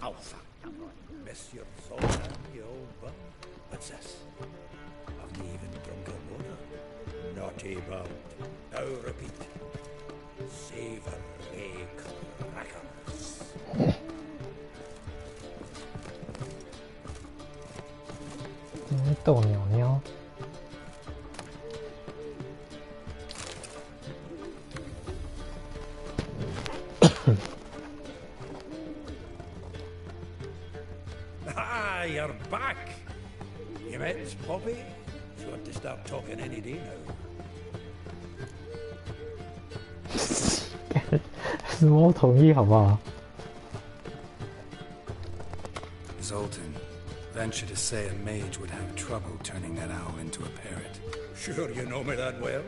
Alpha. Monsieur Zoltan, you old bum. What's this? I've even drunk a water. Naughty bird. Now repeat. Savory crackers. 斗鸟鸟。Ah, you're back. You met Poppy? She ought to start talking any day now. 是猫同意好不好 Zoltan, venture to say a mage would have trouble turning that owl into a parrot. Sure you know me that well.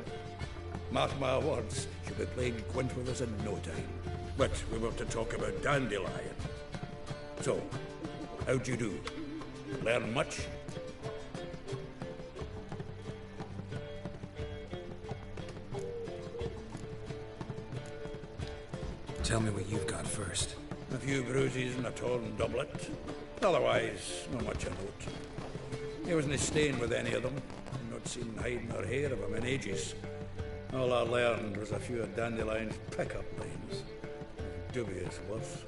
Mark my words, she'll be playing quint with us in no time. But we were to talk about Dandelion. So, how'd you do? Learn much? Tell me what you've got first. A few bruises and a torn doublet. Otherwise, not much of note. He wasn't staying with any of them. I've not seen hide nor hair of him in ages. All I learned was a few of Dandelion's pick-up lines. Dubious worth.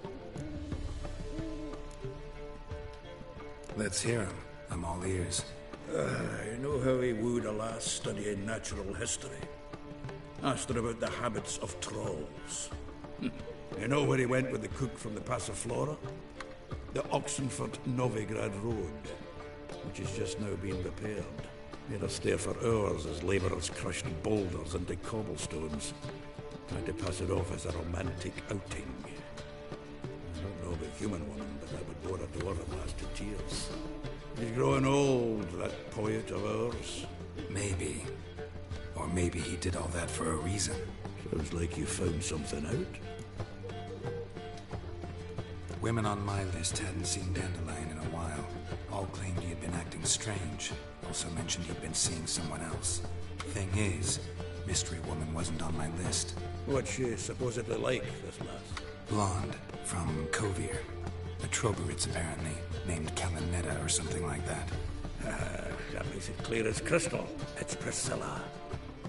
Let's hear him. I'm all ears. You know how he wooed a lass studying natural history? Asked her about the habits of trolls. You know where he went with the cook from the Passiflora? The Oxenford-Novigrad Road, which is just now being repaired. Made us stare for hours as labourers crushed boulders into cobblestones. Tried to pass it off as a romantic outing. I don't know of a human woman, but that would bore a dwarf at last to tears. He's growing old, that poet of ours. Maybe. Or maybe he did all that for a reason. Sounds like you found something out. Women on my list hadn't seen Dandelion in a while. All claimed he had been acting strange. Also mentioned he'd been seeing someone else. Thing is, Mystery Woman wasn't on my list. What's she supposedly like, this lass? Blonde, from Kovir. A Troberitz, apparently, named Kalinetta or something like that. That makes it clear as crystal. It's Priscilla.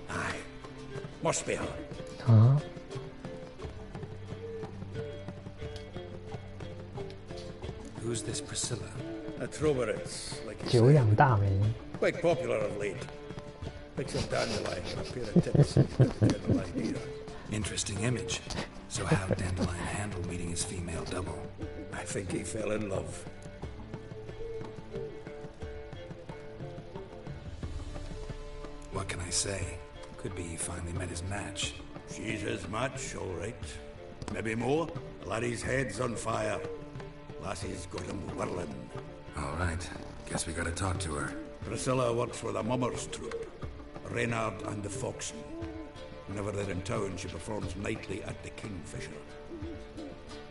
Aye. Must be her. Huh? Who's this Priscilla? A Troberitz, like you 久 say. 仰大名。 Quite popular of late. Picks up Dandelion and a pair of tits. General idea. Interesting image. So how'd Dandelion handle meeting his female double? I think he fell in love. What can I say? Could be he finally met his match. She's his match, all right. Maybe more. The laddie's head's on fire. Lassie's got him whirling. All right. Guess we gotta talk to her. Priscilla works for the Mummers troupe. Reynard and the Foxen. Whenever they're in town, she performs nightly at the Kingfisher.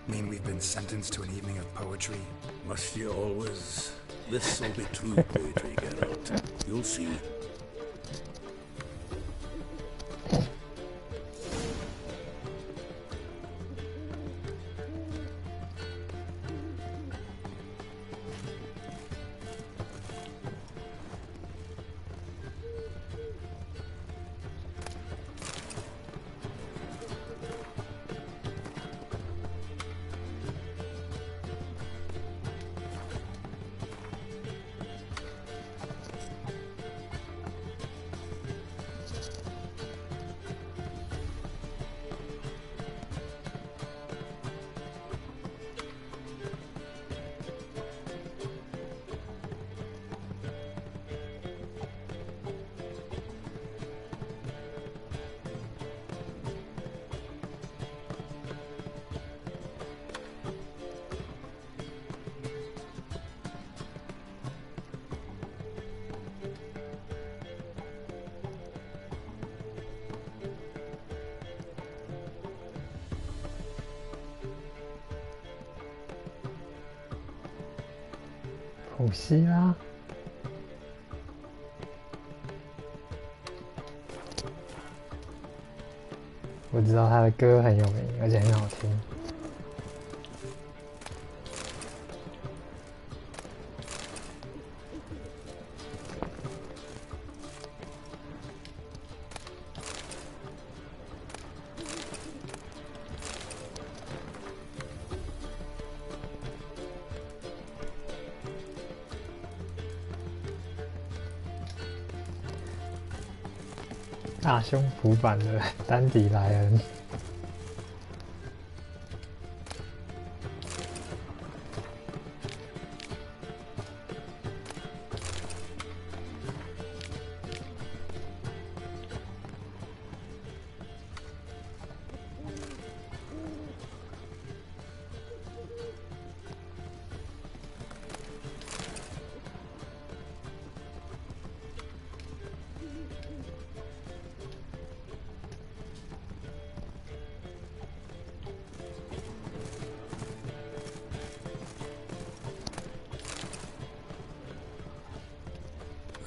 Mean we've been sentenced to an evening of poetry? Must you always? This'll be true poetry, Geralt. You'll see.普希拉，我知道他的歌很有名，而且很好听。大胸脯版的丹迪莱恩。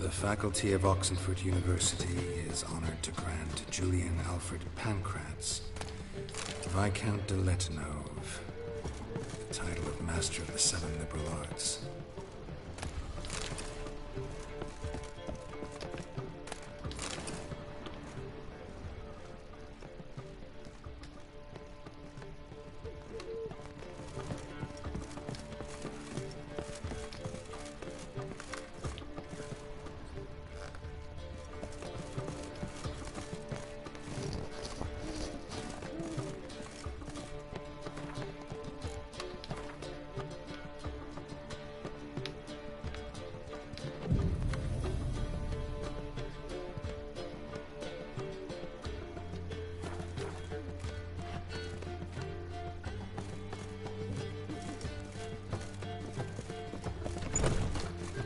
The faculty of Oxenford University is honored to grant Julian Alfred Pancratz, Viscount de Letenove, the title of Master of the Seven Liberal Arts.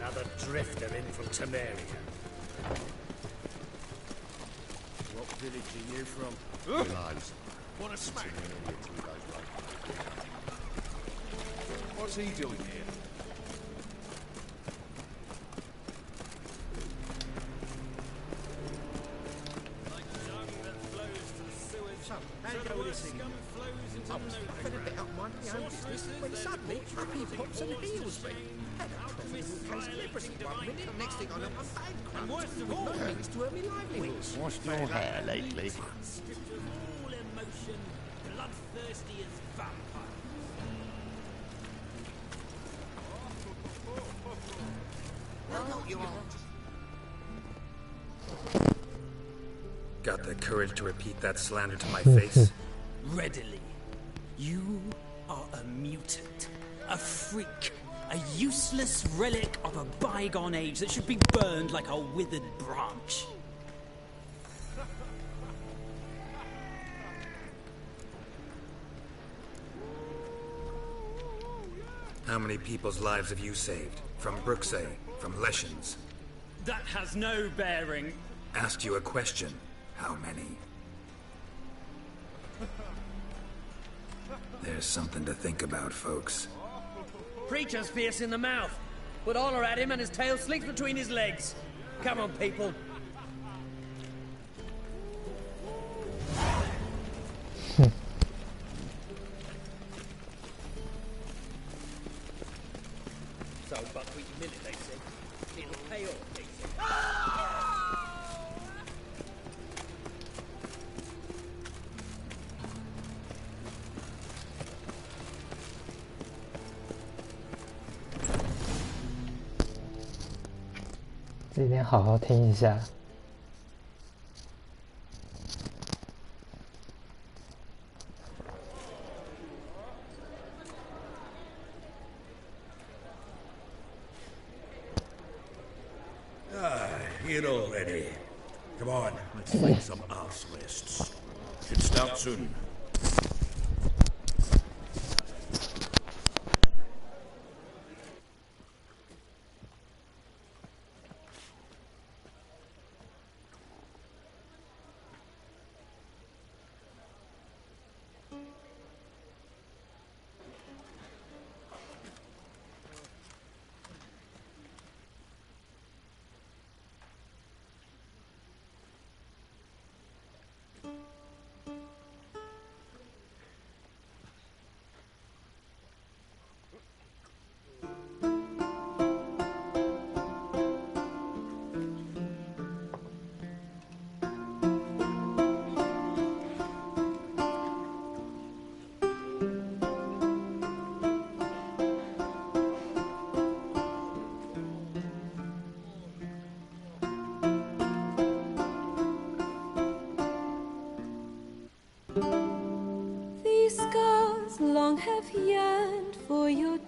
Another drifter in from Temeria. What village are you from? Realize. Want to smack? What's he doing here? How you go with this thing? I was fluffing a bit up my own business when suddenly up he pops and heals me. Had a problem with case of leprosy one minute, and next thing I know I'm bankrupt. And worst of all, no means to earn me livelihood. Washed your hair lately? All emotion, bloodthirsty as vampires. No, you aren't. Got the courage to repeat that slander to my face? Readily. You are a mutant, a freak, a useless relic of a bygone age that should be burned like a withered branch. How many people's lives have you saved? From Bruxay, from Leshens? That has no bearing. Asked you a question. How many? There's something to think about, folks. Preacher's fierce in the mouth. Would holler at him and his tail slinks between his legs. Come on, people. So, buckwheat millet, they said. It'll pay off, they said.今天好好听一下。Here already. Come on, let's find some arse rests. Should start soon.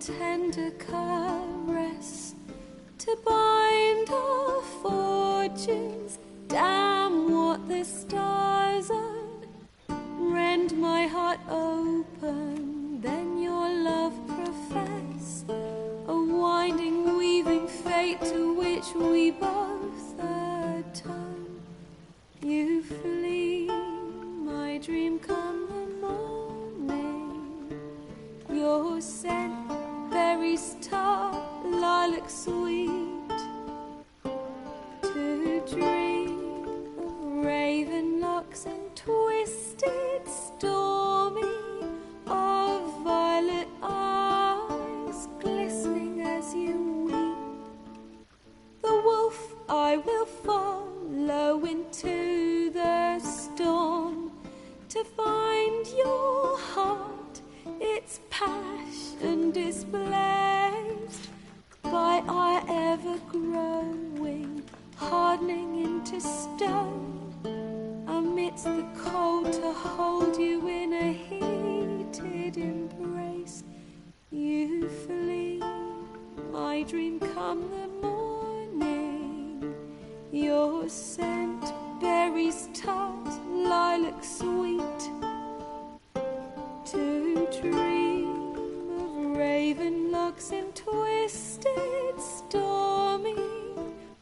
tender caress to bind our fortunes. Damn what the stars are. Rend my heart open, then your love profess. A winding, weaving fate to which we both atone. You flee, my dream come the morning. Your scent, berries tart, lilac sweet. To dream of raven locks and twisted, stormy, of violet eyes glistening as you weep. The wolf I will follow into the storm to find your heart, its passion displaced by our ever-growing, hardening into stone. Amidst the cold to hold you in a heated embrace. You flee, my dream come the morning. Your scent, berries tart, lilac sweet. To dream of raven locks and twisted, stormy,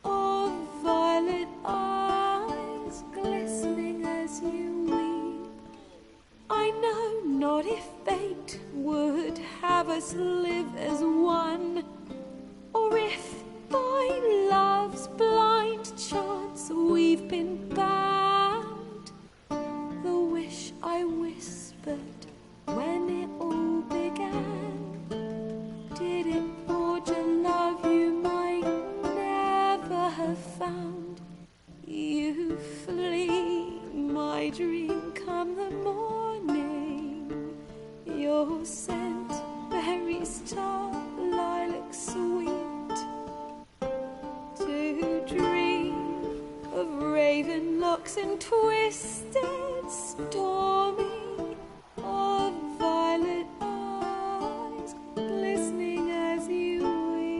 of violet eyes glistening as you weep. I know not if fate would have us live as one, or if by love's blind chance we've been bound. The wish I whispered when it all began, did it forge a love you might never have found? You flee, my dream come the morning. Your scent, berries tart, lilac sweet. To dream of raven locks and twisted, stormy, of violet eyes glistening as you weep.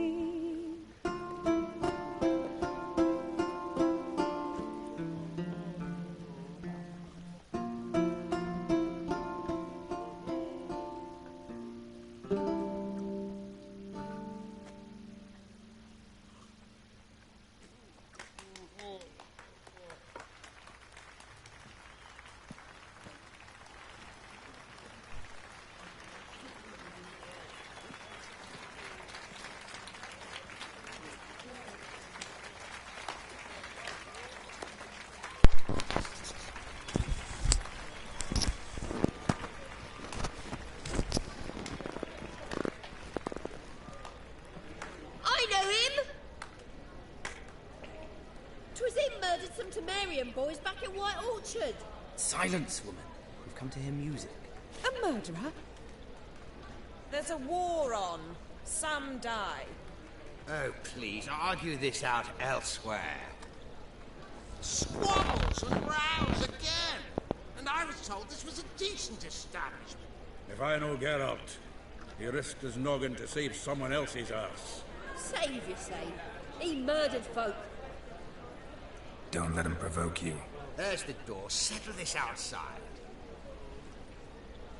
Boys back at White Orchard. Silence, woman. We've come to hear music. A murderer? There's a war on. Some die. Oh, please, argue this out elsewhere. Squabbles and rows again! And I was told this was a decent establishment. If I know Geralt, he risked his noggin to save someone else's arse. Save, you say? He murdered folk. Don't let him provoke you. There's the door. Settle this outside.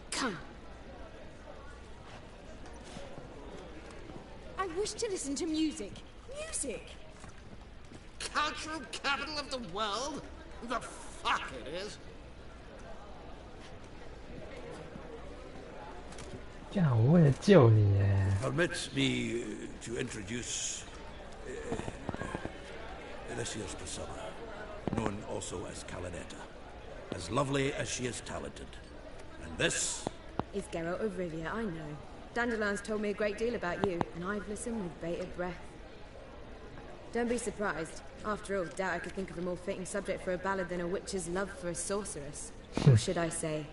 Come. I wish to listen to music. Music! Cultural capital of the world? The fuck it is. 这样我为了救你耶。 Permit me to introduce this here's Priscilla, known also as Calinetta, as lovely as she is talented. And this is Geralt of Rivia, I know. Dandelion's told me a great deal about you, and I've listened with bated breath. Don't be surprised. After all, doubt I could think of a more fitting subject for a ballad than a witch's love for a sorceress. Or should I say,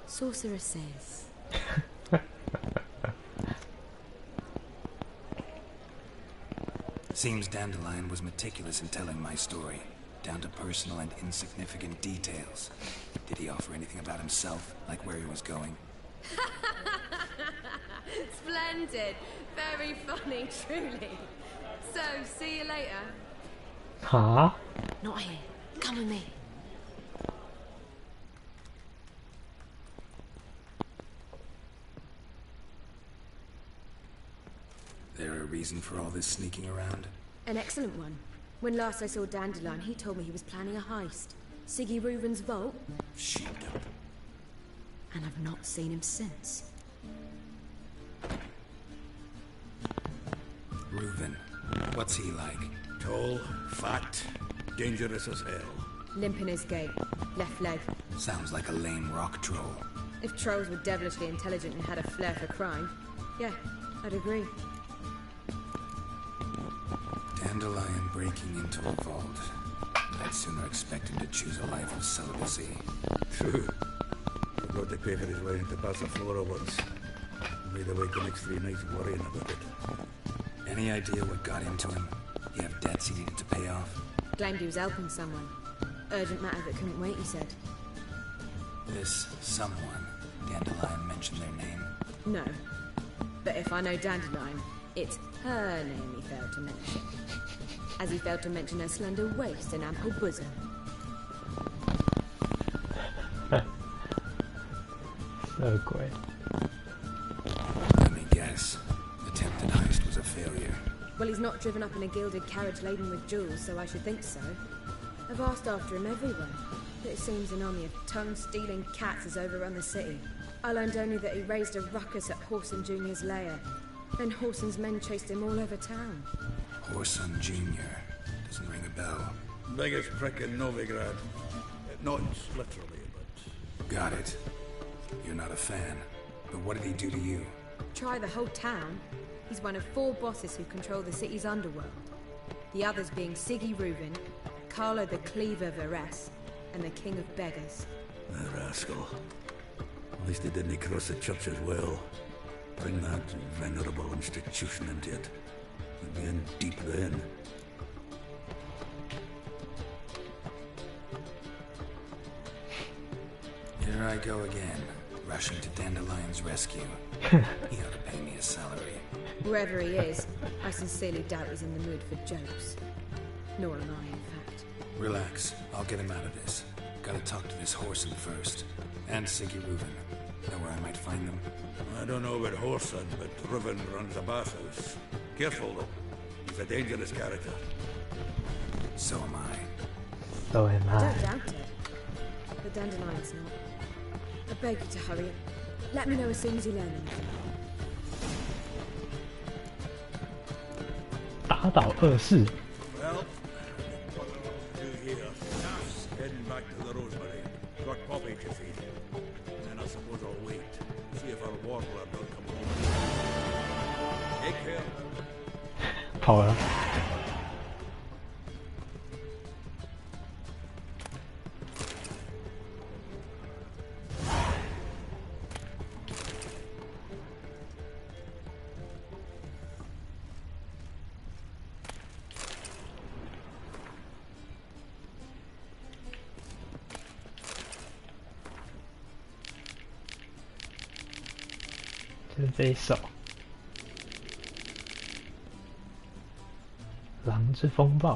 sorceresses. Seems Dandelion was meticulous in telling my story, down to personal and insignificant details. Did he offer anything about himself, like where he was going? Splendid. Very funny, truly. So, see you later. Huh? Not here. Come with me. There a reason for all this sneaking around? An excellent one. When last I saw Dandelion, he told me he was planning a heist. Siggy Reuven's vault. Shit. And I've not seen him since. Reuven. What's he like? Tall, fat, dangerous as hell. Limp in his gait. Left leg. Sounds like a lame rock troll. If trolls were devilishly intelligent and had a flair for crime, yeah, I'd agree. Dandelion breaking into a vault. I'd sooner expect him to choose a life of celibacy. True. He got to pay for his way into Passaflora once. Made awake the next 3 nights worrying about it. Any idea what got into him? He have debts he needed to pay off? Claimed he was helping someone. Urgent matter that couldn't wait, he said. This someone, Dandelion mentioned their name? No. But if I know Dandelion, it's her name he failed to mention. As he failed to mention her slender waist and ample bosom. So great. Let me guess. Attempted heist was a failure. Well, he's not driven up in a gilded carriage laden with jewels, so I should think so. I've asked after him everywhere, but it seems an army of tongue-stealing cats has overrun the city. I learned only that he raised a ruckus at Whoreson Jr.'s lair. Then Whoreson's men chased him all over town. Whoreson Jr. Doesn't ring a bell. Biggest prick in Novigrad. Not literally, but... Got it. You're not a fan. But what did he do to you? Try the whole town. He's one of 4 bosses who control the city's underworld. The others being Siggy Reuven, Carlo the Cleaver Varese, and the King of Beggars. The rascal. At least he didn't cross the church as well. Bring that venerable institution into it. We'd be in deep then. Here I go again, rushing to Dandelion's rescue. He ought to pay me a salary. Whoever he is, I sincerely doubt he's in the mood for jokes. Nor am I, in fact. Relax, I'll get him out of this. Gotta talk to this Whoreson first. And Siggy Reuven. Know where I might find them? I don't know about Whoreson, but Reuven runs a bathhouse. Careful, though. He's a dangerous character. So am I. So am I I. don't doubt it. But Dandelion's not. I beg you to hurry up. Let me know as soon as you learn anything. 打倒恶事。 Well, what do you hear? Heading back to the Rosemary. Got Poppy to feed. And then I suppose I'll wait. See if our warbler don't come along. Take care. 跑了。就是这一首《狼之风暴》。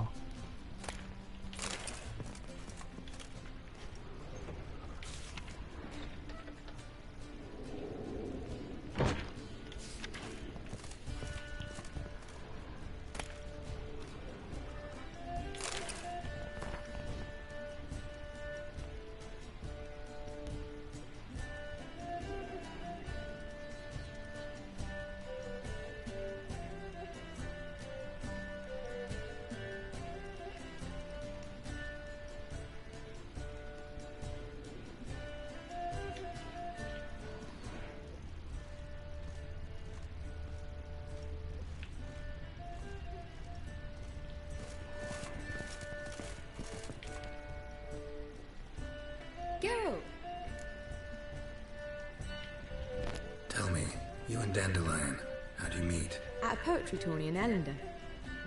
Tell me, you and Dandelion, how'd you meet? At a poetry tourney in Ellender.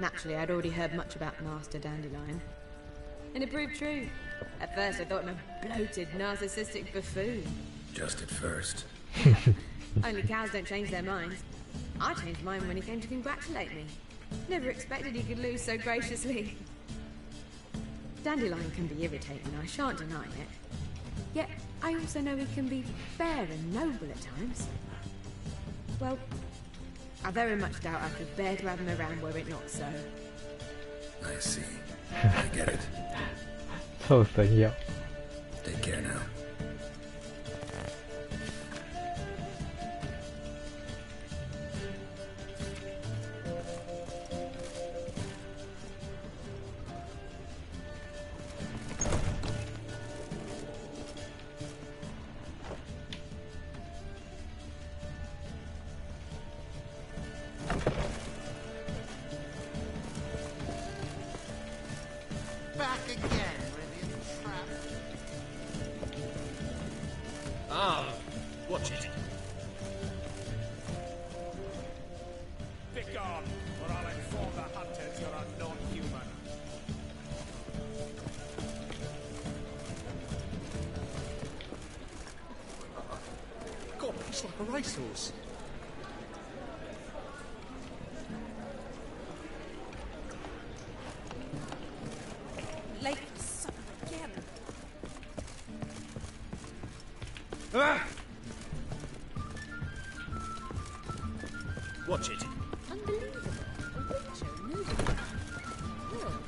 Naturally, I'd already heard much about Master Dandelion. And it proved true. At first, I thought him a bloated, narcissistic buffoon. Just at first. Only cows don't change their minds. I changed mine when he came to congratulate me. Never expected he could lose so graciously. Dandelion can be irritating, I shan't deny it. Yet, I also know he can be fair and noble at times. Well, I very much doubt I could bear to have him around were it not so. I see. I get it. 臭损友。 Take care now. Back again, Rivian trap. Ah, watch it. Begone, or I'll inform the hunters you're a non-human. God, it's like a racehorse. Late for supper again. Ah! Watch it. Unbelievable. A witcher, nobody. Well,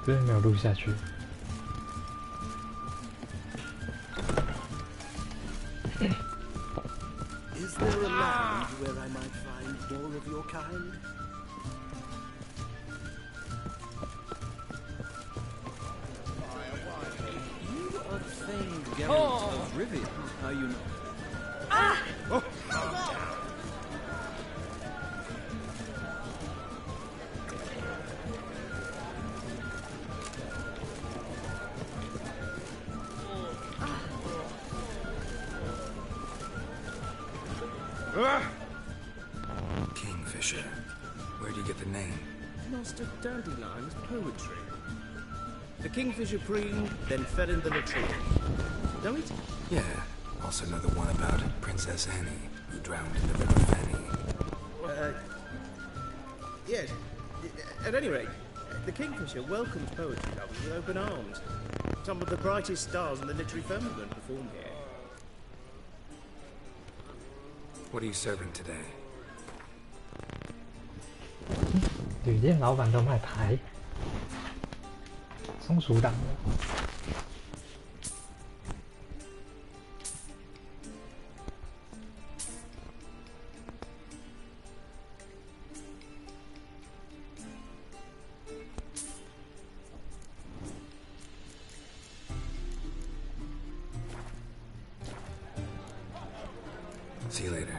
真的没有录下去。 Is there a land where I might find more of your kind? You are famed Geralt of Rivia, are you not? Oh. Kingfisher. Where'd you get the name? Master Dandelion's poetry. The kingfisher preened, then fell in the latrine. Know it? Yeah. Also know the one about Princess Annie, who drowned in the River Fanny. Yes. At any rate, the kingfisher welcomes poetry lovers with open arms. Some of the brightest stars in the literary firmament perform here. What are you serving today? 旅店老板都卖牌，松鼠党的。 See you later.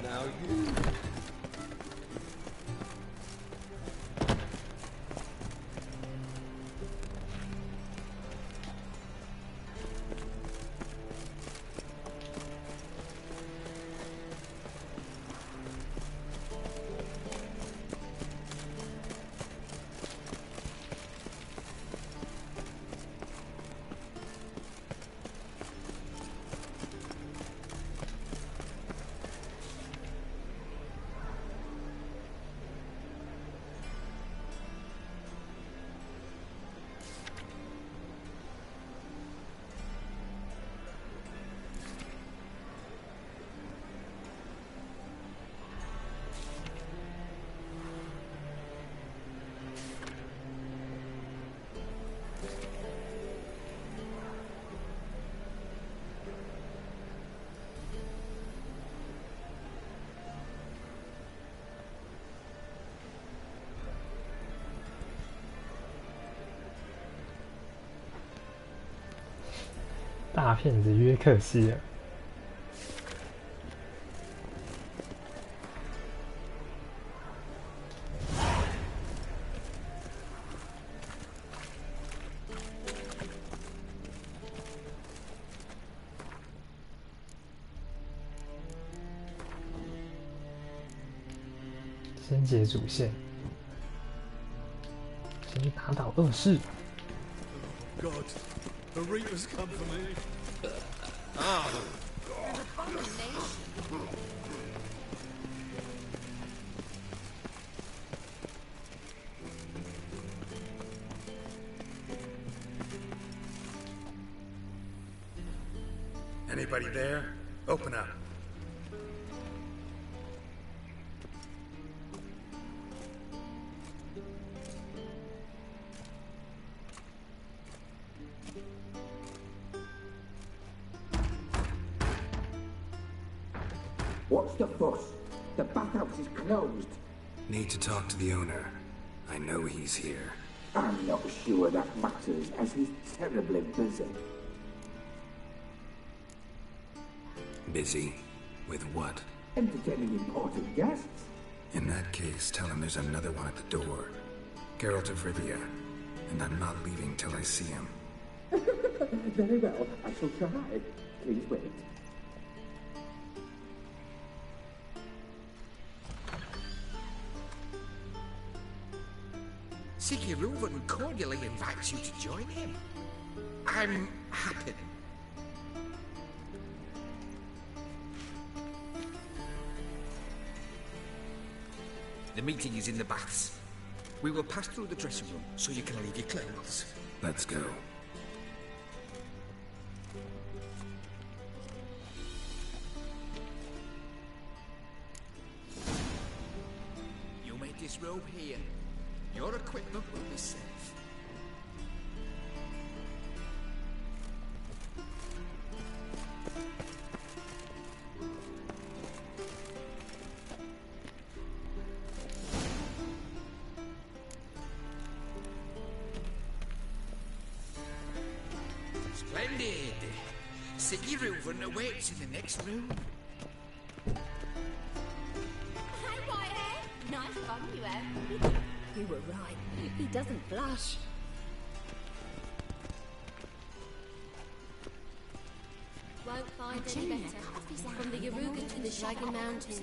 Now you...大骗子约克希尔。先解主线，先去打倒恶事。God, the Reapers come for me. Ah. An abomination. Anybody there? Open up. What's the fuss? The bathhouse is closed. Need to talk to the owner. I know he's here. I'm not sure that matters, as he's terribly busy. Busy? With what? Entertaining important guests. In that case, tell him there's another one at the door. Geralt of Rivia. And I'm not leaving till I see him. Very well, I shall try. Please wait. Siguruvin cordially invites you to join him. I'm happy. The meeting is in the baths. We will pass through the dressing room so you can leave your clothes. Let's go. You made this robe here. Your equipment will be safe. Splendid! Siguruvin awaits in the next room. Hey, Whitehair. Nice fun you have. You were right. He doesn't blush. Won't find any better. From the Yaruga to the Shagan Mountains.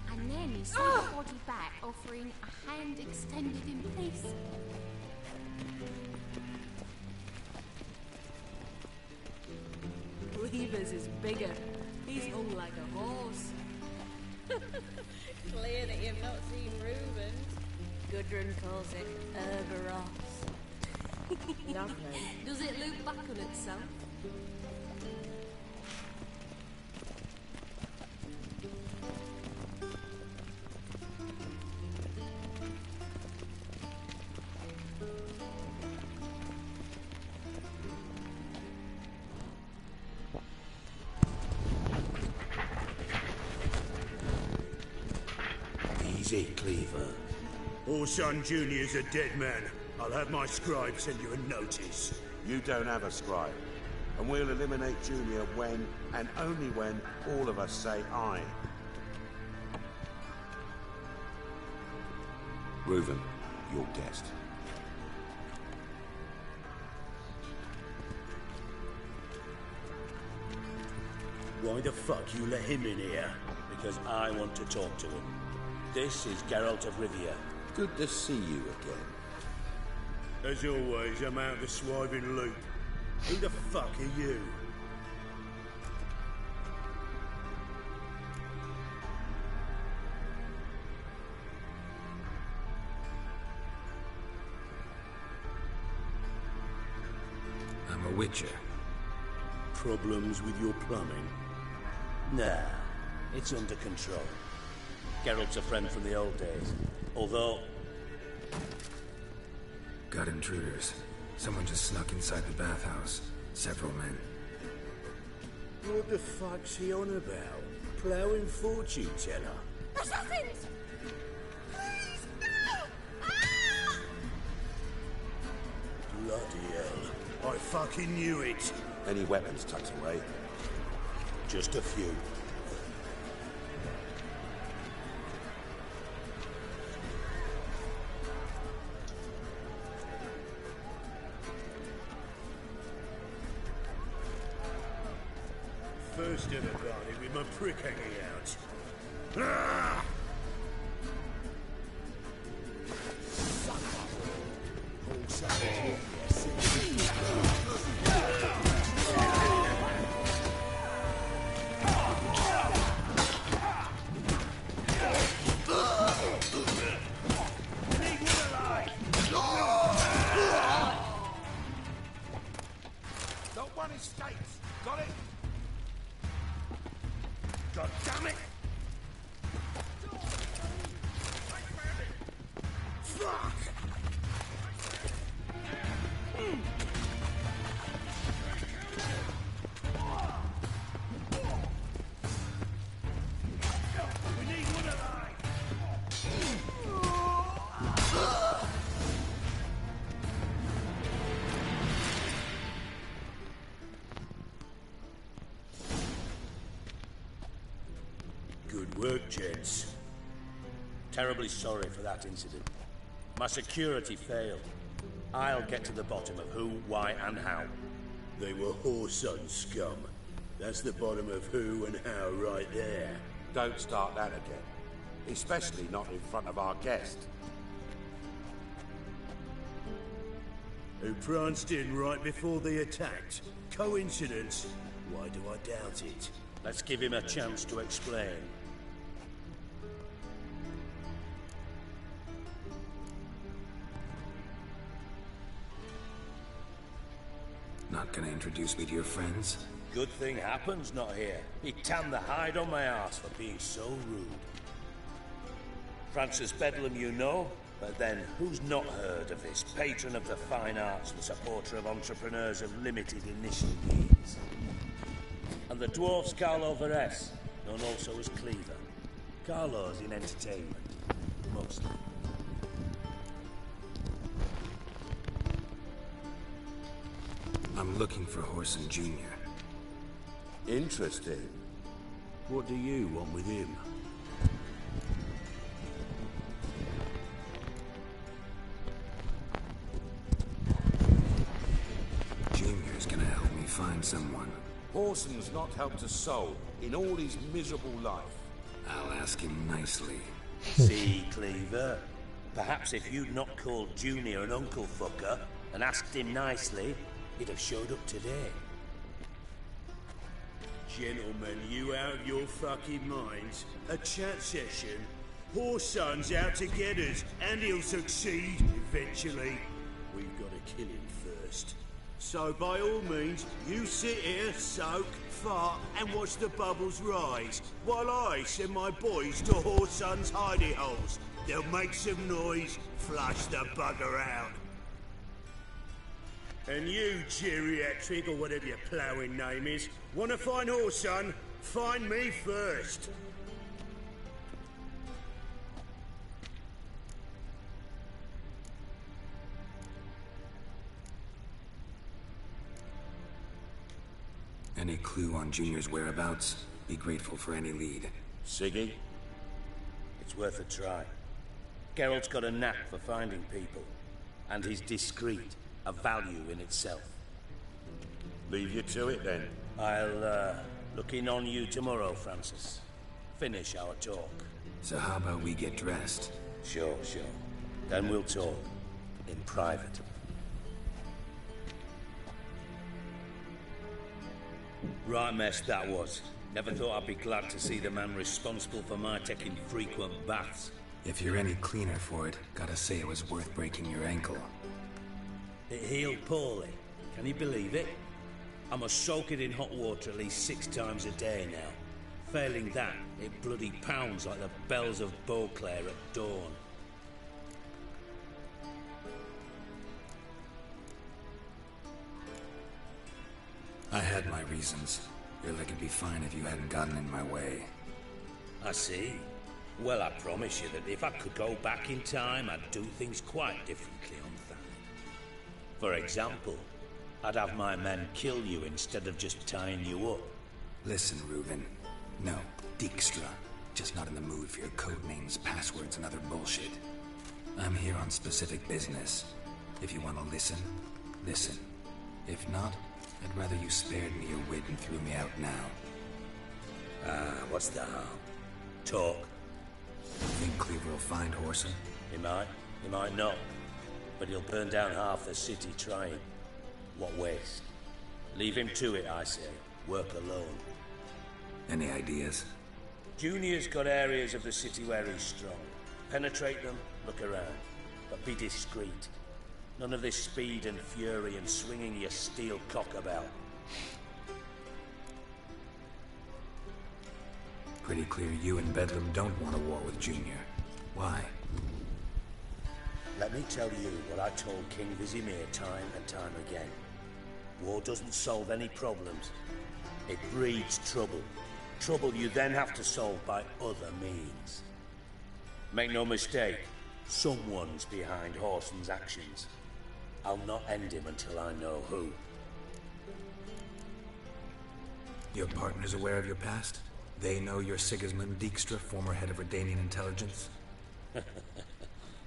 And then he sent the body back, offering a hand extended in peace. Reavers is bigger. He's hung like a horse. Clear that you've not seen Reuben. Gudrun calls it Herberos. Lovely. Does it loop back on itself? Easy, Cleaver. Orson Jr.'s a dead man. I'll have my scribe send you a notice. You don't have a scribe. And we'll eliminate Junior when, and only when, all of us say aye. Reuven, your guest. Why the fuck you let him in here? Because I want to talk to him. This is Geralt of Rivia. Good to see you again. As always, I'm out of the swiving loop. Who the fuck are you? I'm a witcher. Problems with your plumbing? Nah, it's under control. Geralt's a friend from the old days. Although... Got intruders. Someone just snuck inside the bathhouse. Several men. What the fuck's he on about? Ploughing fortune teller? Assassins! Please, no! Ah! Bloody hell. I fucking knew it. Any weapons tucked away? Just a few. First ever party with my prick hanging out. Ah! gents. Terribly sorry for that incident. My security failed. I'll get to the bottom of who, why, and how. They were whoreson scum. That's the bottom of who and how right there. Don't start that again. Especially not in front of our guest. Who pranced in right before they attacked. Coincidence? Why do I doubt it? Let's give him a chance to explain. Not gonna introduce me to your friends? Good thing Happen's not here. He tanned the hide on my ass for being so rude. Francis Bedlam you know, but then who's not heard of this patron of the fine arts and supporter of entrepreneurs of limited initial means? And the dwarf's Carlo Veres, known also as Cleaver. Carlo's in entertainment, mostly. I'm looking for Whoreson Jr. Interesting. What do you want with him? Junior's gonna help me find someone. Whoreson's not helped a soul in all his miserable life. I'll ask him nicely. See, Cleaver? Perhaps if you'd not called Junior an uncle fucker and asked him nicely, he'd have showed up today. Gentlemen, you out of your fucking minds? A chat session? Whoreson's out to get us, and he'll succeed eventually. We've got to kill him first. So by all means, you sit here, soak, fart, and watch the bubbles rise, while I send my boys to Whoreson's hidey holes. They'll make some noise, flush the bugger out. And you, geriatric, or whatever your ploughing name is, want to find Whoreson? Find me first. Any clue on Junior's whereabouts? Be grateful for any lead. Siggy? It's worth a try. Geralt's got a knack for finding people, and he's discreet, a value in itself. Leave you to it then. I'll look in on you tomorrow, Francis. Finish our talk. So how about we get dressed? Sure. Then we'll talk. In private. Right mess that was. Never thought I'd be glad to see the man responsible for my taking frequent baths. If you're any cleaner for it, gotta say it was worth breaking your ankle. It healed poorly. Can you believe it? I must soak it in hot water at least 6 times a day now. Failing that, it bloody pounds like the bells of Beauclair at dawn. I had my reasons. Your leg would be fine if you hadn't gotten in my way. I see. Well, I promise you that if I could go back in time, I'd do things quite differently on Thanet. For example, I'd have my men kill you instead of just tying you up. Listen, Reuben. No, Dijkstra. Just not in the mood for your code names, passwords, and other bullshit. I'm here on specific business. If you want to listen, listen. If not, I'd rather you spared me your wit and threw me out now. What's the harm? Talk. You think Cleaver will find Whoreson? He might not. But he'll burn down half the city trying. What waste? Leave him to it, I say. Work alone. Any ideas? Junior's got areas of the city where he's strong. Penetrate them, look around. But be discreet. None of this speed and fury and swinging your steel cock about. Pretty clear you and Bedlam don't want a war with Junior. Why? Let me tell you what I told King Vizimir time and time again. War doesn't solve any problems. It breeds trouble. Trouble you then have to solve by other means. Make no mistake, someone's behind Whoreson's actions. I'll not end him until I know who. Your partner's aware of your past? They know you're Sigismund Dijkstra, former head of Redanian intelligence?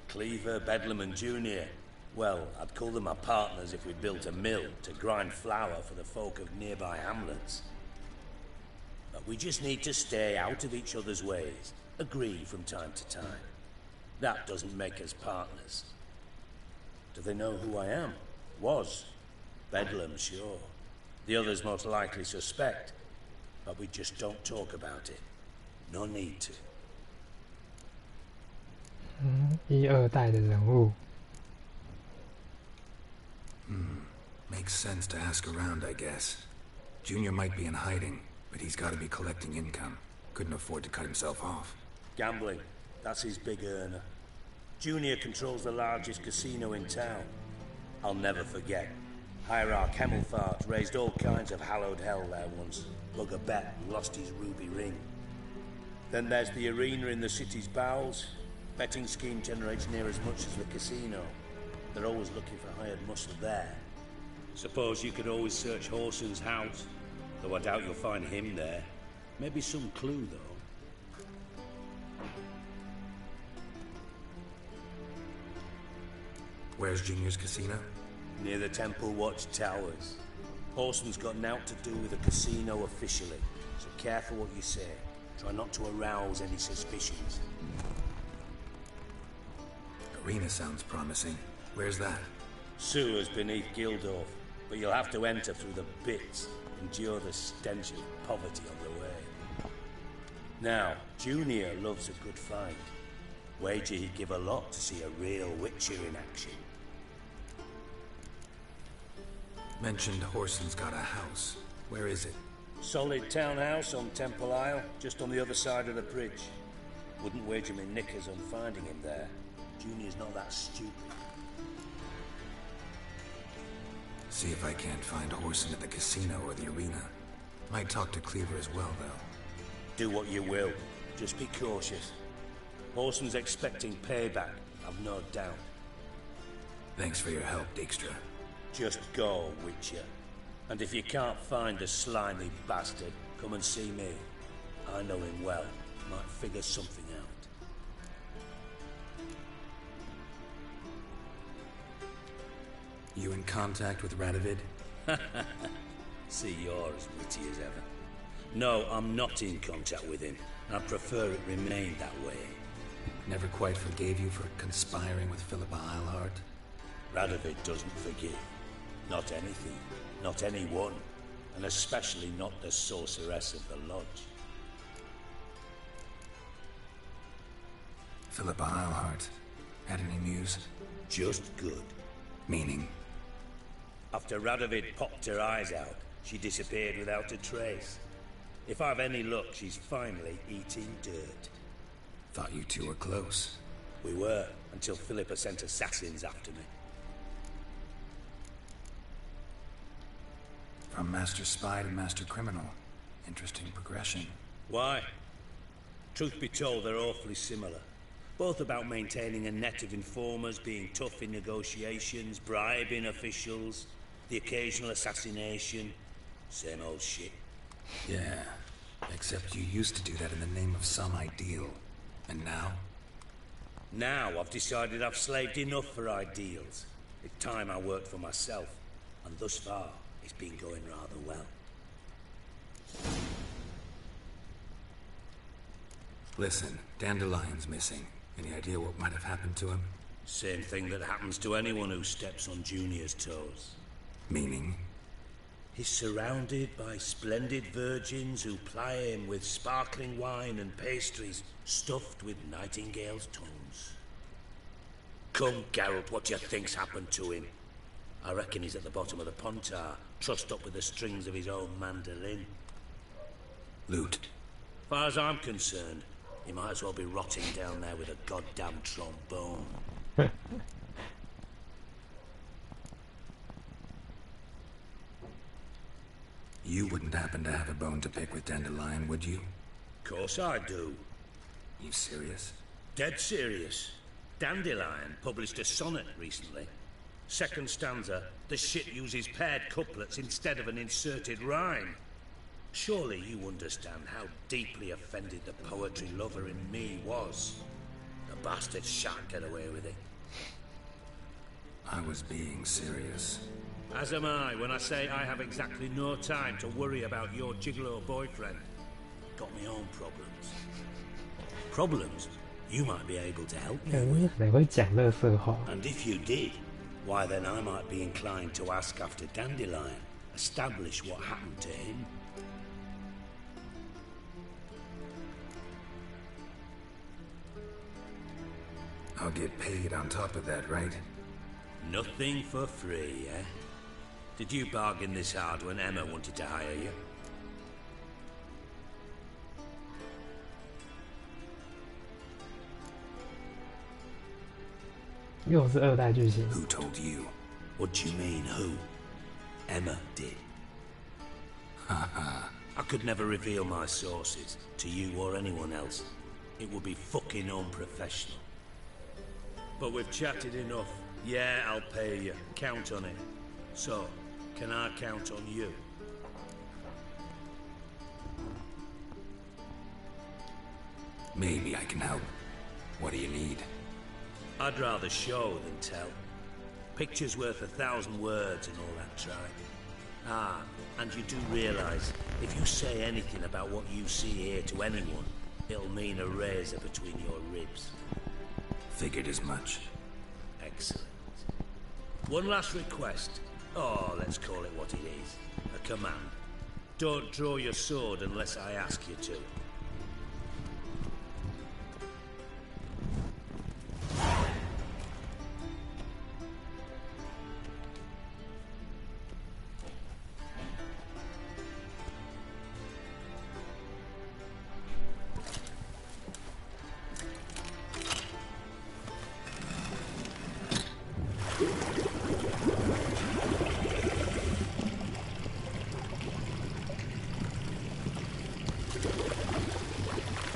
Cleaver, Bedlam and Junior. Well, I'd call them my partners if we built a mill to grind flour for the folk of nearby hamlets. But we just need to stay out of each other's ways, agree from time to time. That doesn't make us partners. Do they know who I am? Was. Bedlam, sure. The others most likely suspect. But we just don't talk about it. No need to. 一二代的人物。Makes sense to ask around, I guess. Junior might be in hiding, but he's got to be collecting income. Couldn't afford to cut himself off. Gambling. That's his big earner. Junior controls the largest casino in town. I'll never forget. Hierarch Hemmelfart raised all kinds of hallowed hell there once. Bug a bet and lost his ruby ring. Then there's the arena in the city's bowels. Betting scheme generates near as much as the casino. They're always looking for hired muscle there. Suppose you could always search Horson's house, though I doubt you'll find him there. Maybe some clue, though. Where's Junior's casino? Near the Temple Watch Towers. Horson's got nought to do with the casino officially, so careful what you say. Try not to arouse any suspicions. Arena sounds promising. Where's that? Sewers beneath Gildorf, but you'll have to enter through the bits, endure the stench of poverty on the way. Now, Junior loves a good fight. Wager he'd give a lot to see a real Witcher in action. Mentioned Horson's got a house. Where is it? Solid townhouse on Temple Isle, just on the other side of the bridge. Wouldn't wager me knickers on finding him there. Junior's not that stupid. See if I can't find Horson at the casino or the arena. Might talk to Cleaver as well, though. Do what you will. Just be cautious. Horson's expecting payback, I've no doubt. Thanks for your help, Dijkstra. Just go, Witcher. And if you can't find the slimy bastard, come and see me. I know him well. Might figure something out. You in contact with Radovid? See, you're as witty as ever. No, I'm not in contact with him. I prefer it remained that way. Never quite forgave you for conspiring with Philippa Eilhart? Radovid doesn't forgive. Not anything. Not anyone. And especially not the sorceress of the Lodge. Philippa Eilhart. Had any news? Just good. Meaning? After Radovid popped her eyes out, she disappeared without a trace. If I've any luck, she's finally eating dirt. Thought you two were close. We were, until Philippa sent assassins after me. From Master Spy to Master Criminal. Interesting progression. Why? Truth be told, they're awfully similar. Both about maintaining a net of informers, being tough in negotiations, bribing officials, the occasional assassination. Same old shit. Yeah, except you used to do that in the name of some ideal. And now? Now I've decided I've slaved enough for ideals. It's time I worked for myself. And thus far, it's been going rather well. Listen, Dandelion's missing. Any idea what might have happened to him? Same thing that happens to anyone who steps on Junior's toes. Meaning? He's surrounded by splendid virgins who ply him with sparkling wine and pastries stuffed with nightingales' tongues. Come, Geralt, what do you think's happened to him? I reckon he's at the bottom of the Pontar, trussed up with the strings of his own mandolin. Loot. Far as I'm concerned, he might as well be rotting down there with a goddamn trombone. You wouldn't happen to have a bone to pick with Dandelion, would you? Course I do. You serious? Dead serious. Dandelion published a sonnet recently. Second stanza, the shit uses paired couplets instead of an inserted rhyme. Surely you understand how deeply offended the poetry lover in me was. The bastard shan't get away with it. I was being serious. As am I when I say I have exactly no time to worry about your gigolo boyfriend. Got my own problems. Problems you might be able to help me 你可能会讲垃圾话。 And if you did, why then I might be inclined to ask after Dandelion, establish what happened to him. I'll get paid on top of that, right? Nothing for free, eh? Did you bargain this hard when Emma wanted to hire you? 又是二代剧情。 Who told you? What do you mean, who? Emma did. Haha. I could never reveal my sources to you or anyone else. It would be fucking unprofessional. But we've chatted enough. Yeah, I'll pay you. Count on it. So, can I count on you? Maybe I can help. What do you need? I'd rather show than tell. Picture's worth 1,000 words and all that tribe. Ah, and you do realize, if you say anything about what you see here to anyone, it'll mean a razor between your ribs. Figured as much. Excellent. One last request. Oh, let's call it what it is. A command. Don't draw your sword unless I ask you to.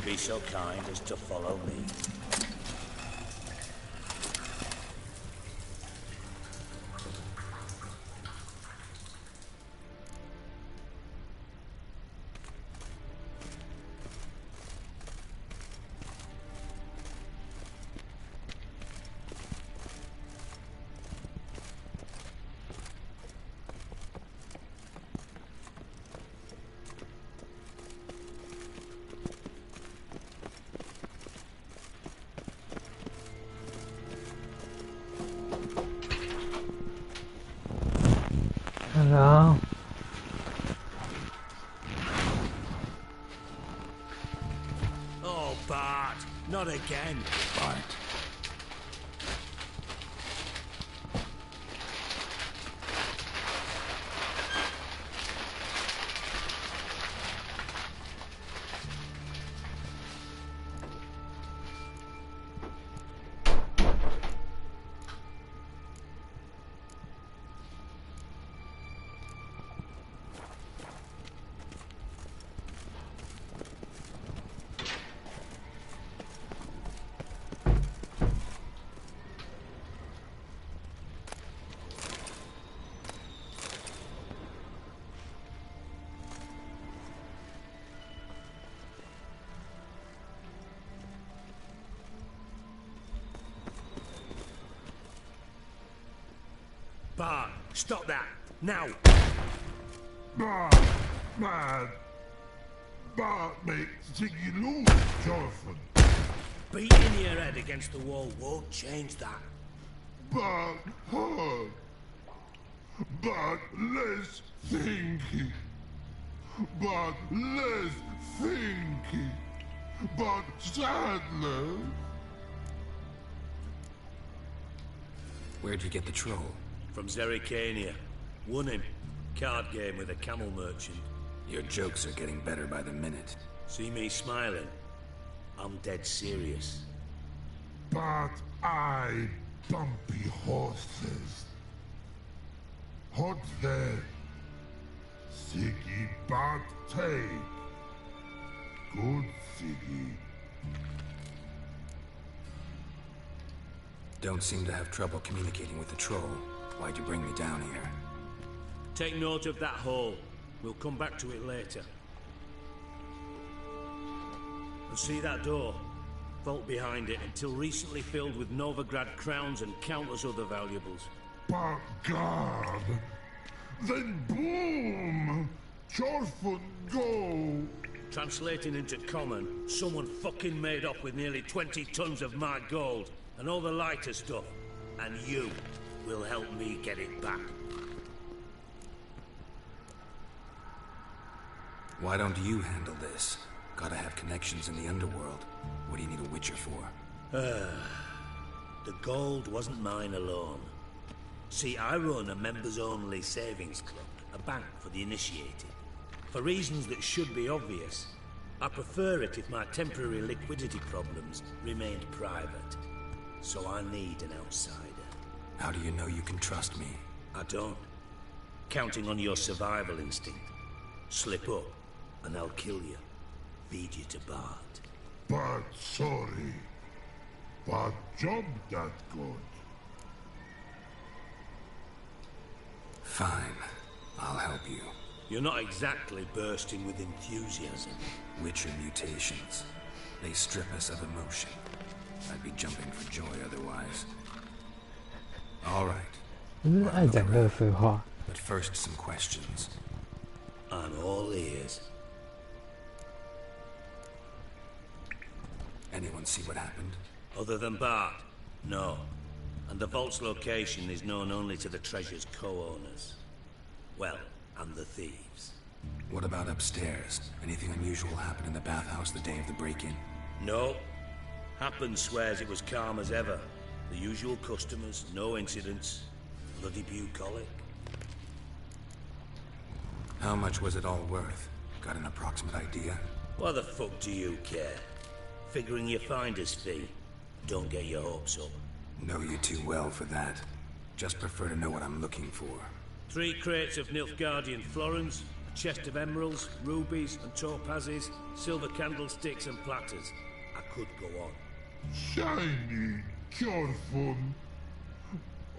Be so kind as to follow me. Hello. Oh, Bart, not again. Bart. Bart, stop that! Now! Bart makes Ziggy lose, Jonathan. Beating your head against the wall won't change that. Bart hurt. Bart less thinking. Bart less thinking. Bart sadness. Where'd you get the troll? From Zerrikania. Won him. Card game with a camel merchant. Your jokes are getting better by the minute. See me smiling? I'm dead serious. But I bumpy horses. Hot there. Siggy but take. Good Siggy. Don't seem to have trouble communicating with the troll. Why'd you bring me down here? Take note of that hole. We'll come back to it later. And see that door? Vault behind it, until recently filled with Novigrad crowns and countless other valuables. But God! Then boom! Chorfun go! Translating into common, someone fucking made off with nearly 20 tons of my gold, and all the lighter stuff. And you will help me get it back. Why don't you handle this? Gotta have connections in the underworld. What do you need a witcher for? The gold wasn't mine alone. See, I run a members-only savings club, a bank for the initiated. For reasons that should be obvious, I prefer it if my temporary liquidity problems remained private. So I need an outsider. How do you know you can trust me? I don't. Counting on your survival instinct. Slip up, and I'll kill you. Feed you to Bart. But sorry. But job that good. Fine. I'll help you. You're not exactly bursting with enthusiasm. Witcher mutations. They strip us of emotion. I'd be jumping for joy otherwise. All right. 你是爱讲乐色话。 But first, some questions. I'm all ears. Anyone see what happened? Other than Bart? No. And the vault's location is known only to the treasure's co-owners. Well, and the thieves. What about upstairs? Anything unusual happened in the bathhouse the day of the break-in? No. Happen swears it was calm as ever. The usual customers, no incidents. Bloody bucolic. How much was it all worth? Got an approximate idea? Why the fuck do you care? Figuring your finder's fee. Don't get your hopes up. Know you too well for that. Just prefer to know what I'm looking for. 3 crates of Nilfgaardian florins, a chest of emeralds, rubies and topazes, silver candlesticks and platters. I could go on. Shiny, careful.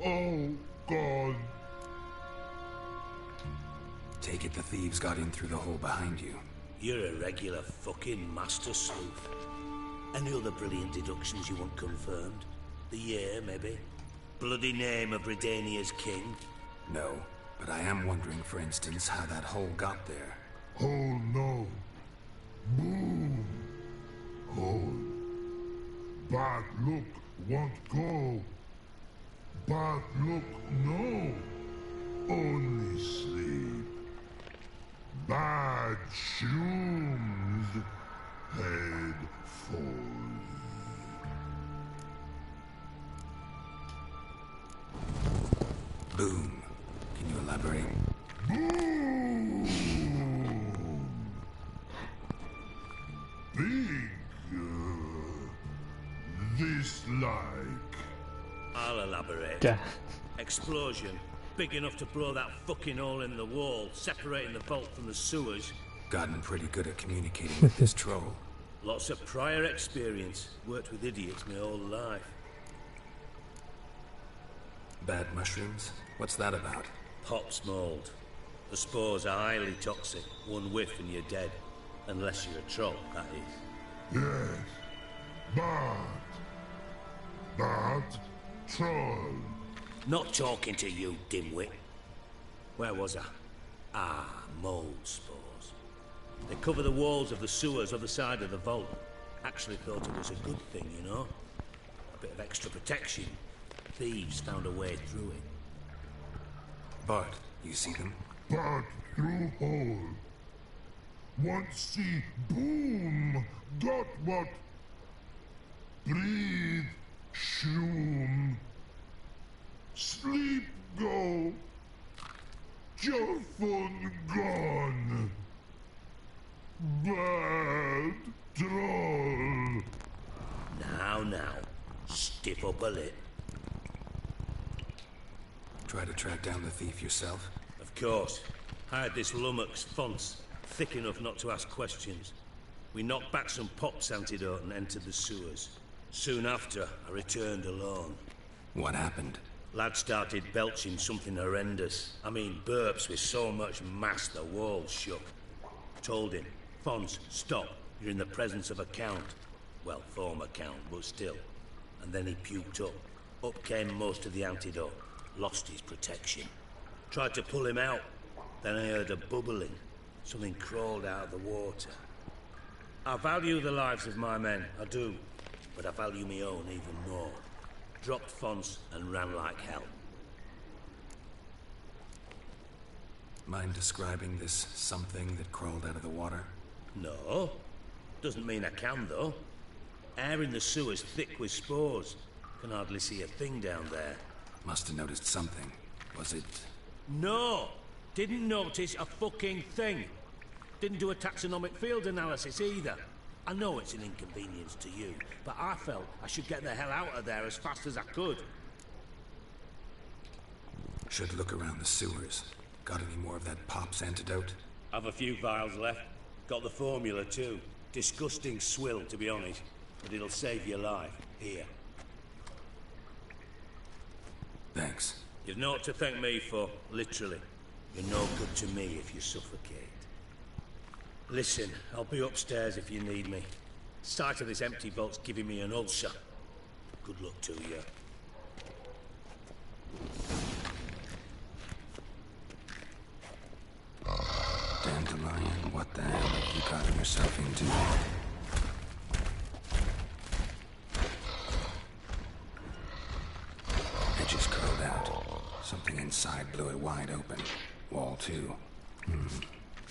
Oh, God. Take it the thieves got in through the hole behind you. You're a regular fucking master sleuth. Any other brilliant deductions you want confirmed? The year, maybe? Bloody name of Redania's king? No, but I am wondering, for instance, how that hole got there. Oh, no. Boom. Hole. Bad look won't go. Bad look no. Only sleep. Bad shrooms. Head falls. Boom. Can you elaborate? Boom. Big. This like. I'll elaborate. Yeah. Explosion. Big enough to blow that fucking hole in the wall, separating the vault from the sewers. Gotten pretty good at communicating with this troll. Lots of prior experience. Worked with idiots my whole life. Bad mushrooms? What's that about? Pops mold. The spores are highly toxic. One whiff and you're dead. Unless you're a troll, that is. Yes. Bad troll. Not talking to you, dimwit. Where was I? Ah, mold spores. They cover the walls of the sewers other side of the vault. Actually thought it was a good thing, you know? A bit of extra protection. Thieves found a way through it. Bart, you see them? Bad through hole. Want see boom. Got what? Breathe. Shroom. Sleep go. Your phone gone. Bad troll. Now. Stiff up a lip. Try to track down the thief yourself? Of course. Hired this lummox, Fonts, thick enough not to ask questions. We knocked back some Pop's antidote and entered the sewers. Soon after, I returned alone. What happened? Lad started belching something horrendous. I mean, burps with so much mass the walls shook. Told him, Fonts, stop. You're in the presence of a count. Well, former count, but still. And then he puked up. Up came most of the antidote. Lost his protection. Tried to pull him out. Then I heard a bubbling. Something crawled out of the water. I value the lives of my men, I do. But I value my own even more. Dropped fonts and ran like hell. Mind describing this something that crawled out of the water? No. Doesn't mean I can, though. Air in the sewer's thick with spores. Can hardly see a thing down there. Must have noticed something. Was it... No! Didn't notice a fucking thing. Didn't do a taxonomic field analysis either. I know it's an inconvenience to you, but I felt I should get the hell out of there as fast as I could. Should look around the sewers. Got any more of that Pop's antidote? I've a few vials left. Got the formula too. Disgusting swill, to be honest. But it'll save your life. Here. Thanks. You've naught to thank me for, literally. You're no good to me if you suffocate. Listen, I'll be upstairs if you need me. Sight of this empty vault's giving me an ulcer. Good luck to you. Dandelion, what the hell have you gotten yourself into? Edges curled out. Something inside blew it wide open. Wall too.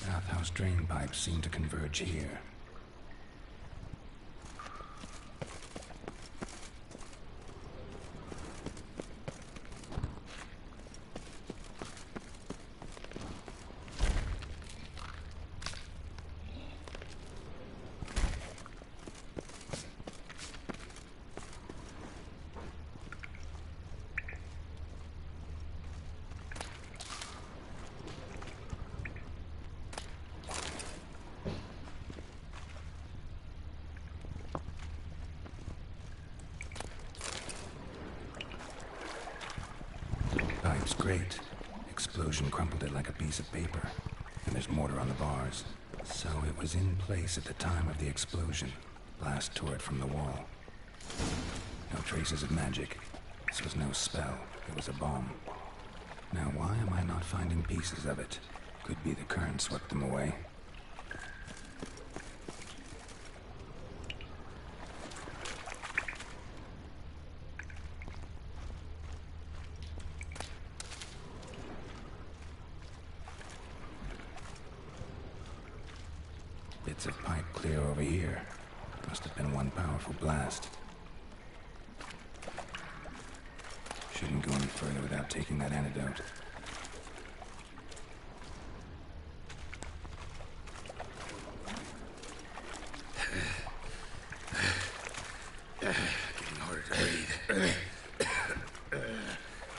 Bathhouse drain pipes seem to converge here. Pipe's great. Explosion crumpled it like a piece of paper. And there's mortar on the bars. So it was in place at the time of the explosion. Blast tore it from the wall. No traces of magic. This was no spell. It was a bomb. Now why am I not finding pieces of it? Could be the current swept them away. Bits of pipe clear over here. Must have been one powerful blast. Shouldn't go any further without taking that antidote. Getting harder to breathe.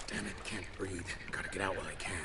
Damn it, can't breathe. Gotta get out while I can.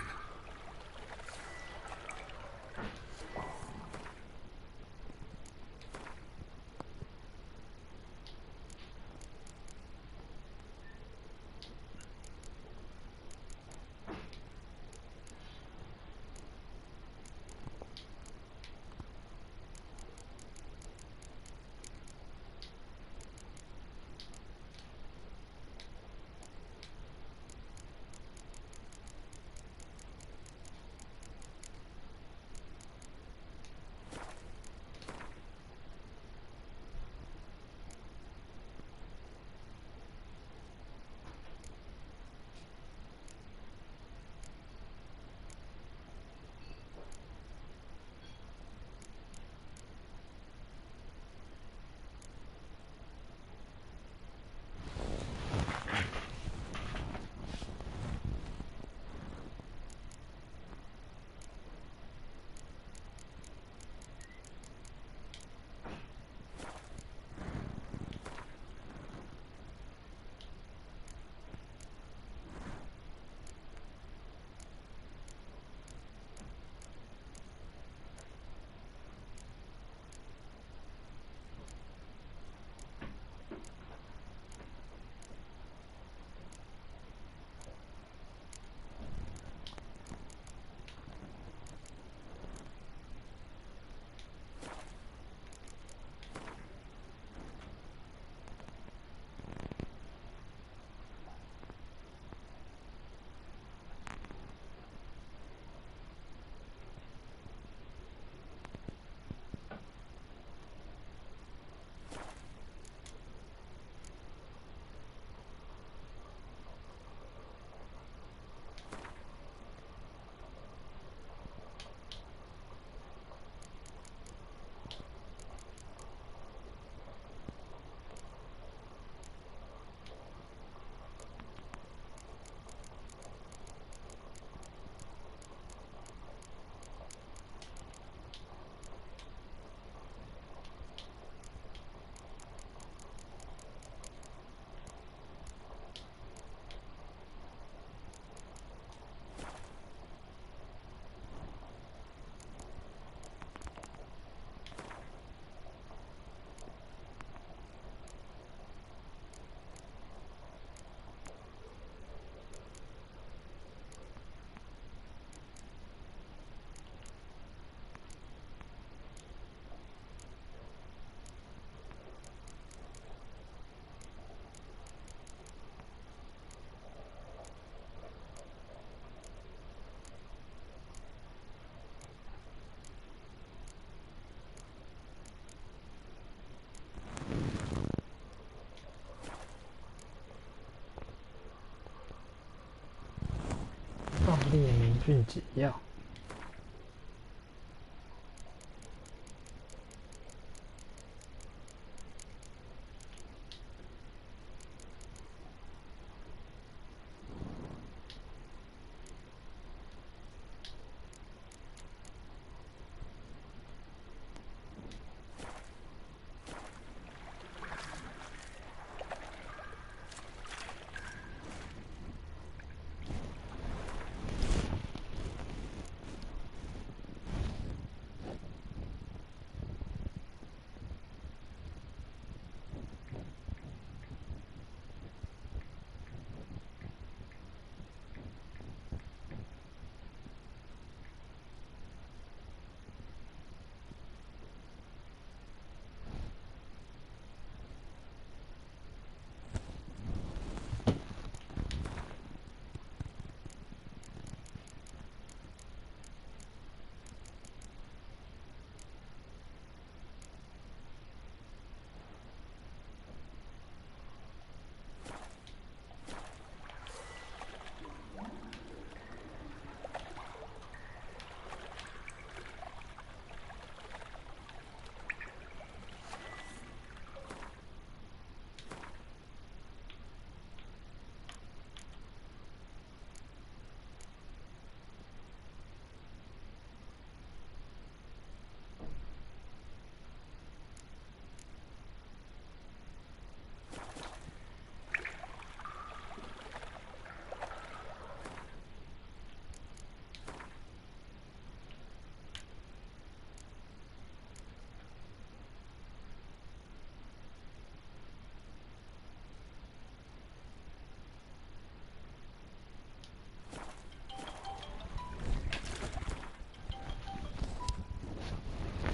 迅解药。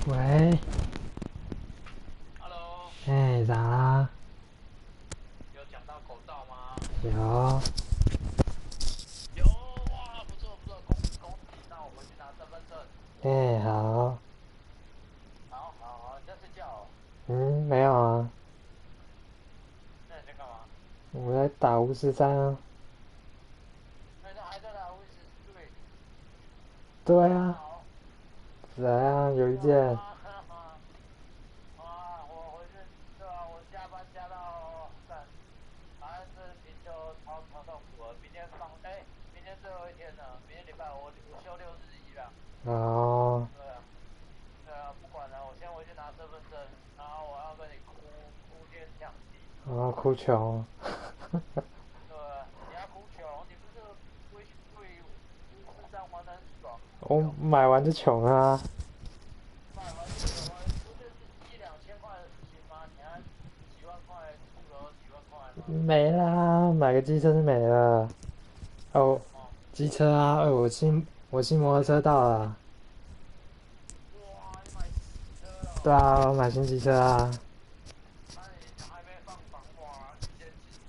喂 ，Hello，哎，咋啦？有讲到口罩吗？有。有哇，不错不错，恭喜恭喜！那我回去拿身份证。哎，好。好好好，你在睡觉哦？嗯，没有啊。那你在干嘛？我在打543啊。那你还在打54？对啊。怎样？有意见？我回去，对啊，我加班加到还是平休超痛苦了。明天明天最后一天了，明天礼拜五我休6日1啦。哦。对啊，不管了，我先回去拿身份证，然后我要跟你哭天抢地。哦，哭穷。对啊，你要哭穷，你不是会543玩得很爽？我买完就穷啊。买完就穷啊，不就是1、2千块的事情吗？你还几万块，出了几万块吗？没啦，买个机车就没了。哦，机车啊，我新摩托车到了。哇，你买机车了？对啊，我买新机车啊。那你还没放榜哇？你先庆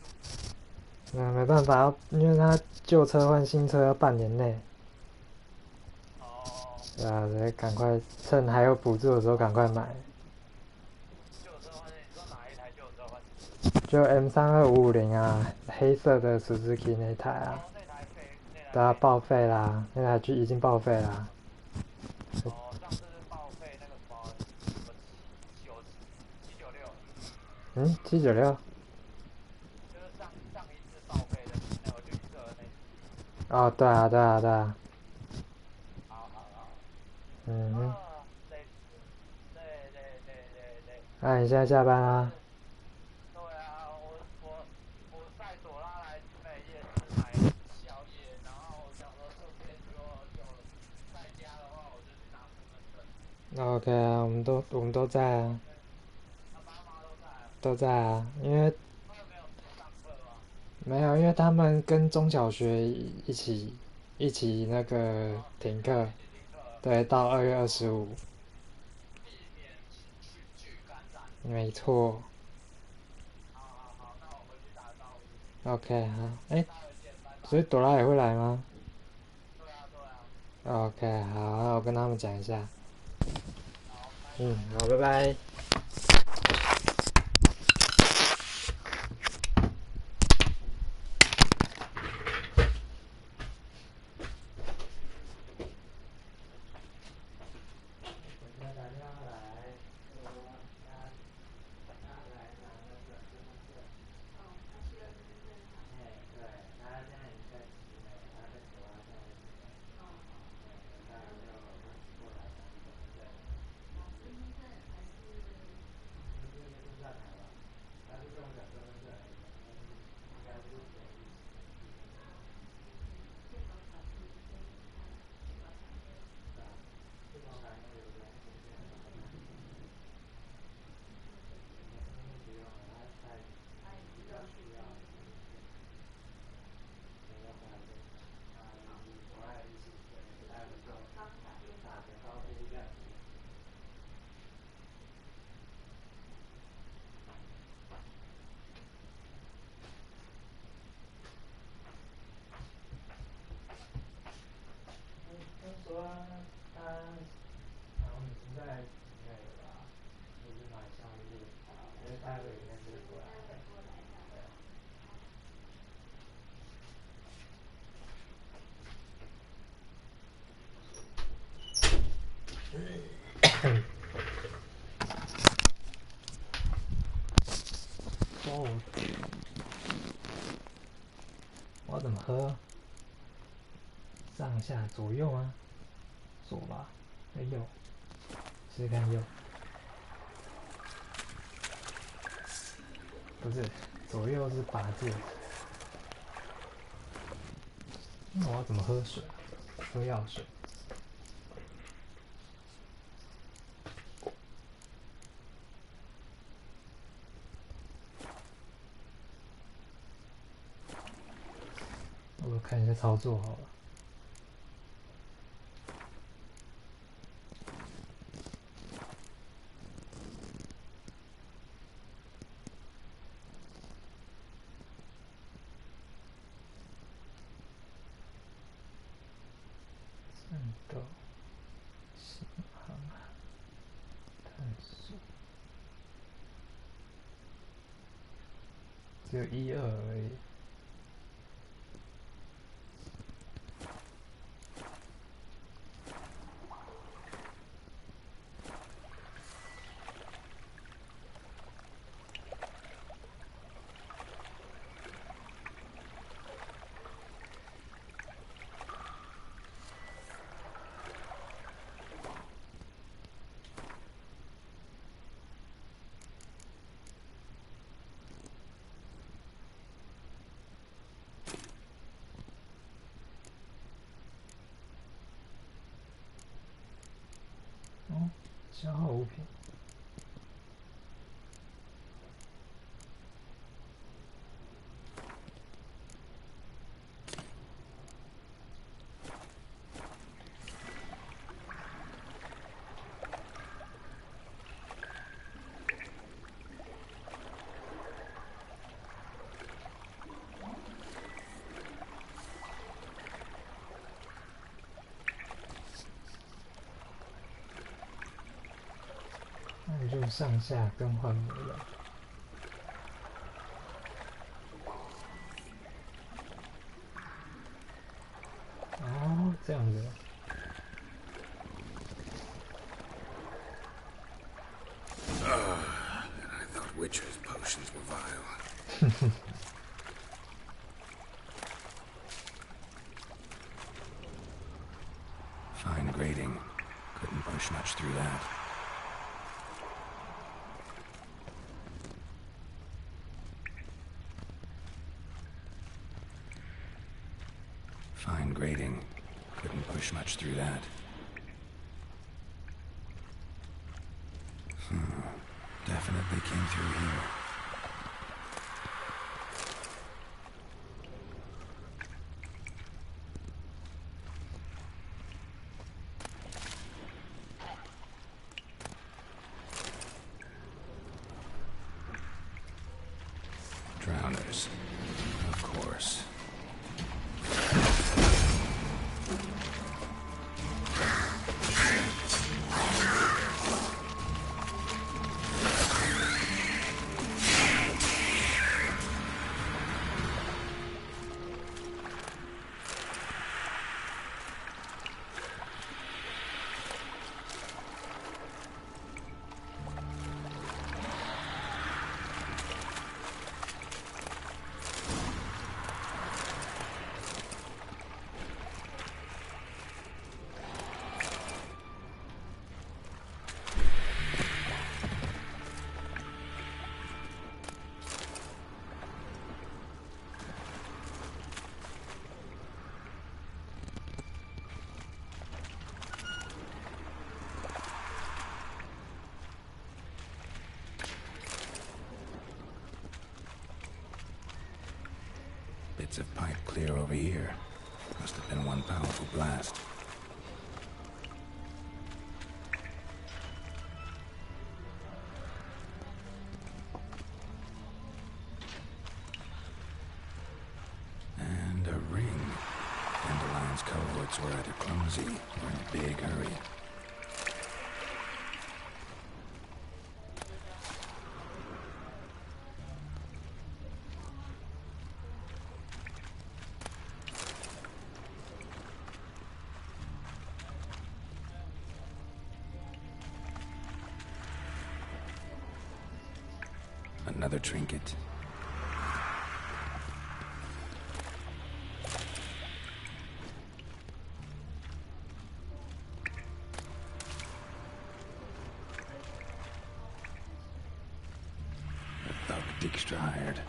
祝。没办法，因为他旧车换新车要半年内。哦。对啊，得赶快趁还有补助的时候赶快买。旧车换新，你说哪一台旧车换新？就 M32550啊，黑色的 Suzuki 那台啊。那台废。对啊，报废啦，那台就已经报废啦。哦，上次是报废那个什么796。嗯，796。就是上一次报废的那个绿色的那只。哦，对啊，对啊，对啊。好。嗯哼。对。那你现在下班啦？对啊，我带朵拉来集美夜市买宵夜，然后想说顺便就在家的话，我就去拿身份证。OK 啊，我们都在啊。爸妈都在啊。都在啊，因为他们没有上课吗？没有，因为他们跟中小学一起那个停课。对，到2月25。避免群聚感染。没错。好，那我回去打招呼。OK， 好，哎，所以朵拉也会来吗？对啊。OK， 好，那我跟他们讲一下。好，拜拜。怎么喝？上下左右吗？左吧，右，试试看右。不是，左右是拔剑。那我要怎么喝水？喝药水。我看一下操作好了。战斗、巡航、探索，只有1、2而已。哦，消耗物品。那你就上下更换模样。哦，这样子。I thought witchers' potions were vile. Fine grading. Couldn't push much through that. Fine grading. Couldn't push much through that. Definitely came through here. Drowners. Of course. Bits of pipe clear over here. Must have been one powerful blast. And a ring. Dandelion's cohorts were either clumsy or in a big hurry. Another trinket. Dijkstra hired.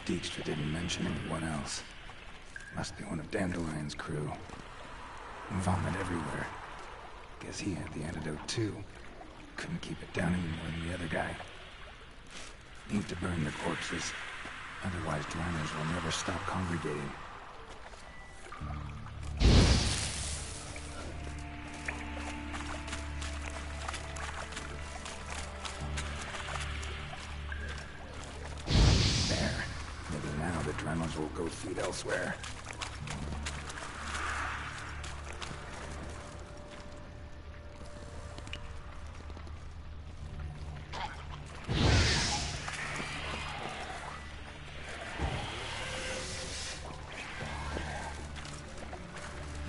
Dijkstra didn't mention anyone else. Must be one of Dandelion's crew. Vomit everywhere. Guess he had the antidote too. Couldn't keep it down any more than the other guy. Need to burn the corpses. Otherwise, drowners will never stop congregating. Will go feed elsewhere.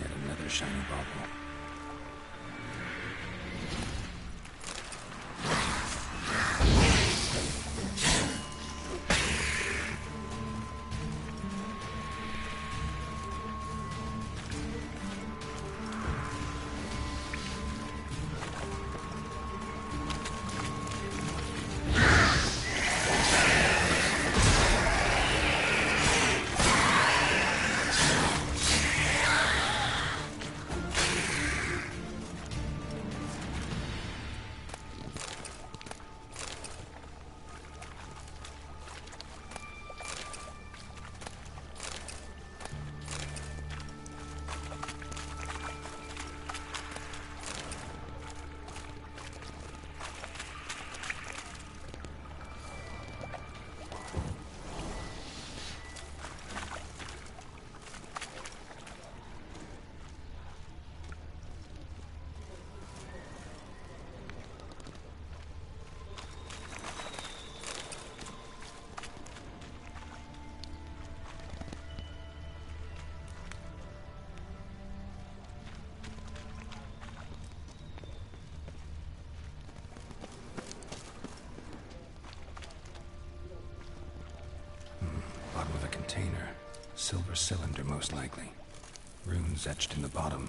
Yet another shiny bauble. Container. Silver cylinder, most likely. Runes etched in the bottom.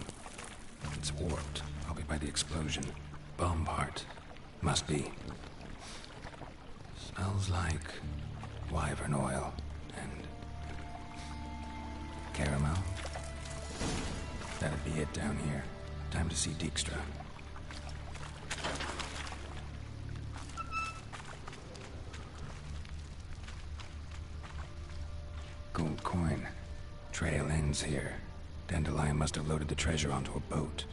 It's warped, probably by the explosion. Bomb part. Must be. Smells like wyvern oil and caramel. That'd be it down here. Time to see Dijkstra. Gold coin. Trail ends here. Dandelion must have loaded the treasure onto a boat.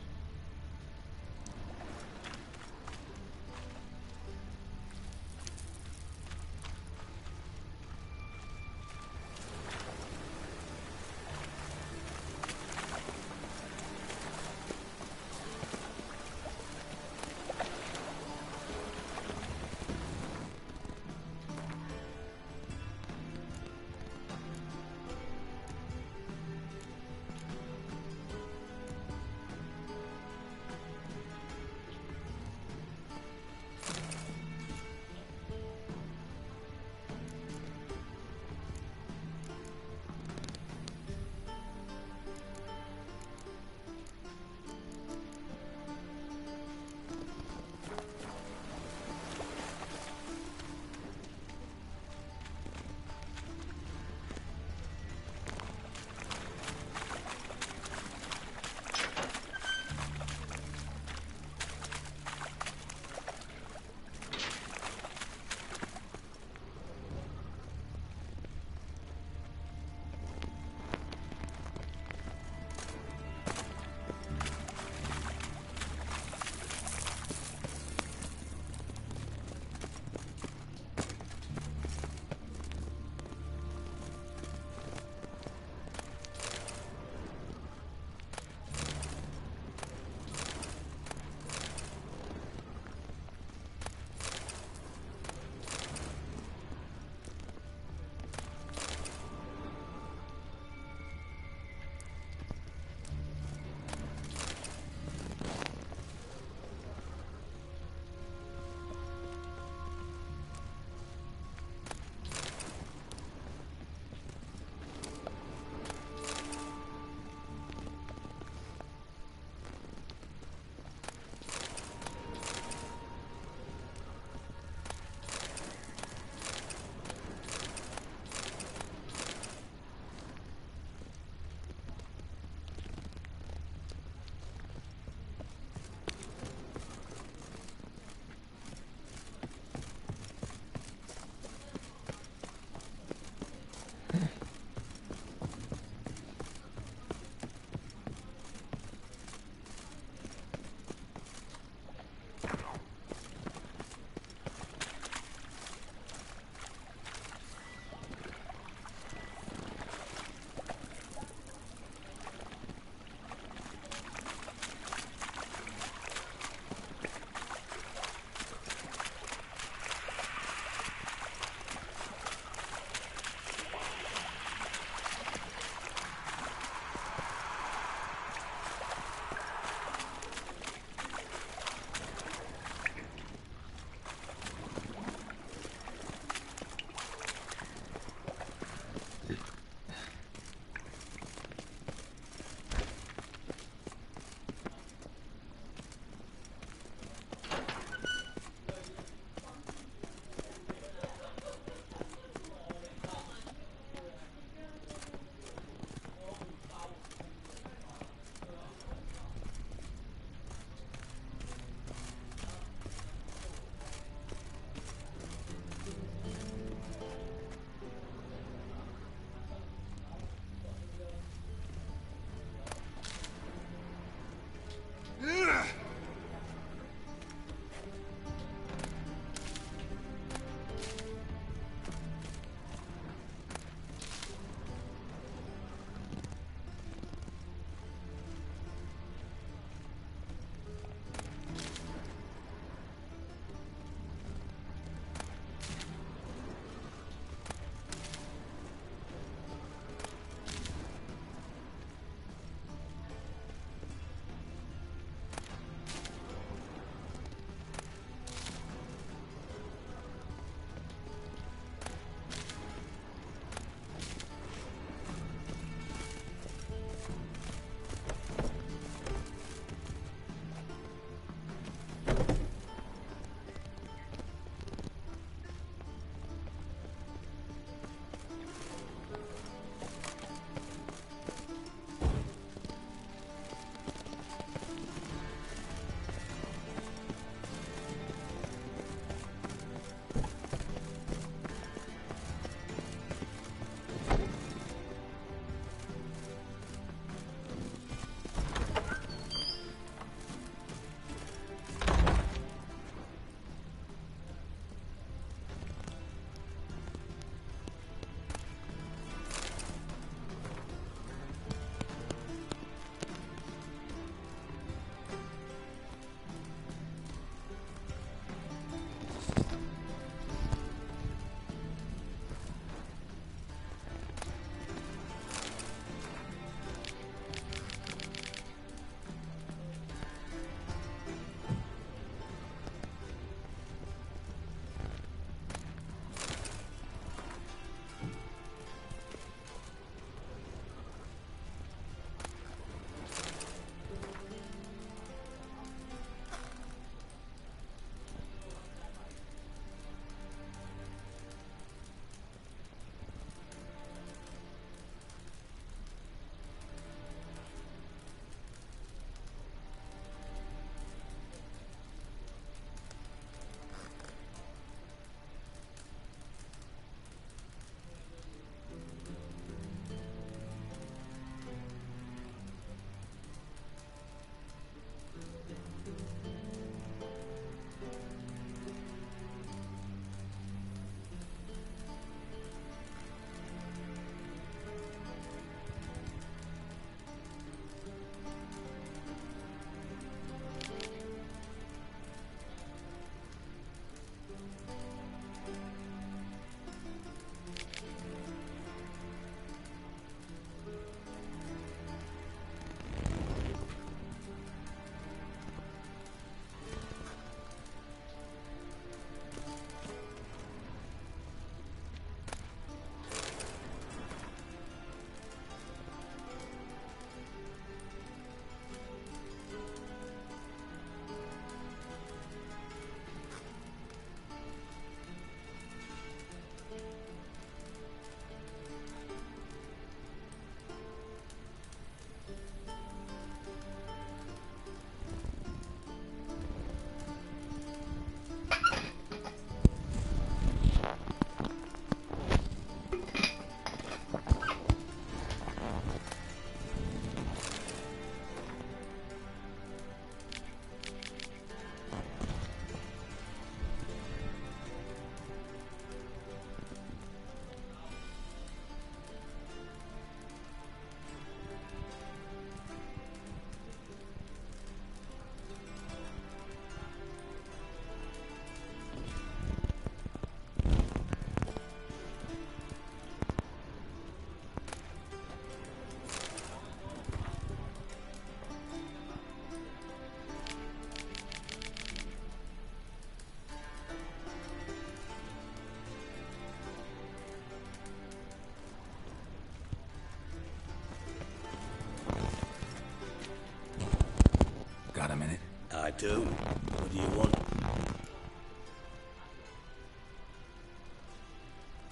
do. What do you want?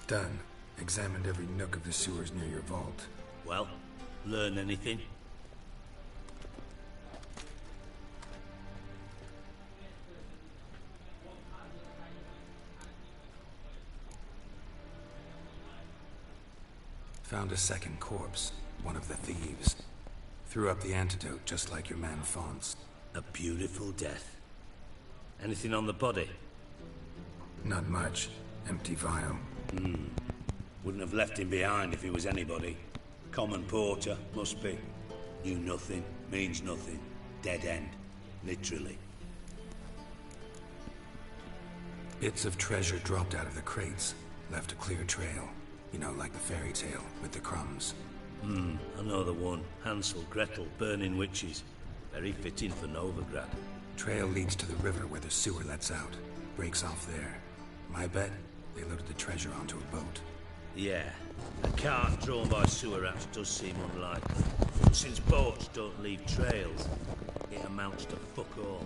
Done. Examined every nook of the sewers near your vault. Well, learn anything? Found a second corpse, one of the thieves. Threw up the antidote just like your man Fonz. A beautiful death. Anything on the body? Not much. Empty vial. Wouldn't have left him behind if he was anybody. Common porter, must be. Knew nothing, means nothing. Dead end. Literally. Bits of treasure dropped out of the crates. Left a clear trail. You know, like the fairy tale, with the crumbs. I know the one. Hansel, Gretel, burning witches. Very fitting for Novigrad. Trail leads to the river where the sewer lets out. Breaks off there. My bet, they loaded the treasure onto a boat. Yeah. A cart drawn by sewer rats does seem unlikely. Since boats don't leave trails, it amounts to fuck all.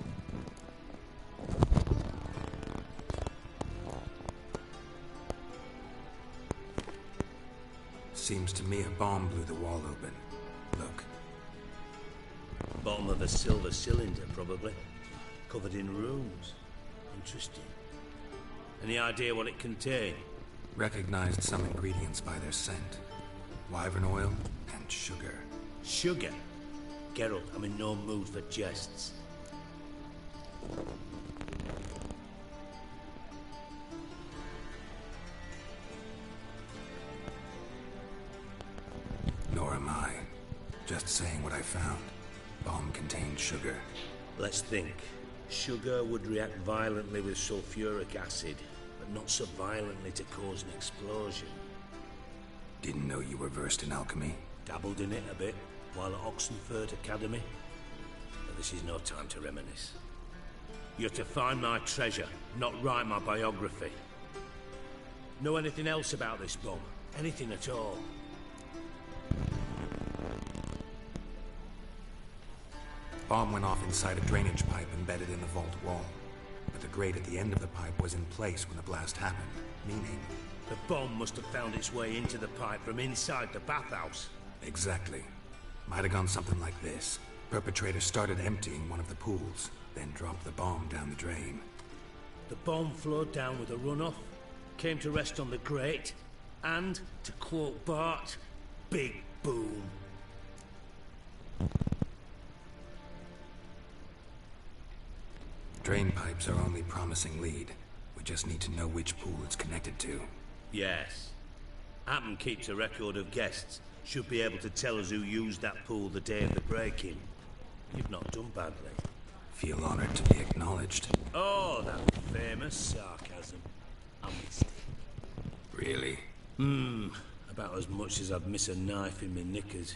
Seems to me a bomb blew the wall open. Look. Bottom of a silver cylinder, probably. Covered in runes. Interesting. Any idea what it contained? Recognized some ingredients by their scent. Wyvern oil and sugar. Sugar? Geralt, I'm in no mood for jests. Nor am I. Just saying what I found. Bomb contained sugar. Let's think. Sugar would react violently with sulfuric acid, but not so violently to cause an explosion. Didn't know you were versed in alchemy. Dabbled in it a bit, while at Oxenford Academy. But this is no time to reminisce. You're to find my treasure, not write my biography. Know anything else about this bomb? Anything at all? Bomb went off inside a drainage pipe embedded in the vault wall. But the grate at the end of the pipe was in place when the blast happened, meaning... The bomb must have found its way into the pipe from inside the bathhouse. Exactly. Might have gone something like this. Perpetrator started emptying one of the pools, then dropped the bomb down the drain. The bomb flowed down with a runoff, came to rest on the grate, and, to quote Bart, big boom. Drain pipes are only promising lead. We just need to know which pool it's connected to. Yes. Appen keeps a record of guests. Should be able to tell us who used that pool the day of the break-in. You've not done badly. Feel honored to be acknowledged. Oh, that famous sarcasm. I missed it. Really? About as much as I'd miss a knife in my knickers.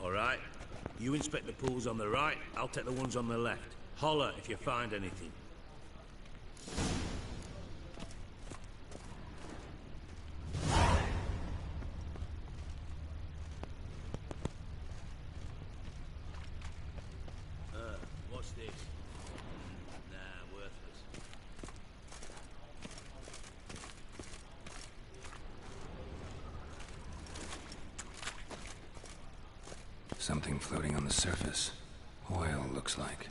All right. You inspect the pools on the right, I'll take the ones on the left. Holler if you find anything. What's this? Nah, worthless. Something floating on the surface. Oil, looks like.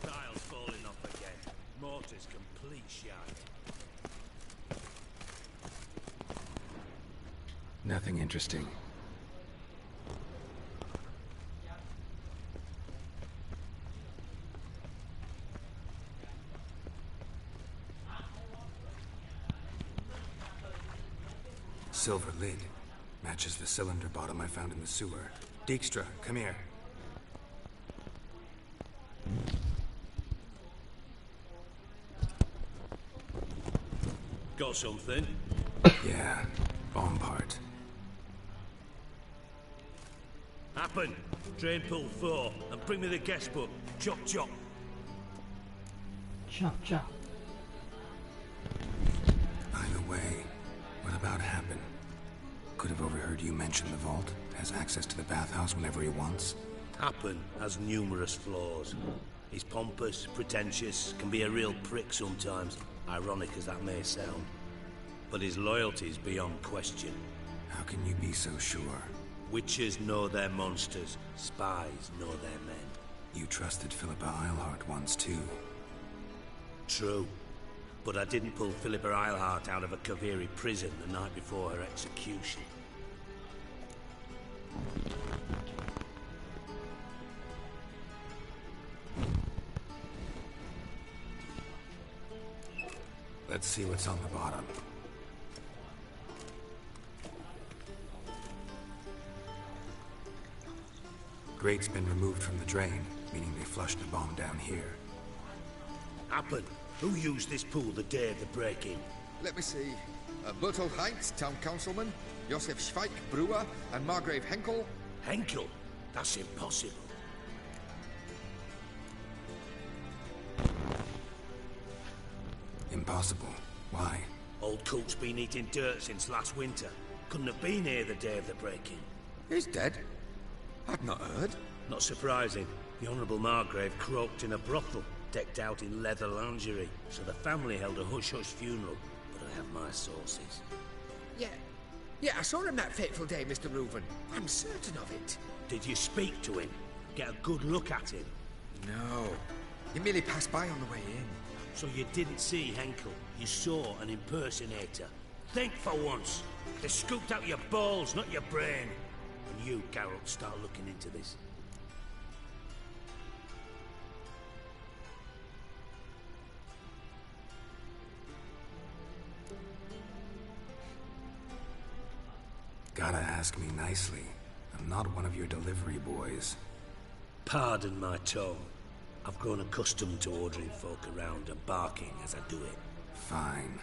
Tiles falling off again. Mortar's complete shite. Nothing interesting. Silver lid. Matches the cylinder bottom I found in the sewer. Dijkstra, come here. Got something? Yeah, bomb part. Happen. Drain pool 4, and bring me the guest book. Chop chop. Chop chop. Either way, what about Happen? Could have overheard you mention the vault. Has access to the bathhouse whenever he wants. Happen has numerous flaws. He's pompous, pretentious, can be a real prick sometimes, ironic as that may sound. But his loyalty's beyond question. How can you be so sure? Witches know their monsters, spies know their men. You trusted Philippa Eilhart once too. True. But I didn't pull Philippa Eilhart out of a Kaviri prison the night before her execution. Let's see what's on the bottom. Grate's been removed from the drain, meaning they flushed the bomb down here. Happen. Who used this pool the day of the break-in? Let me see. Bertold Heinz, town councilman, Josef Schweik, brewer, and Margrave Henkel. Henkel? That's impossible. Impossible. Why? Old Coot's been eating dirt since last winter. Couldn't have been here the day of the break-in. He's dead? I've not heard. Not surprising. The Honourable Margrave croaked in a brothel, decked out in leather lingerie, so the family held a hush-hush funeral, but I have my sources. Yeah, I saw him that fateful day, Mr. Reuven. I'm certain of it. Did you speak to him? Get a good look at him? No. He merely passed by on the way in. So you didn't see Henkel? You saw an impersonator? Think for once. They scooped out your balls, not your brain. And you, Geralt, start looking into this. Gotta ask me nicely. I'm not one of your delivery boys. Pardon my tone. I've grown accustomed to ordering folk around and barking as I do it. Fine.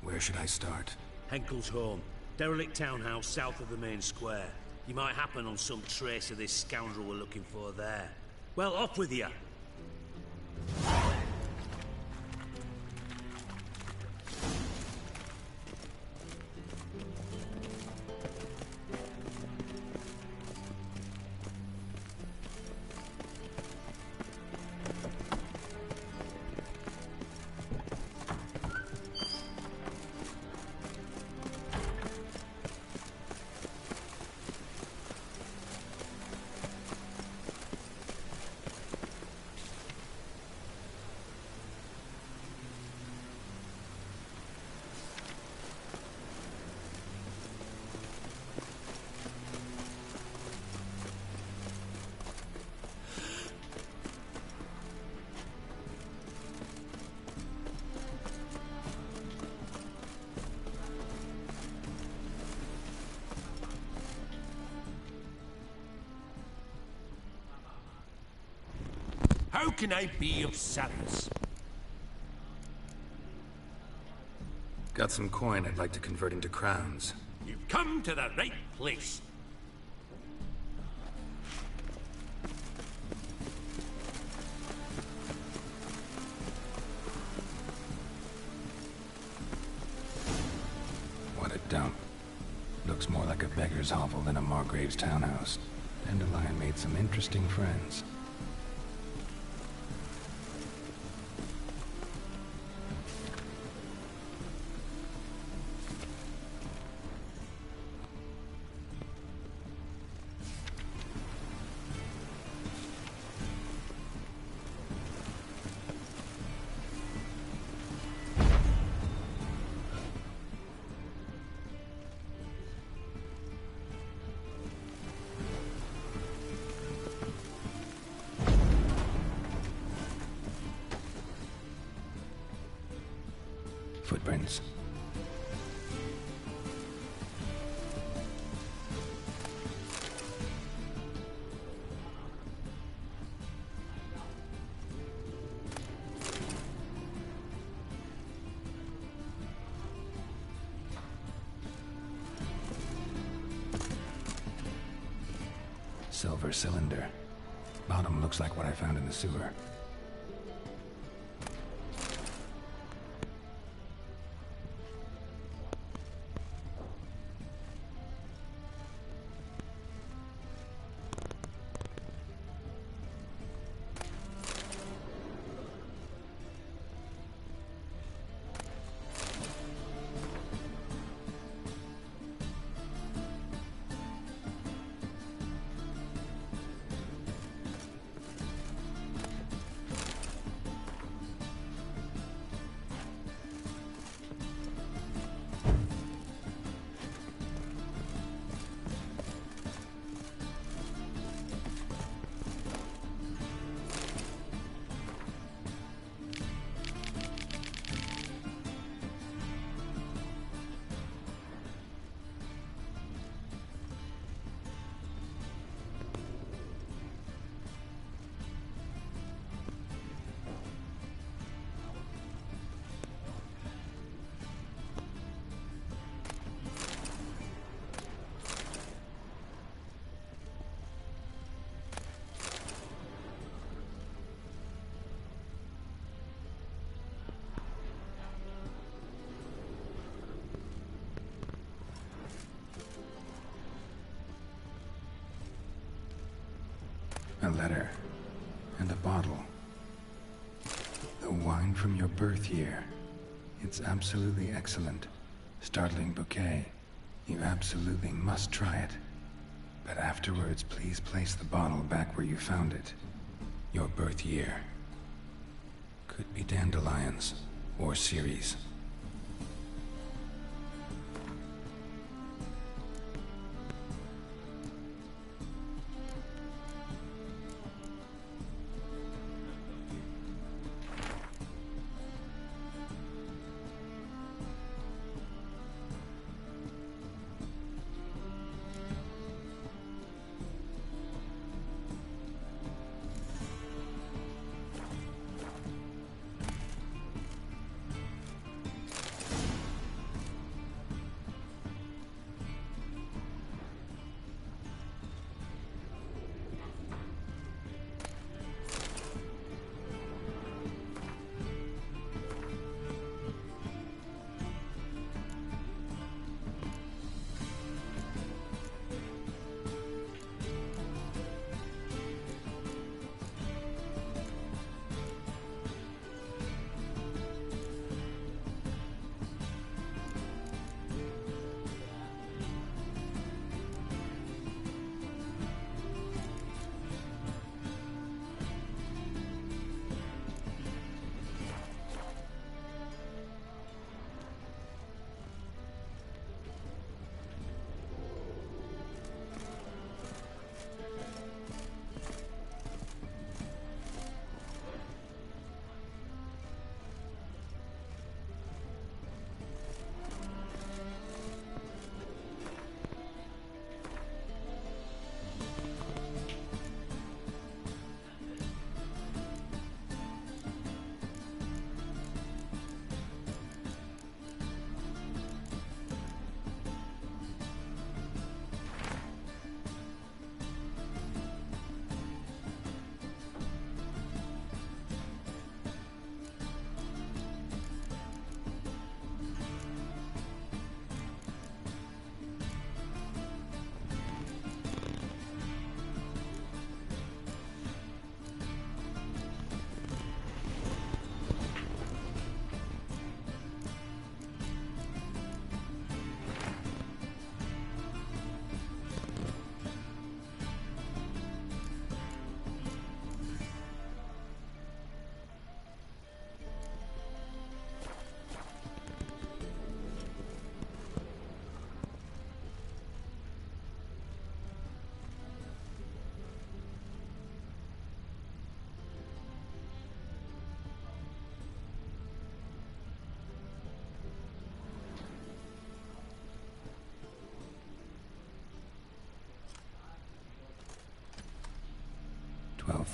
Where should I start? Henkel's home. Derelict townhouse south of the main square. You might happen on some trace of this scoundrel we're looking for there. Well, off with you! How can I be of service? Got some coin I'd like to convert into crowns. You've come to the right place. What a dump. Looks more like a beggar's hovel than a Margrave's townhouse. Dandelion made some interesting friends. Footprints. Silver cylinder. Bottom looks like what I found in the sewer. A letter. And a bottle. The wine from your birth year. It's absolutely excellent. Startling bouquet. You absolutely must try it. But afterwards, please place the bottle back where you found it. Your birth year. Could be dandelions. Or Ceres.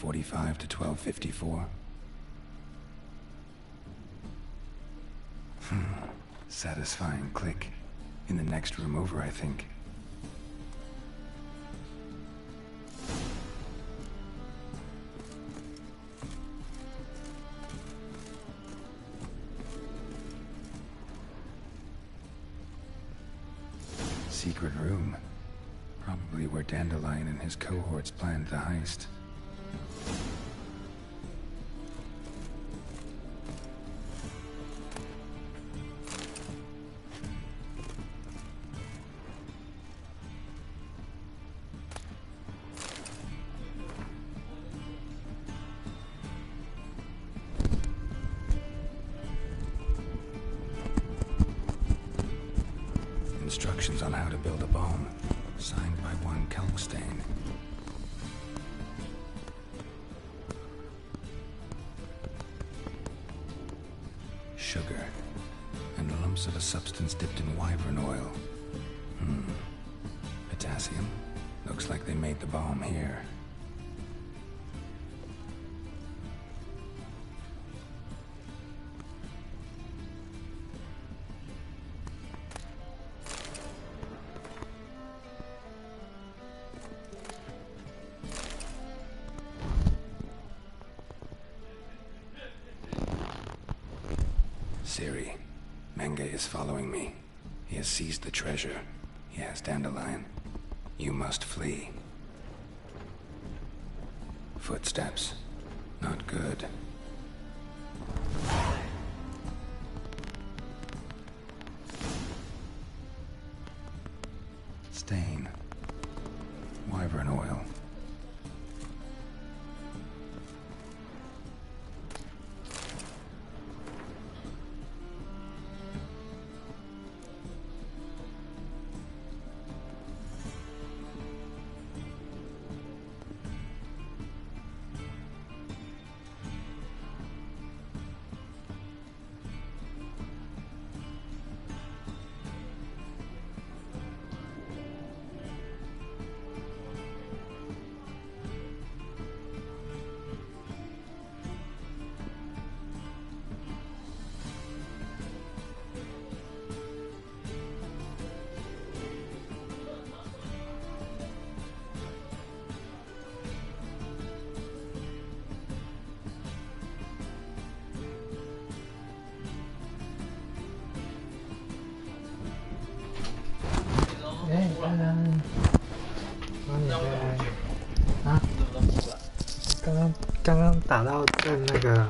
.45 to 12:54. Satisfying click. In the next room over, I think. secret room. Probably where Dandelion and his cohorts planned the heist. Instructions on how to build a bomb, signed by one Kelkstain. Sugar, and lumps of a substance dipped in wyvern oil. Potassium. Looks like they made the bomb here. Siri, Menge is following me. He has seized the treasure. He has Dandelion. You must flee. Footsteps. Not good. Stain. Wyvern oil.刚刚打到正那个。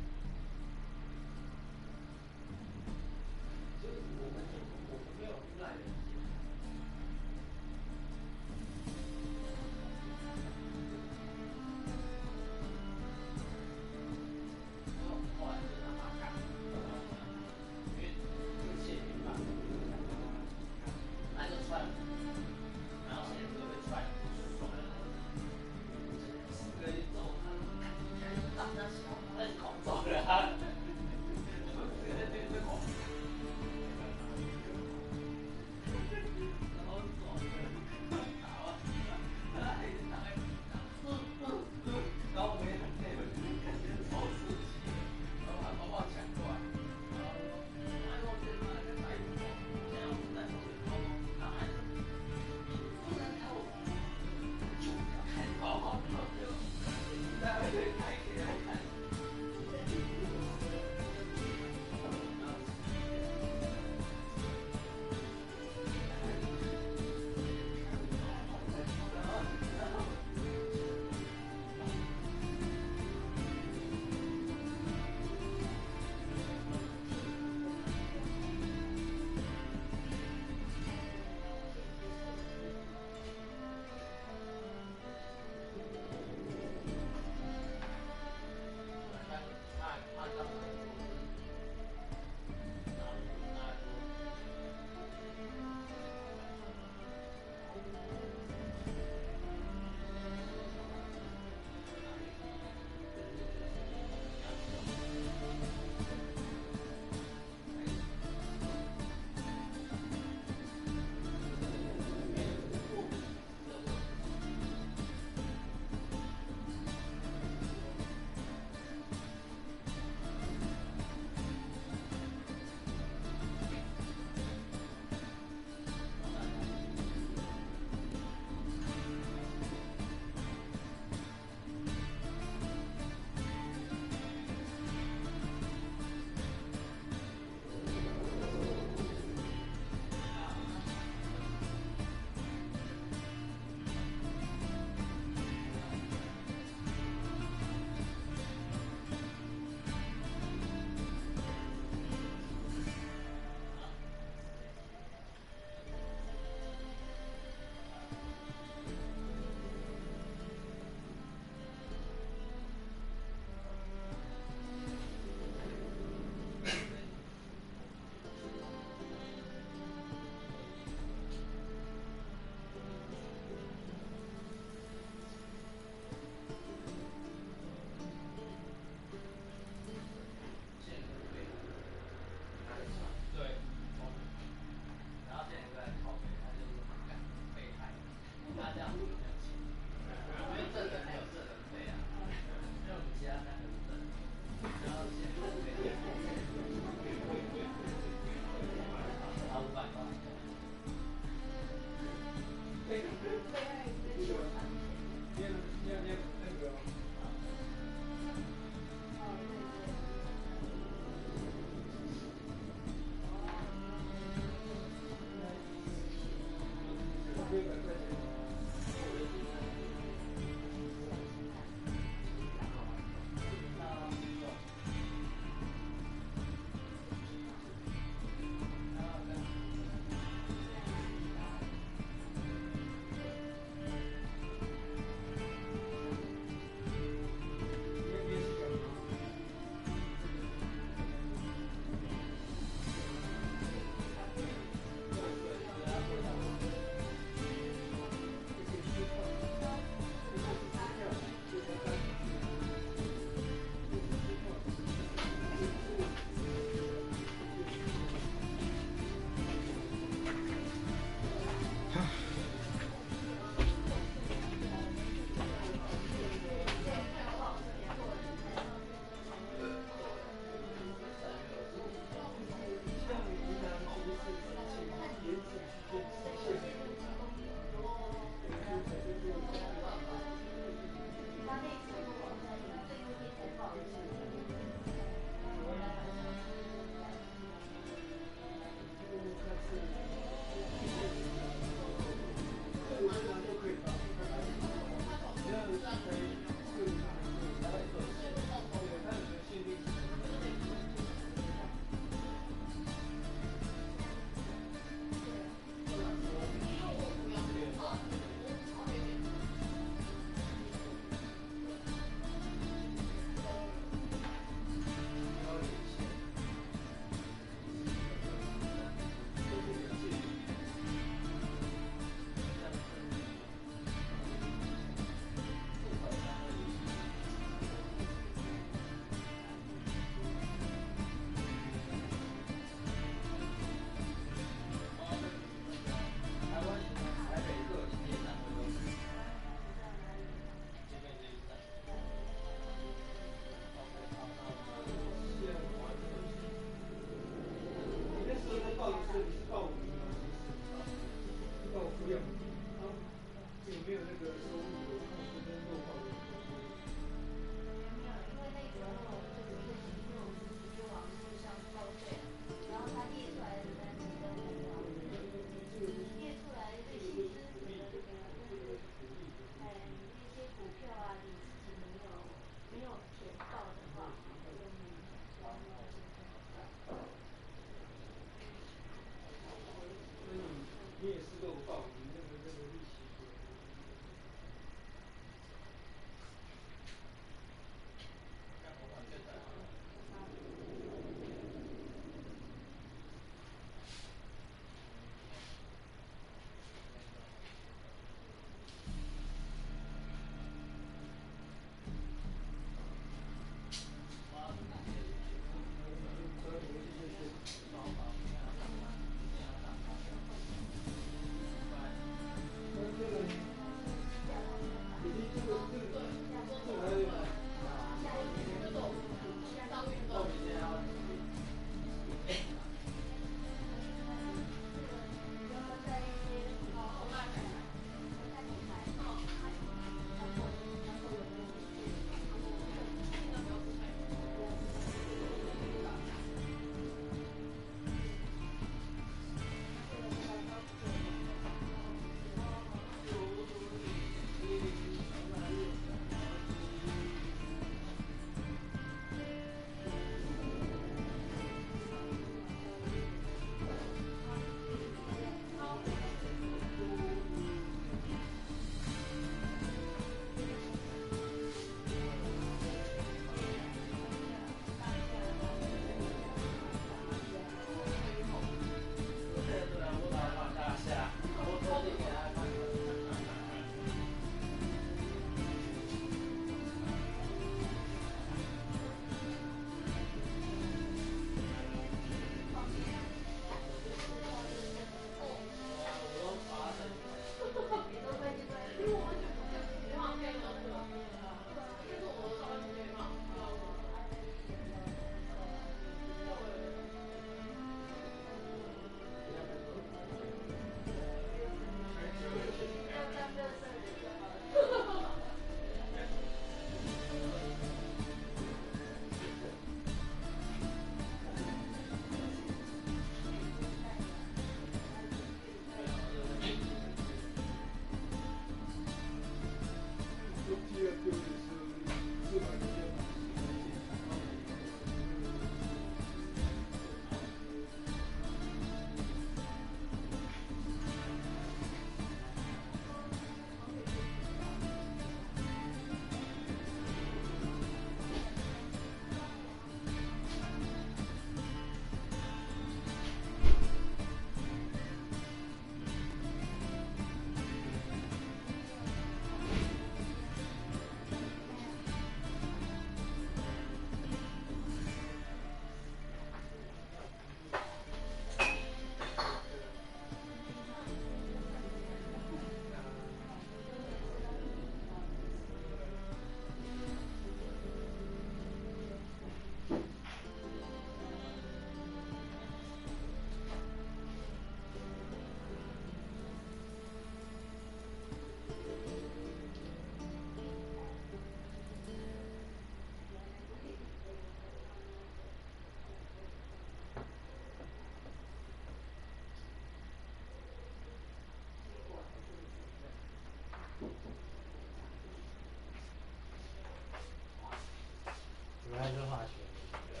主要是化学的。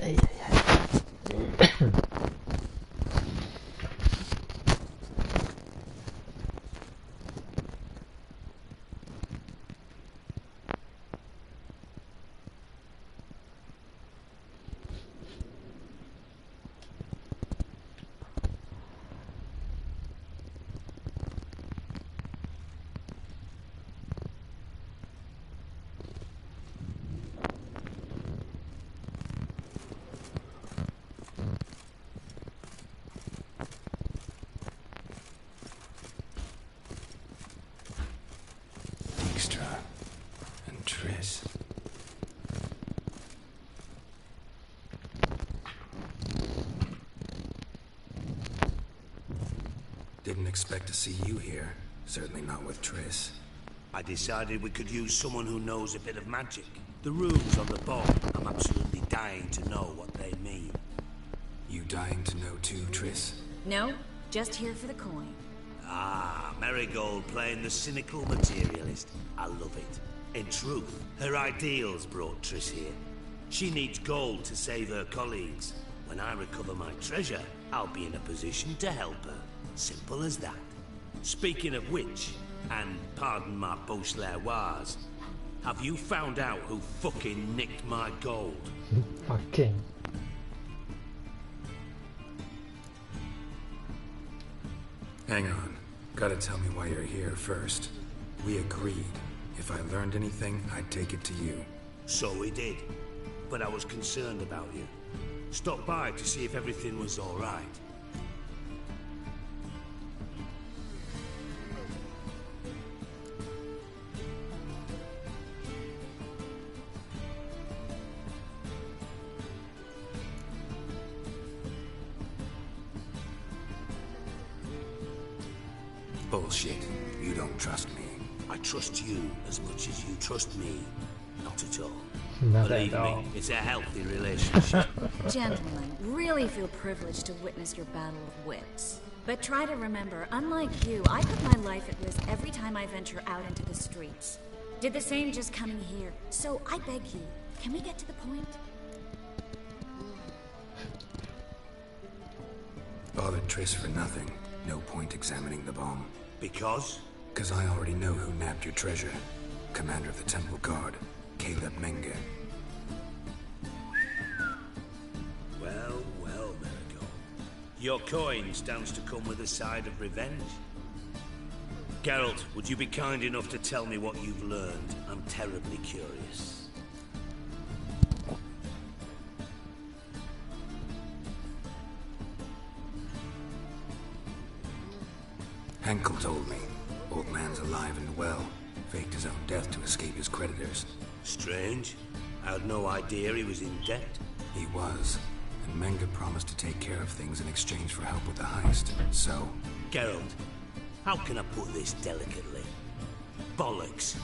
哎呀呀！and Triss. Didn't expect to see you here. Certainly not with Triss. I decided we could use someone who knows a bit of magic. The runes on the bomb, I'm absolutely dying to know what they mean. You dying to know too, Triss? No, just here for the coin. Ah, Marigold playing the cynical materialist. I love it. In truth, her ideals brought Triss here. She needs gold to save her colleagues. When I recover my treasure, I'll be in a position to help her. Simple as that. Speaking of which, and pardon my Beauclervois, have you found out who fucking nicked my gold? Fucking. Hang on. Gotta tell me why you're here first. We agreed. If I learned anything, I'd take it to you. So we did. But I was concerned about you. Stopped by to see if everything was all right. Bullshit. You don't trust me. I trust you as much as you trust me. Not at all. Not Believe at all. me, it's a healthy relationship. Gentlemen, really feel privileged to witness your battle of wits. But try to remember, unlike you, I put my life at risk every time I venture out into the streets. Did the same just coming here. So I beg you, can we get to the point? Bothered Triss for nothing. No point examining the bomb. Because? Because I already know who nabbed your treasure. Commander of the Temple Guard, Caleb Menge. Well, well, Marigold. Your coin stands to come with a side of revenge. Geralt, would you be kind enough to tell me what you've learned? I'm terribly curious. Henkel told me. Old man's alive and well. Faked his own death to escape his creditors. Strange. I had no idea he was in debt. He was. And Menge promised to take care of things in exchange for help with the heist. So... Geralt, how can I put this delicately? Bollocks.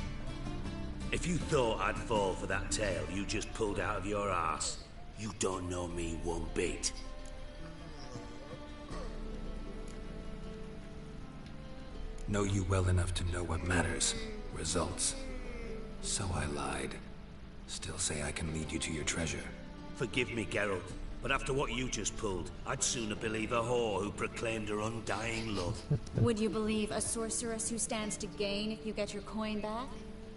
If you thought I'd fall for that tale you just pulled out of your arse, you don't know me one bit. Know you well enough to know what matters. Results. So I lied. Still say I can lead you to your treasure. Forgive me, Geralt, but after what you just pulled, I'd sooner believe a whore who proclaimed her undying love. Would you believe a sorceress who stands to gain if you get your coin back?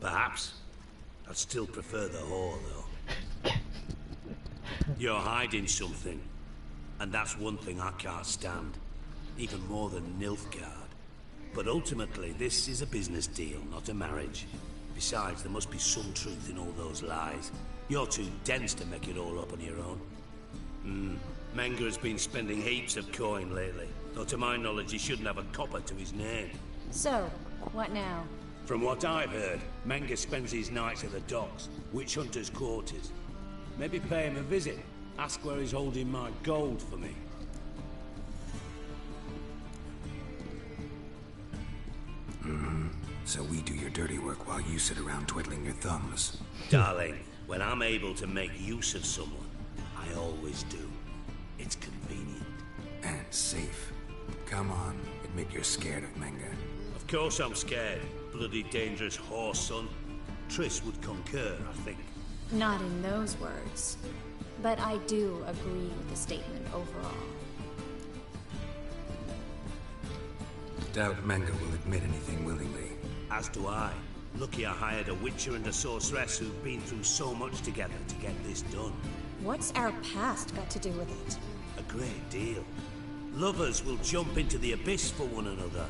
Perhaps. I'd still prefer the whore, though. You're hiding something, and that's one thing I can't stand. Even more than Nilfgaard. But ultimately, this is a business deal, not a marriage. Besides, there must be some truth in all those lies. You're too dense to make it all up on your own. Menge has been spending heaps of coin lately, though to my knowledge he shouldn't have a copper to his name. So, what now? From what I've heard, Menge spends his nights at the docks, witch hunters' quarters. Maybe pay him a visit, ask where he's holding my gold for me. So we do your dirty work while you sit around twiddling your thumbs. Darling, When I'm able to make use of someone, I always do. It's convenient. And safe. Come on, admit you're scared of Menga. Of course I'm scared. Bloody dangerous horse, son. Triss would concur, I think. Not in those words. But I do agree with the statement overall. Doubt Menga will admit anything willingly. As do I. Lucky I hired a witcher and a sorceress who've been through so much together to get this done. What's our past got to do with it? A great deal. Lovers will jump into the abyss for one another.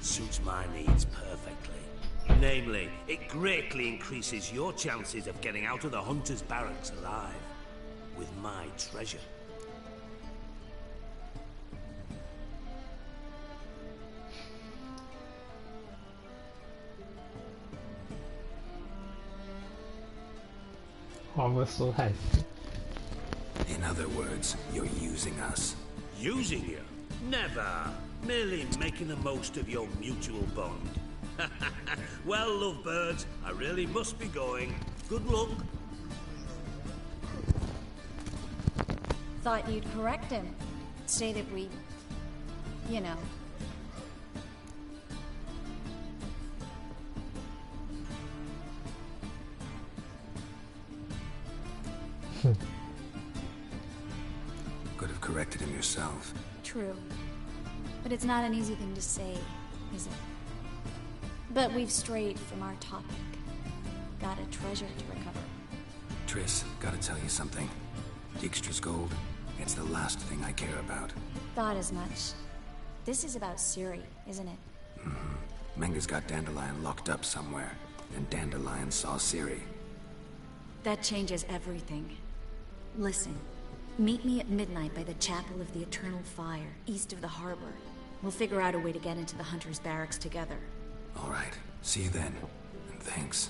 Suits my needs perfectly. Namely, it greatly increases your chances of getting out of the hunter's barracks alive. With my treasure. In other words, you're using us. Using you? Never. Merely making the most of your mutual bond. Well, lovebirds, I really must be going. Good luck. Thought you'd correct him. Say that we... you know... Could have corrected him yourself. True. But it's not an easy thing to say, is it? But we've strayed from our topic. Got a treasure to recover. Triss, gotta tell you something. Dijkstra's gold, it's the last thing I care about. Thought as much. This is about Ciri, isn't it? Mm-hmm. Menga's got Dandelion locked up somewhere, and Dandelion saw Ciri. That changes everything. Listen, meet me at midnight by the Chapel of the Eternal Fire, east of the harbor. We'll figure out a way to get into the Hunter's barracks together. All right. See you then. And thanks.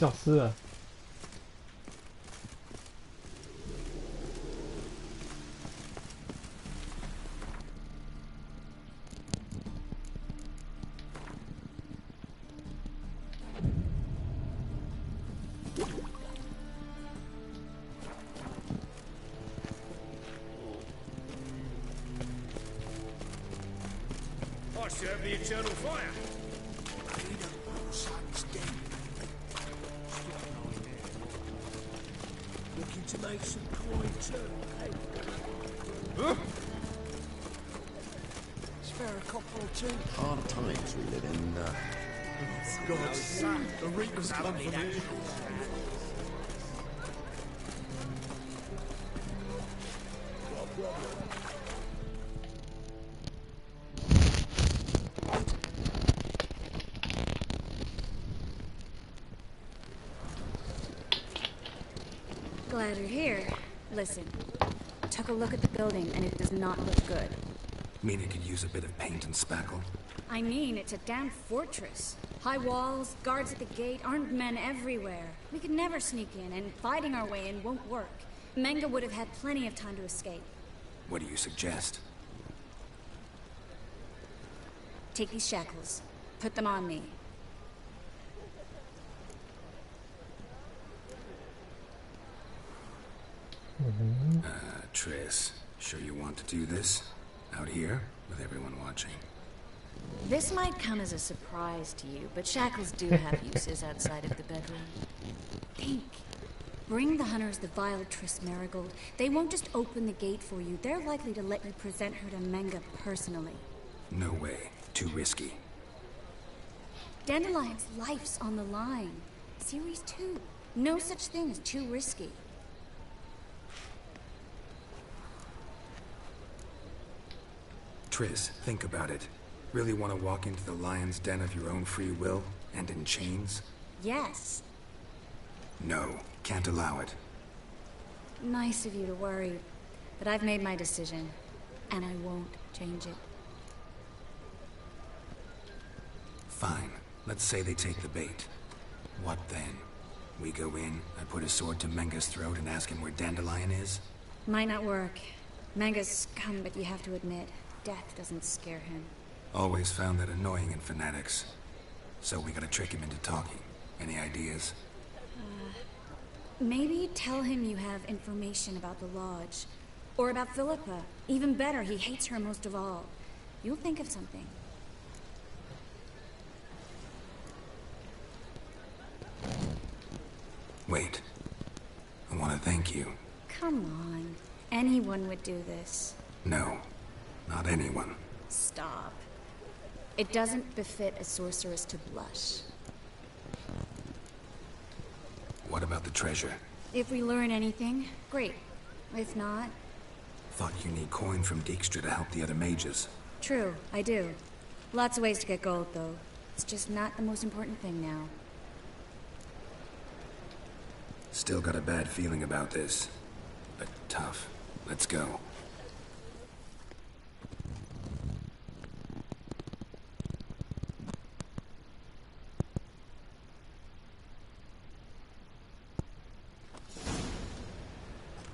消失了。deserve the eternal fire. Looking to make some coin too, eh? Huh? Spare a couple or two. Hard times we live in, God, the Reapers come for me. Glad you're here. Listen, took a look at the building and it does not look good. Mean it could use a bit of paint and spackle? I mean, it's a damn fortress. High walls, guards at the gate, armed men everywhere. We could never sneak in, and fighting our way in won't work. Menga would have had plenty of time to escape. What do you suggest? Take these shackles. Put them on me. Triss, sure you want to do this? Out here, with everyone watching? This might come as a surprise to you, but shackles do have uses outside of the bedroom. Think. Bring the hunters the vile Triss Marigold. They won't just open the gate for you. They're likely to let you present her to Menga personally. No way. Too risky. Dandelion's life's on the line. Series 2. No such thing as too risky. Triss, think about it. Really want to walk into the lion's den of your own free will, and in chains? Yes. No, can't allow it. Nice of you to worry, but I've made my decision, and I won't change it. Fine. Let's say they take the bait. What then? We go in, I put a sword to Menga's throat and ask him where Dandelion is? Might not work. Menga's scum, but you have to admit, death doesn't scare him. Always found that annoying in fanatics. So we gotta trick him into talking. Any ideas? Maybe tell him you have information about the Lodge. Or about Philippa. Even better, he hates her most of all. You'll think of something. Wait. I want to thank you. Come on. Anyone would do this. No. Not anyone. Stop. It doesn't befit a sorceress to blush. What about the treasure? If we learn anything, great. If not... Thought you need coin from Dijkstra to help the other mages. True, I do. Lots of ways to get gold, though. It's just not the most important thing now. Still got a bad feeling about this. But tough. Let's go.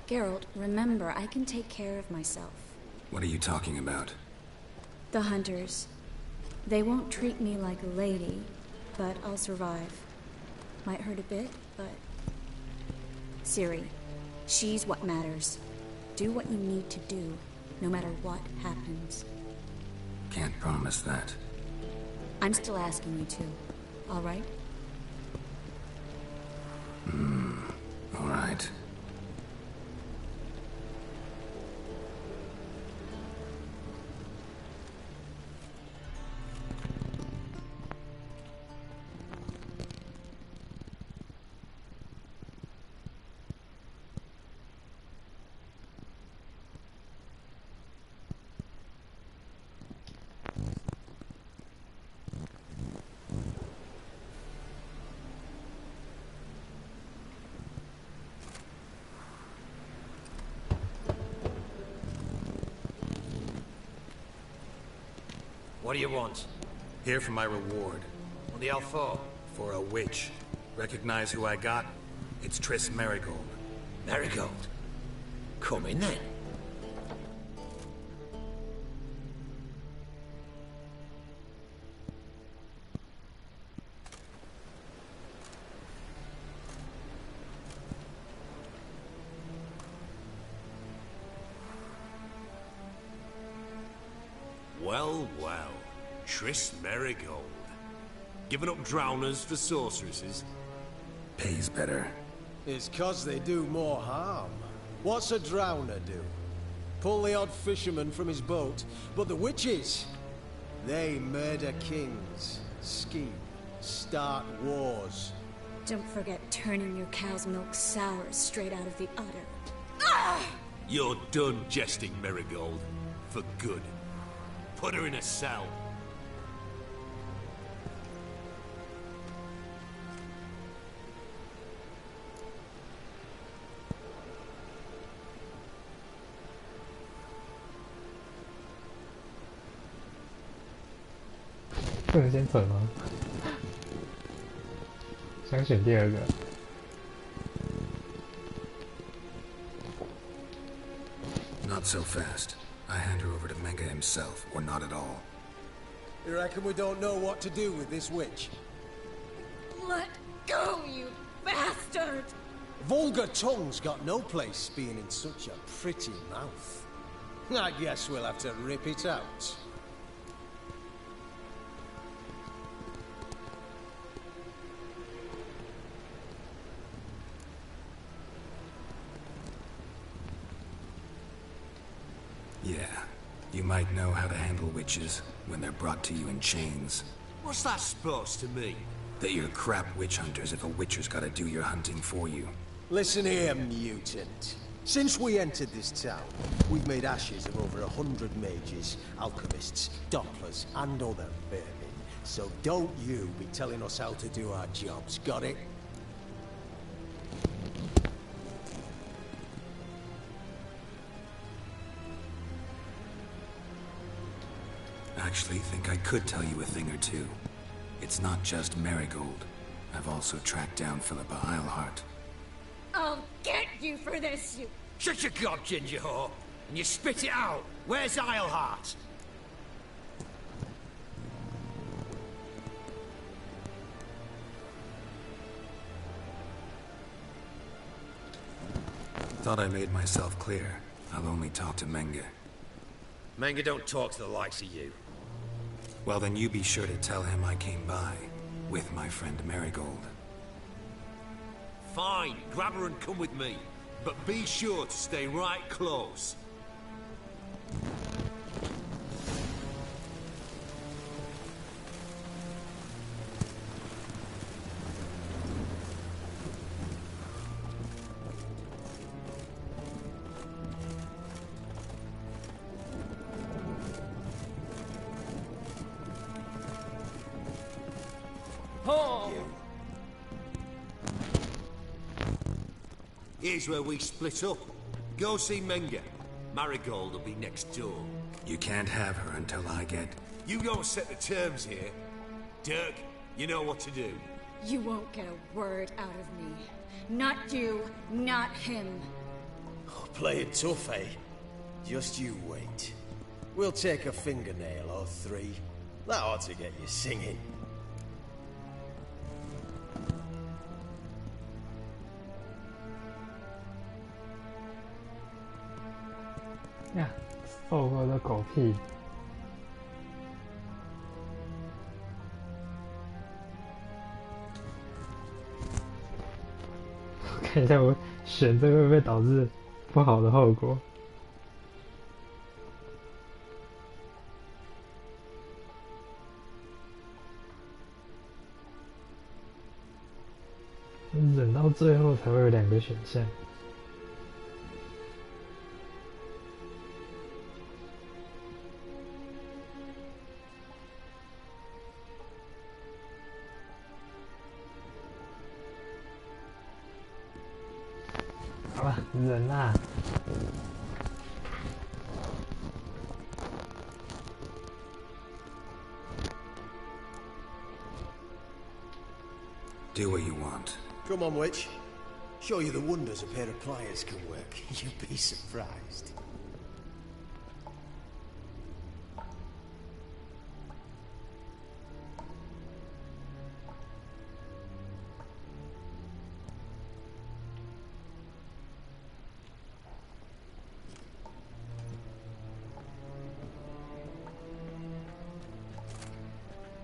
Geralt, remember, I can take care of myself. What are you talking about? The hunters. They won't treat me like a lady, but I'll survive. Might hurt a bit, but... Ciri, she's what matters. Do what you need to do, no matter what happens. Can't promise that. I'm still asking you to, all right? All right. What do you want? Here for my reward. What the hell for? For a witch. Recognize who I got? It's Triss Marigold. Marigold? Come in then. Well, well. Triss Merigold. Giving up drowners for sorceresses? Pays better. It's 'cause they do more harm. What's a drowner do? Pull the odd fisherman from his boat. But the witches, they murder kings, scheme, start wars. Don't forget turning your cow's milk sour straight out of the udder. You're done jesting, Merigold. For good. Put her in a cell.不能先存吗？想选第二个。Not so fast. I hand her over to Menge himself, or not at all. You reckon we don't know what to do with this witch? Let go, you bastard! Vulgar tongue's got no place being in such a pretty mouth. I guess we'll have to rip it out. Yeah, you might know how to handle witches when they're brought to you in chains. What's that supposed to mean? That you're crap witch hunters if a witcher's gotta do your hunting for you. Listen here, mutant. Since we entered this town, we've made ashes of over 100 mages, alchemists, dopplers, and other vermin. So don't you be telling us how to do our jobs, got it? Actually, think I could tell you a thing or two. It's not just Marigold. I've also tracked down Philippa Eilhart. I'll get you for this, you... Shut your gob, ginger whore, and you spit it out. Where's Eilhart? Thought I made myself clear. I'll only talk to Menge. Menge don't talk to the likes of you. Well, then you be sure to tell him I came by, with my friend Marigold. Fine, grab her and come with me. But be sure to stay right close. Here's where we split up. Go see Menge. Marigold will be next door. You can't have her until I get... You don't set the terms here. Dirk, you know what to do. You won't get a word out of me. Not you, not him. Oh, play it tough, eh? Just you wait. We'll take a fingernail or three. That ought to get you singing.呀，瘦过的狗屁！看一下我选这个会不会导致不好的后果。忍到最后才会有2个选项。好了，忍啦。Do what you want. Come on, witch. Show you the wonders a pair of pliers can work. You'd be surprised.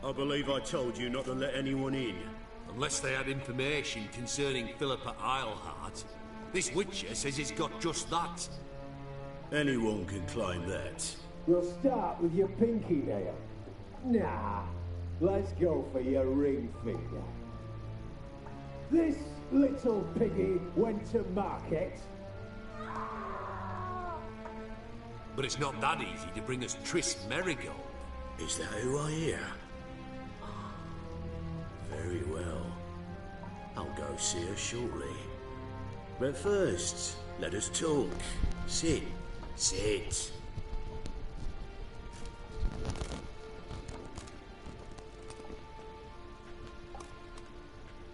I believe I told you not to let anyone in. Unless they had information concerning Philippa Eilhart. This Witcher says he's got just that. Anyone can claim that. We'll start with your pinky nail. Nah, let's go for your ring finger. This little piggy went to market. But it's not that easy to bring us Triss Merigold. Is that who I hear? Very well. I'll go see her shortly. But first, let us talk. Sit. Sit.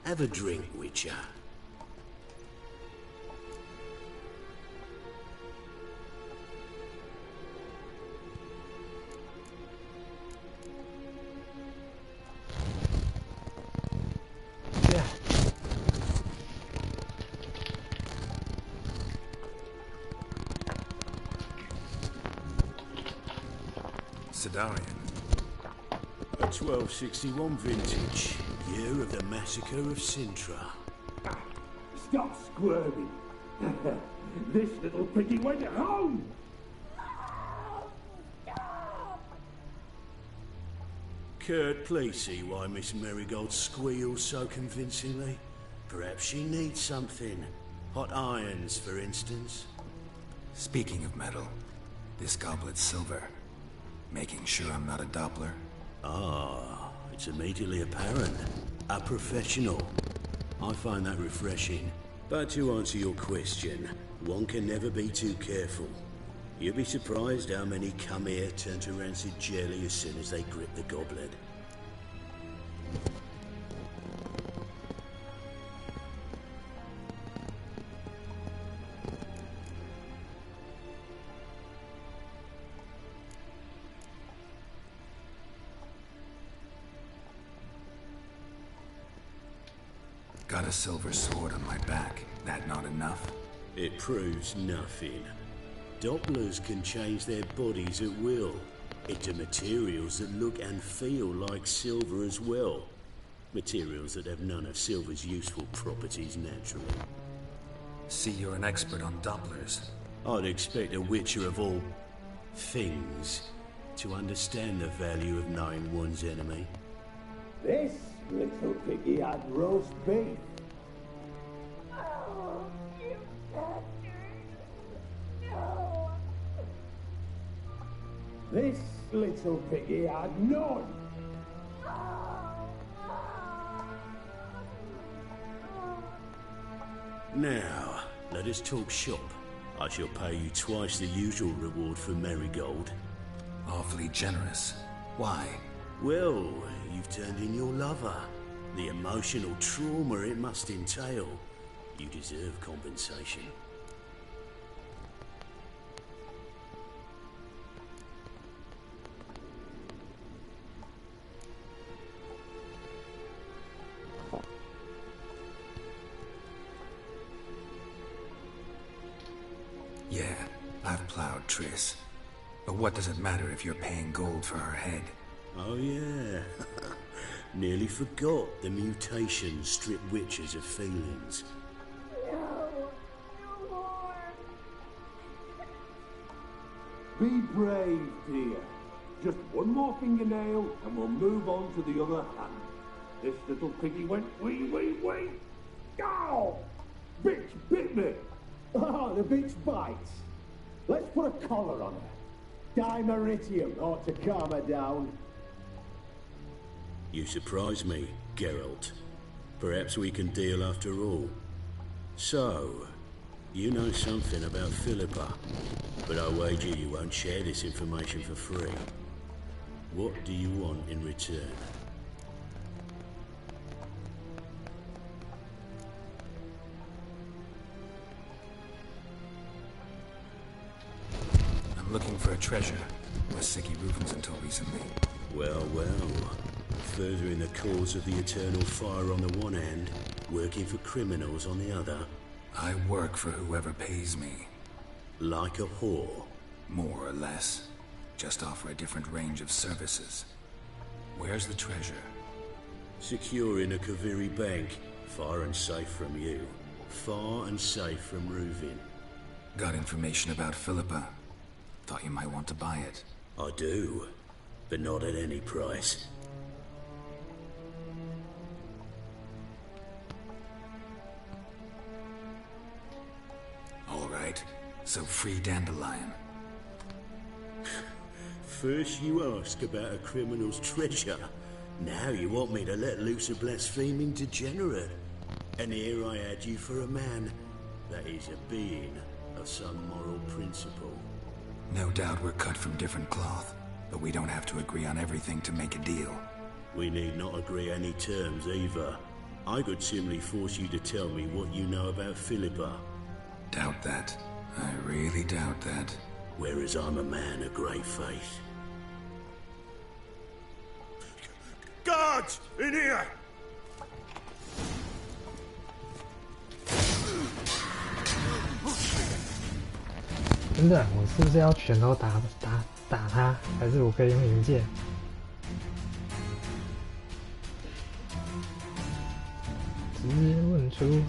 Have a drink, Witcher. Sidarian. A 1261 vintage, year of the massacre of Sintra. Stop squirming. This little piggy went home. Kurt, please see why Miss Merigold squeals so convincingly. Perhaps she needs something. Hot irons, for instance. Speaking of metal, this goblet's silver. Making sure I'm not a Doppler. Ah, it's immediately apparent. A professional. I find that refreshing. But to answer your question, one can never be too careful. You'll be surprised how many come here turn to rancid jelly as soon as they grip the goblet. Got a silver sword on my back. That not enough? It proves nothing. Dopplers can change their bodies at will into materials that look and feel like silver as well. Materials that have none of silver's useful properties naturally. See, you're an expert on Dopplers. I'd expect a Witcher of all things to understand the value of knowing one's enemy. This little piggy had roast beef. This little piggy had none. Now, let us talk shop. I shall pay you twice the usual reward for Merigold. Awfully generous. Why? Well, you've turned in your lover. The emotional trauma it must entail. You deserve compensation. Yeah, I've plowed Triss. But what does it matter if you're paying gold for her head? Oh yeah. Nearly forgot the mutations strip witches of feelings. Be brave, dear. Just one more fingernail and we'll move on to the other hand. This little piggy went wee. Ow! Bitch bit me! Oh, the bitch bites. Let's put a collar on her. Dimeritium ought to calm her down. You surprise me, Geralt. Perhaps we can deal after all. So, you know something about Philippa, but I wager you won't share this information for free. What do you want in return? I'm looking for a treasure. Was Siggy Rufens until recently. Well. Furthering the cause of the eternal fire on the one hand, working for criminals on the other. I work for whoever pays me. Like a whore? More or less. Just offer a different range of services. Where's the treasure? Secure in a Kaviri bank. Far and safe from you. Far and safe from Ruvin. Got information about Philippa. Thought you might want to buy it. I do, but not at any price. All right, so free Dandelion. First you ask about a criminal's treasure. Now you want me to let loose a blaspheming degenerate. And here I had you for a man. That is a being of some moral principle. No doubt we're cut from different cloth, but we don't have to agree on everything to make a deal. We need not agree any terms either. I could simply force you to tell me what you know about Philippa. Doubt that. I really doubt that. Whereas I'm a man of great faith. Guards! In here! 真的，我是不是要拳头打他，还是我可以用银剑？直接问出。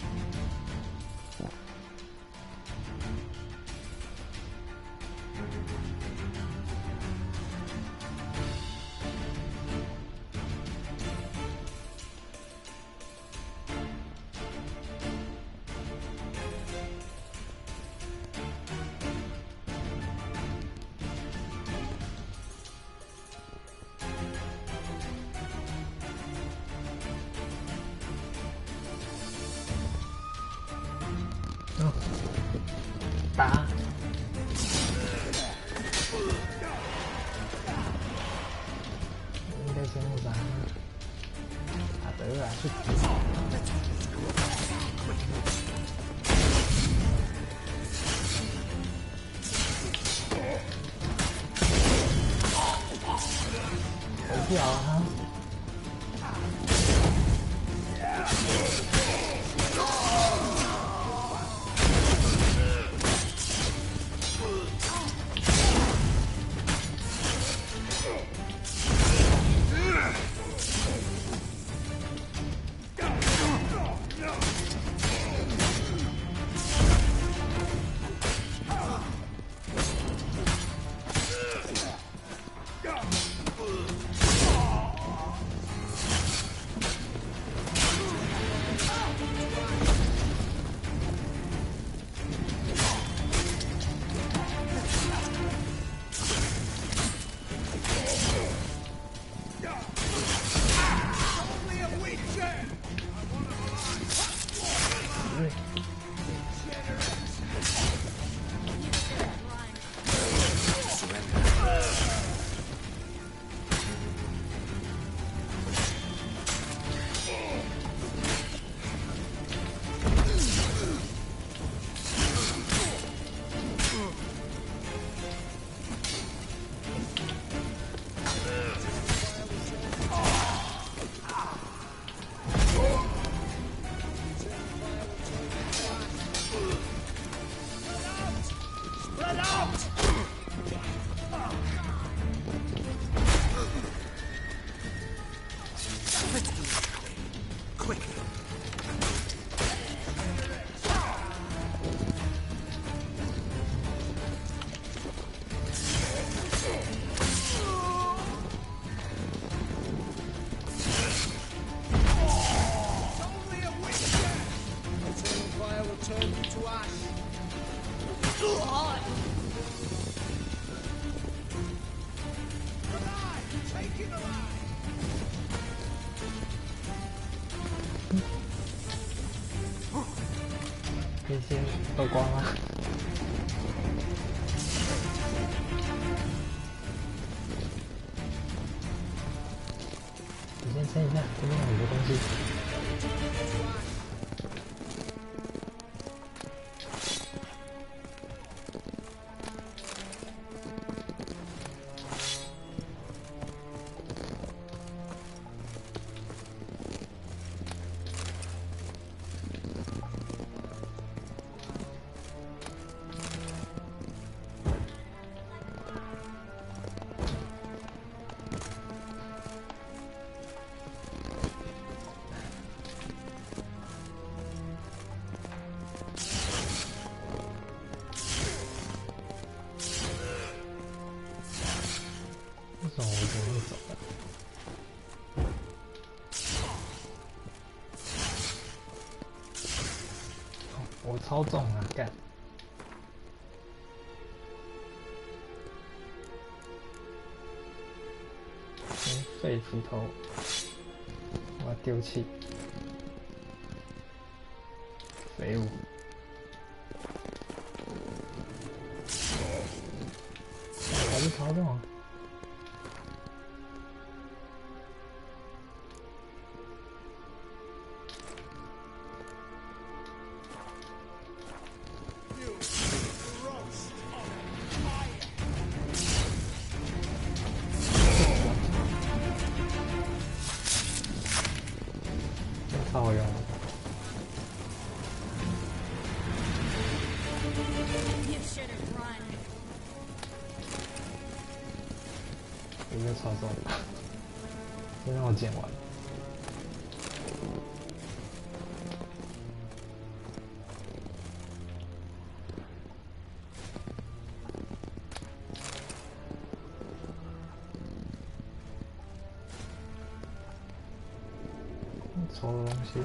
打！应该先用打。打得啊，去死！投票啊！ 可以先喝光了。你先撑一下，这边有很多东西。我超重啊，干！废斧头，我要丢弃。废物。还是超重啊！好用。有没有操作？先让我剪完。抽的东西。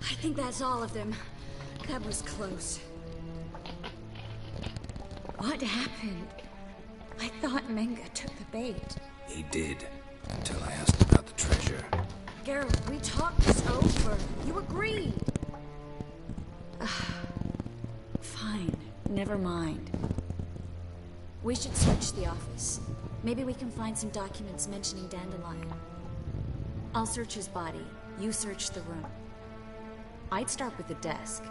I think that's all of them. That was close. What happened? I thought Menga took the bait. He did, until I asked about the treasure. Geralt, we talked this over. You agreed. Fine, never mind. We should search the office. Maybe we can find some documents mentioning Dandelion. I'll search his body. You search the room. I'd start with the desk.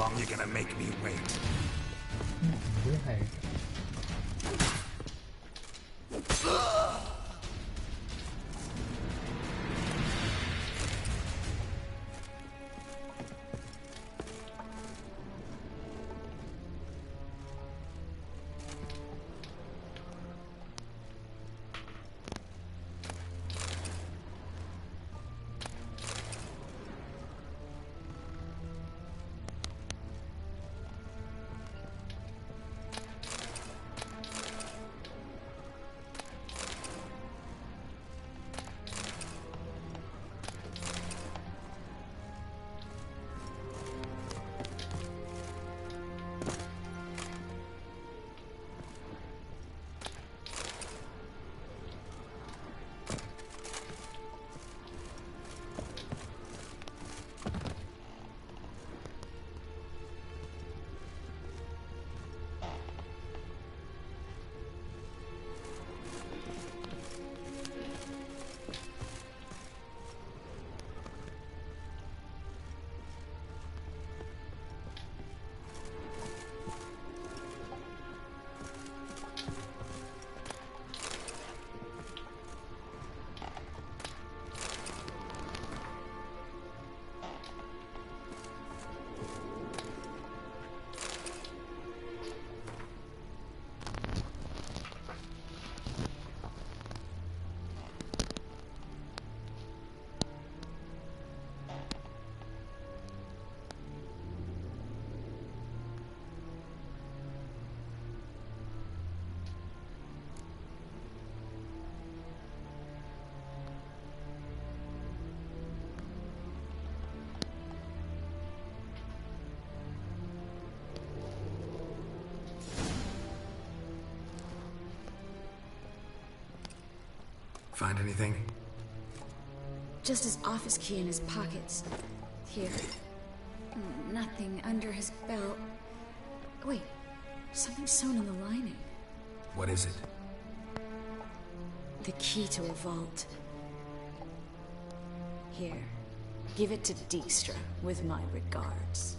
long you gonna make me wait? 厉害。Find anything? Just his office key in his pockets. Here. Nothing under his belt. Wait, something sewn in the lining. What is it? The key to a vault. Here. Give it to Dijkstra with my regards.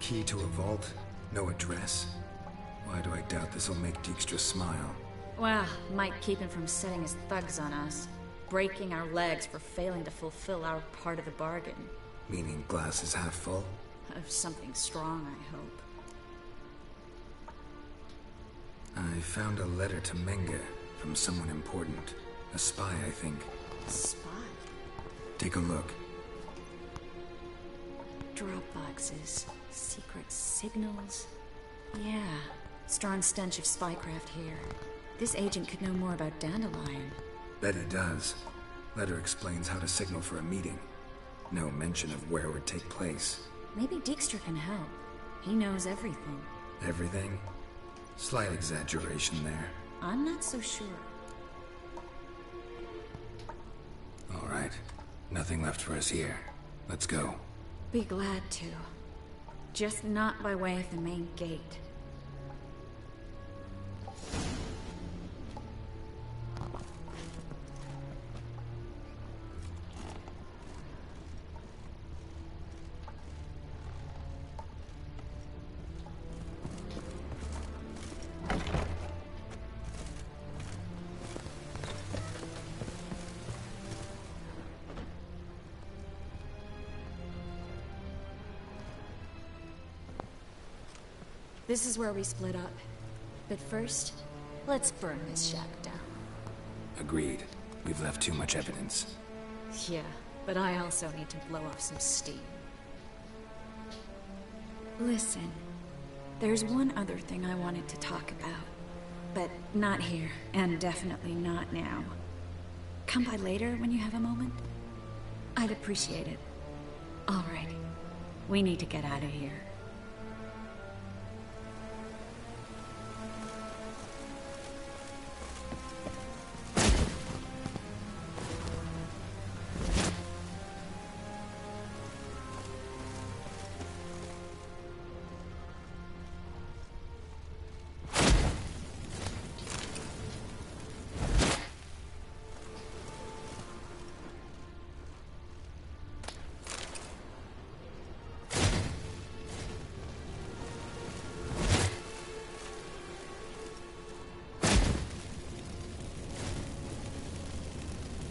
Key to a vault? No address? Why do I doubt this'll make Dijkstra smile? Well, might keep him from setting his thugs on us. Breaking our legs for failing to fulfill our part of the bargain. Meaning glass is half full? Of something strong, I hope. I found a letter to Menge from someone important. A spy, I think. Spy? Take a look. Drop boxes. Secret signals. Yeah. Strong stench of spycraft here. This agent could know more about Dandelion. Bet he does. Letter explains how to signal for a meeting. No mention of where it would take place. Maybe Dijkstra can help. He knows everything. Everything? Slight exaggeration there. I'm not so sure. All right. Nothing left for us here. Let's go. Be glad to. Just not by way of the main gate. This is where we split up. But first, let's burn this shack down. Agreed. We've left too much evidence. Yeah, but I also need to blow off some steam. Listen, there's one other thing I wanted to talk about. But not here, and definitely not now. Come by later when you have a moment? I'd appreciate it. All right. We need to get out of here.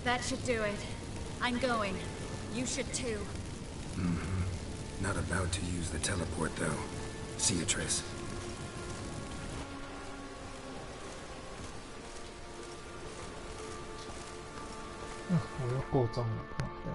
That should do it. I'm going. You should too. Mm-hmm. Not about to use the teleport, though. See you, Triss. 我又过中了，对。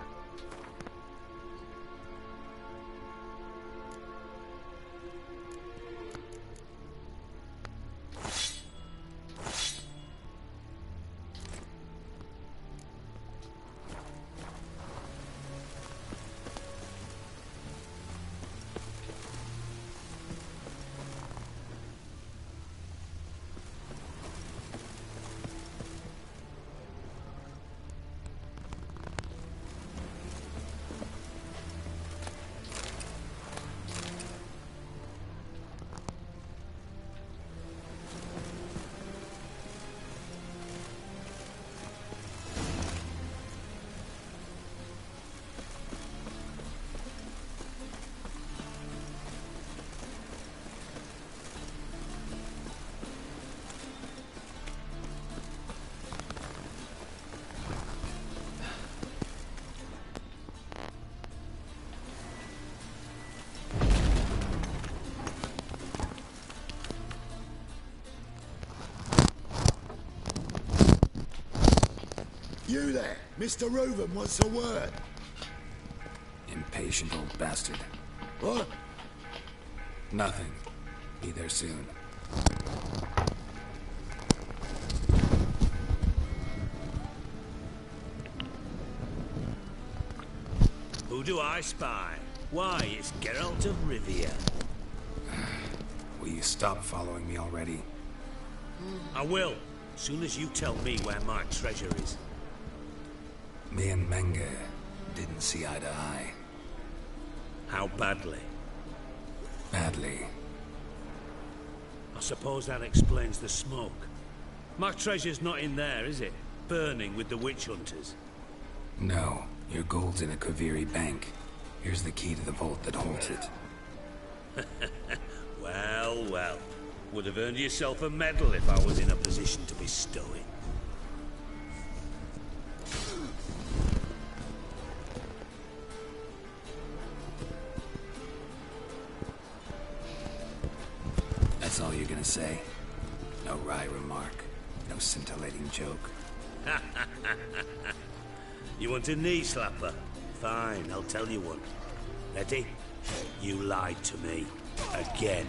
You there, Mr. Reuven wants a word. Impatient old bastard. What? Nothing. Be there soon. Who do I spy? Why, it's Geralt of Rivia. Will you stop following me already? I will, soon as you tell me where my treasure is. Me and Menge didn't see eye to eye. How badly? Badly. I suppose that explains the smoke. My treasure's not in there, is it? Burning with the witch hunters. No, your gold's in a Kaviri bank. Here's the key to the vault that holds it. Well, well. Would have earned yourself a medal if I was in a position to bestow it. That's all you're gonna say? No wry remark, no scintillating joke. You want a knee slapper? Fine, I'll tell you one. Ready? You lied to me. Again.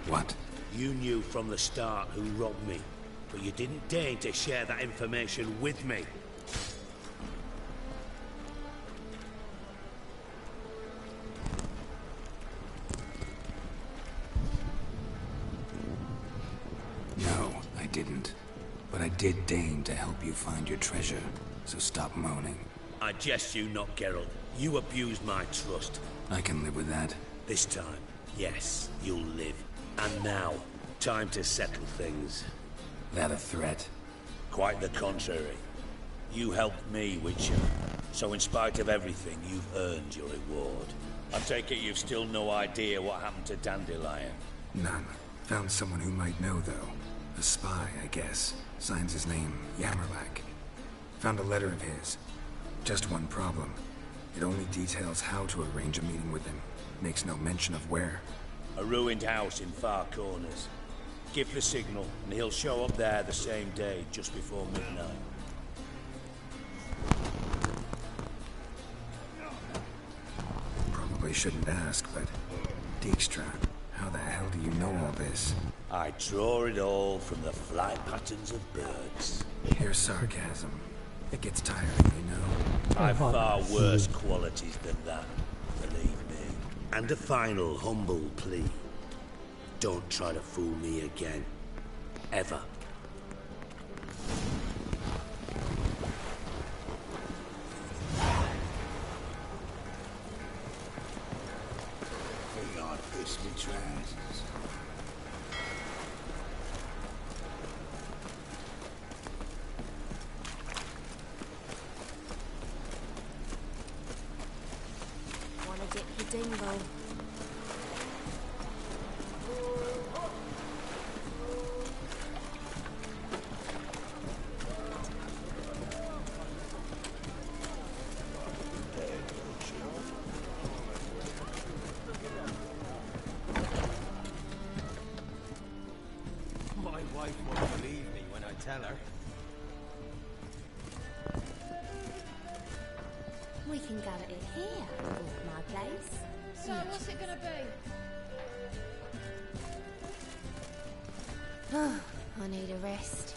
What? You knew from the start who robbed me, but you didn't deign to share that information with me. No, I didn't. But I did deign to help you find your treasure, so stop moaning. I jest you not, Geralt. You abused my trust. I can live with that. This time, yes, you'll live. And now, time to settle things. That a threat? Quite the contrary. You helped me, Witcher. So in spite of everything, you've earned your reward. I take it you've still no idea what happened to Dandelion? None. Found someone who might know, though. A spy, I guess. Signs his name, Yammerlak. Found a letter of his. Just one problem. It only details how to arrange a meeting with him. Makes no mention of where. A ruined house in Far Corners. Give the signal, and he'll show up there the same day, just before midnight. Probably shouldn't ask, but... Dijkstra, how the hell do you know all this? I draw it all from the flight patterns of birds. Here's sarcasm. It gets tiring, you know. I've far worse qualities than that, believe me. And a final humble plea. Don't try to fool me again. Ever. We are crispy trousers. Wanna dip your dingle? We can go at it here, or at my place. So, what's it gonna be? I need a rest.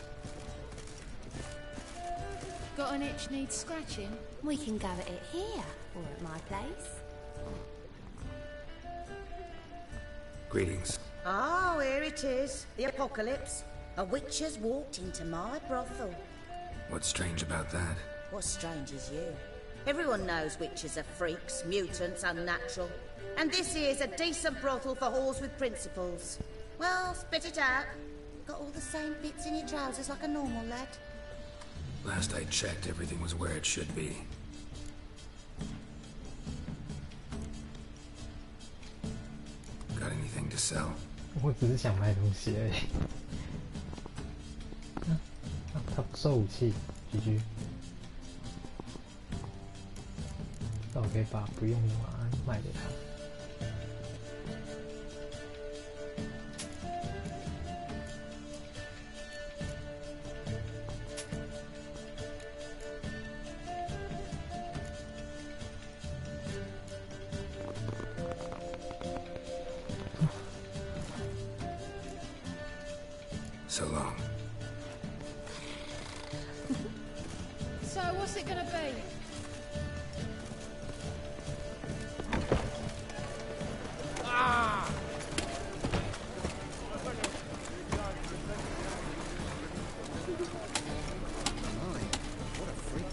Got an itch needs scratching? We can go at it here, or at my place. Greetings. Oh, here it is. The apocalypse. A witch has walked into my brothel. What's strange about that? What's strange is you. Everyone knows witches are freaks, mutants, unnatural. And this here's a decent brothel for whores with principles. Well, spit it out. Got all the same bits in your trousers like a normal lad. Last I checked, everything was where it should be. Got anything to sell? 我只是想卖东西而已。他不收武器，GG。那我可以把不用的马鞍卖给他。So long. So, what's it gonna be? Ah! What a freak.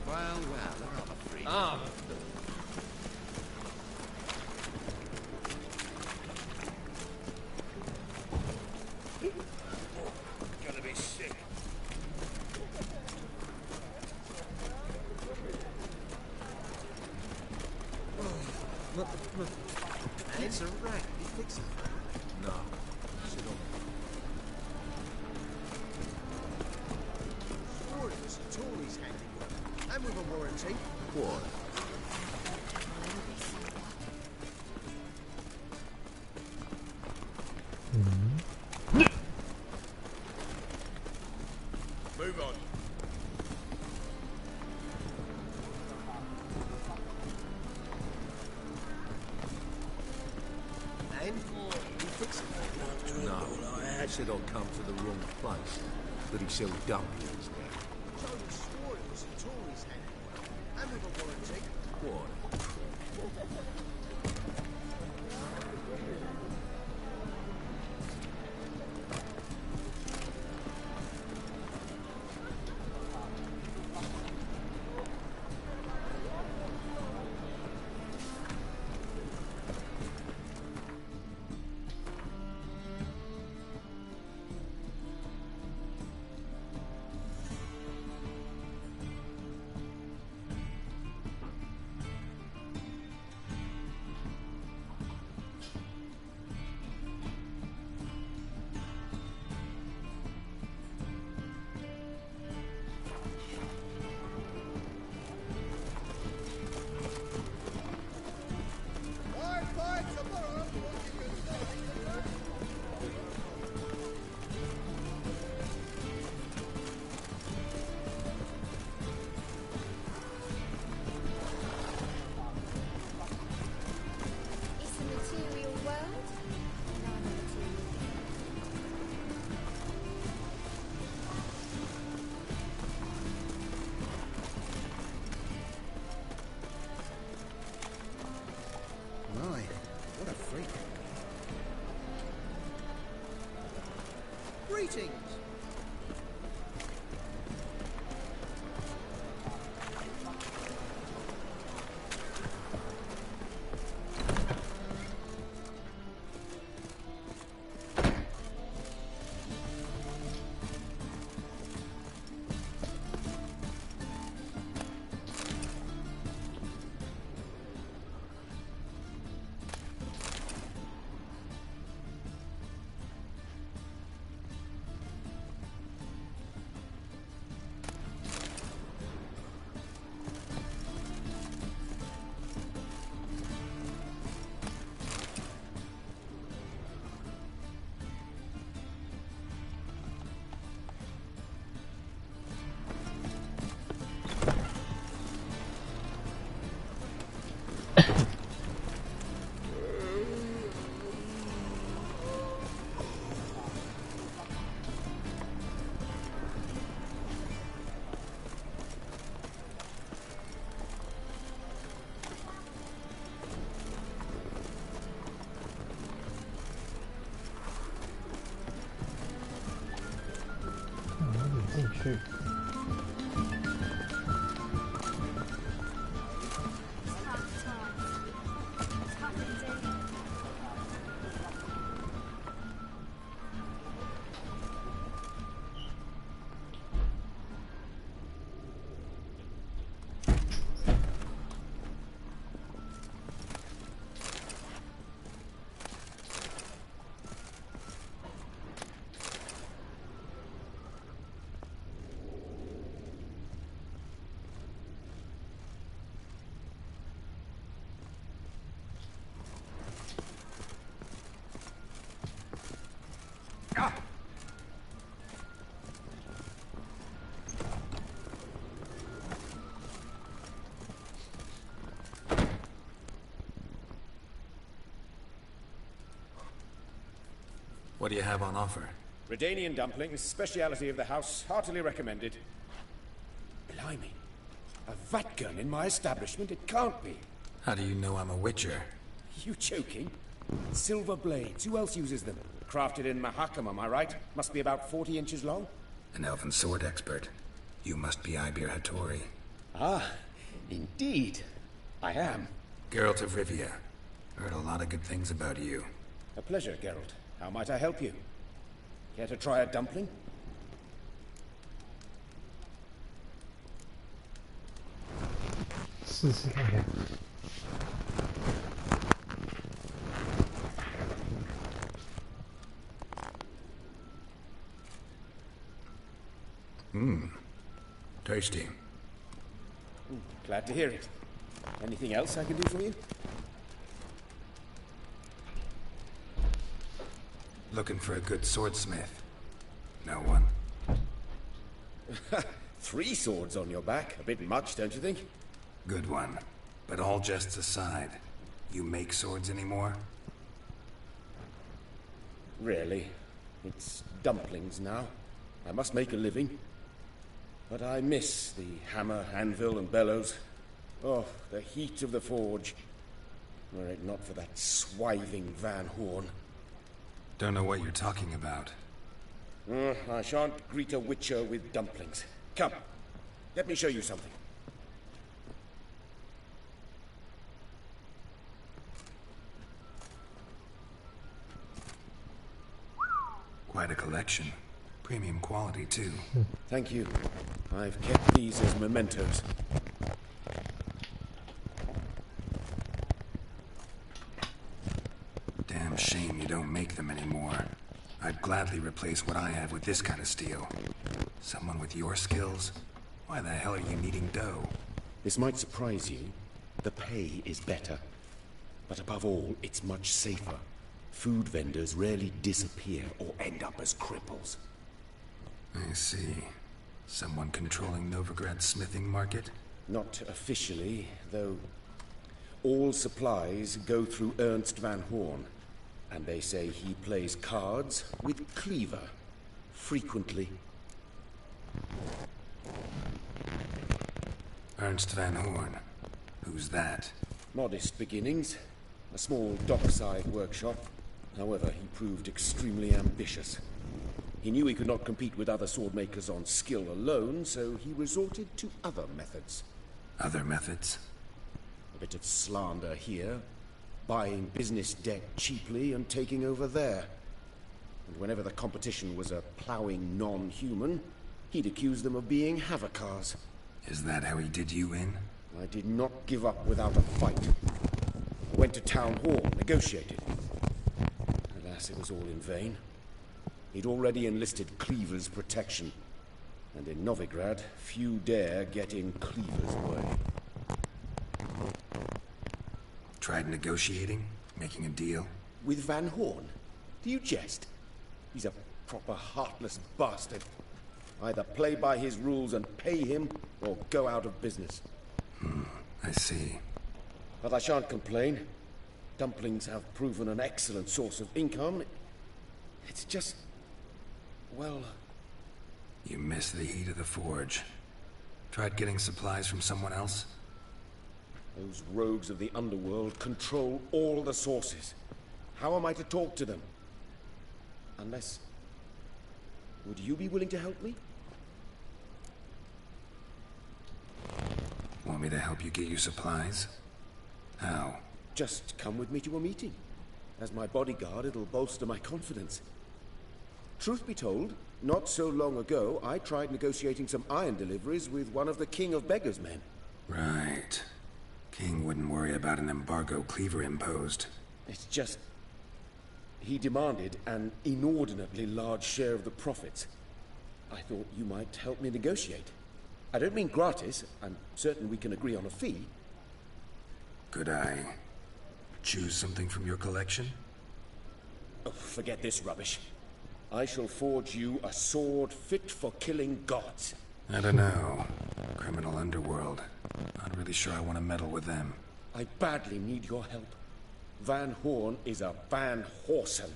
Well, they're rather freak. Ah. Gonna be sick. It's a wreck. You fix it. No. Sit on. Sure, it was Tory's handiwork. And with a warranty. What? Move on. And you fix it. No. I said I'd come to the wrong place. But he sells dumplings there. So you swore it was Tory's handiwork. And with a warranty. What? It's a material world, and I'm a material My, what a freak. Greetings. 进去。What do you have on offer? Redanian dumplings, speciality of the house, heartily recommended. Blimey. A vat gun in my establishment? It can't be. How do you know I'm a witcher? You joking? Silver blades. Who else uses them? Crafted in Mahakam, am I right? Must be about 40 inches long? An elven sword expert. You must be Ibir Hattori. Ah, indeed. I am. Geralt of Rivia. Heard a lot of good things about you. A pleasure, Geralt. How might I help you? Care to try a dumpling?试试看看。Tasty. Glad to hear it. Anything else I can do for you? Looking for a good swordsmith. No one? 3 swords on your back. A bit much, don't you think? Good one. But all jests aside, you make swords anymore? Really? It's dumplings now. I must make a living. But I miss the hammer, anvil, and bellows. Oh, the heat of the forge. Were it not for that swiving Van Horn. Don't know what you're talking about. I shan't greet a witcher with dumplings. Come, let me show you something. Quite a collection. Premium quality, too. Thank you. I've kept these as mementos. Damn shame you don't make them anymore. I'd gladly replace what I have with this kind of steel. Someone with your skills? Why the hell are you needing dough? This might surprise you. The pay is better. But above all, it's much safer. Food vendors rarely disappear or end up as cripples. I see. Someone controlling Novigrad's smithing market? Not officially, though all supplies go through Ernst Van Horn. And they say he plays cards with Cleaver. Frequently. Ernst Van Horn. Who's that? Modest beginnings. A small dockside workshop. However, he proved extremely ambitious. He knew he could not compete with other swordmakers on skill alone, so he resorted to other methods. Other methods? A bit of slander here, buying business debt cheaply and taking over there. And whenever the competition was a ploughing non-human, he'd accuse them of being Havocars. Is that how he did you in? I did not give up without a fight. I went to Town Hall, negotiated. Alas, it was all in vain. He'd already enlisted Cleaver's protection. And in Novigrad, few dare get in Cleaver's way. Tried negotiating? Making a deal? With Van Horn? Do you jest? He's a proper heartless bastard. Either play by his rules and pay him, or go out of business. I see. But I shan't complain. Dumplings have proven an excellent source of income. It's just... well... You miss the heat of the forge. Tried getting supplies from someone else? Those rogues of the underworld control all the sources. How am I to talk to them? Unless... would you be willing to help me? Want me to help you get your supplies? How? Just come with me to a meeting. As my bodyguard, it'll bolster my confidence. Truth be told, not so long ago, I tried negotiating some iron deliveries with one of the King of Beggars' men. Right. King wouldn't worry about an embargo Cleaver imposed. It's just... he demanded an inordinately large share of the profits. I thought you might help me negotiate. I don't mean gratis. I'm certain we can agree on a fee. Could I choose something from your collection? Oh, forget this rubbish. I shall forge you a sword fit for killing gods. I don't know. Criminal underworld. Not really sure I want to meddle with them. I badly need your help. Van Horn is a Van Horsen.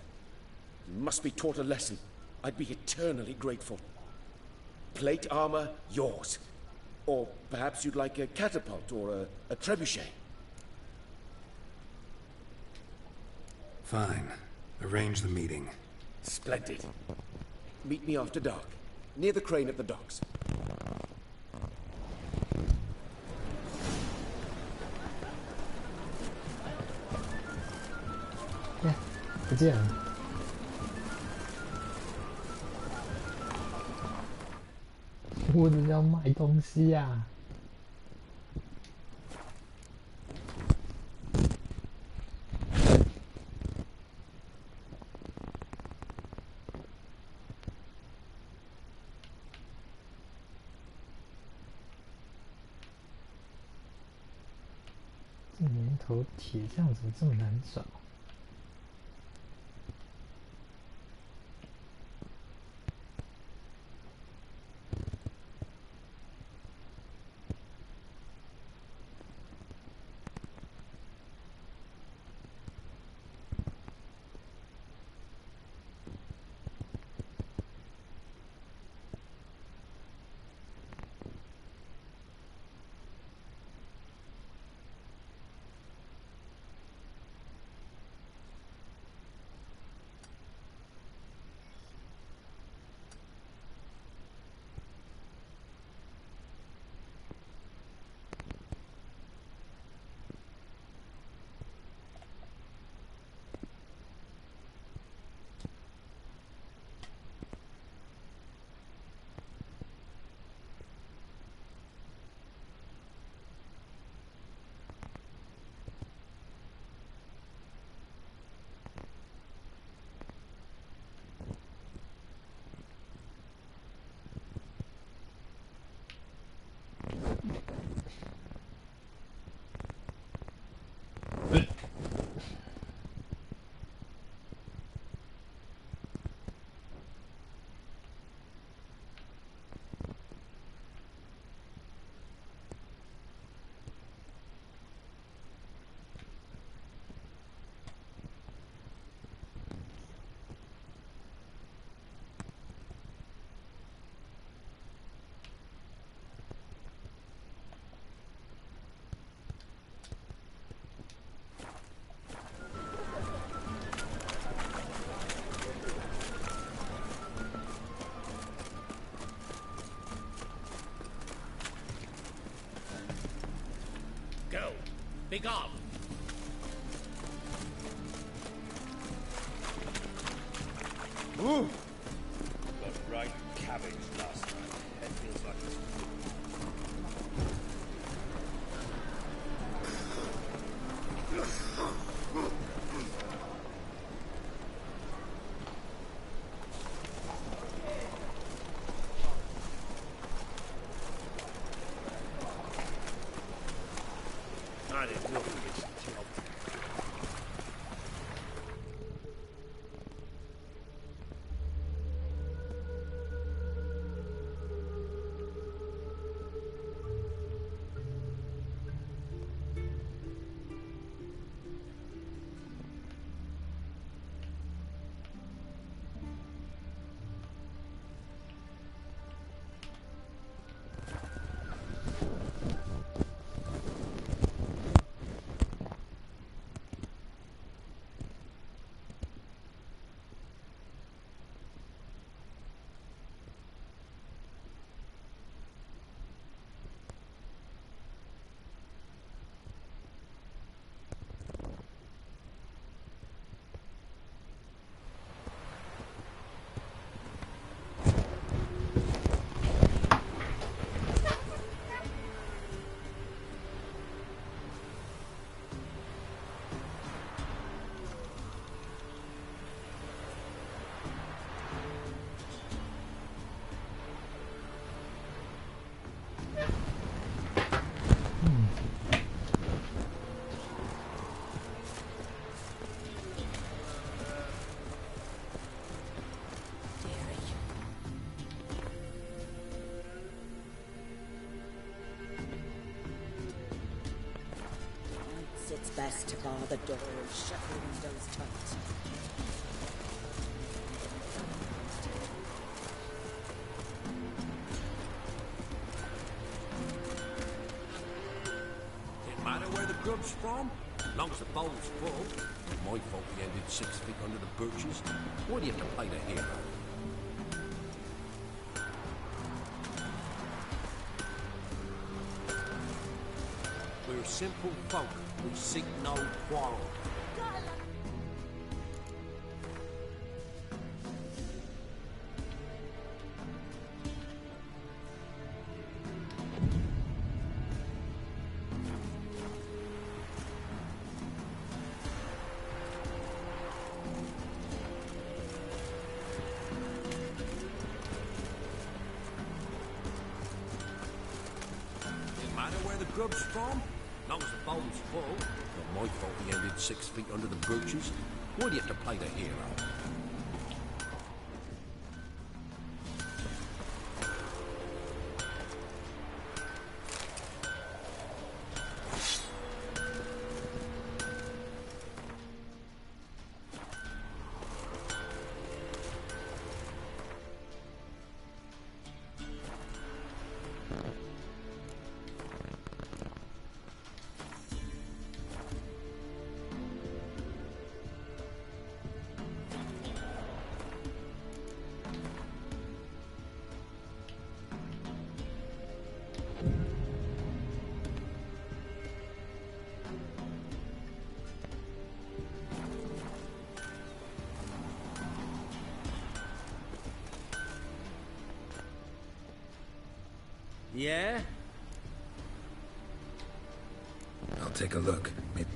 You must be taught a lesson. I'd be eternally grateful. Plate armor, yours. Or perhaps you'd like a catapult or a trebuchet. Fine. Arrange the meeting. Splendid. Meet me after dark, near the crane at the docks. Yeah, 不见了。我只要买东西呀。这年头铁匠怎么这么难找？Be gone! Ooh! Got right cabbage last night. It feels like it's... I didn't know this job. best to bar the door and shut the windows tight. Didn't matter where the grub's from, as long as the bowl's full. My fault we ended 6 feet under the birches. Why do you have to play the hero? We're simple folk. We seek no quarrel. Didn't matter where the grub's from, as long as the bowl's full. Not my fault we ended 6 feet under the birches. Why do you have to play the hero? Yeah? I'll take a look. Maybe.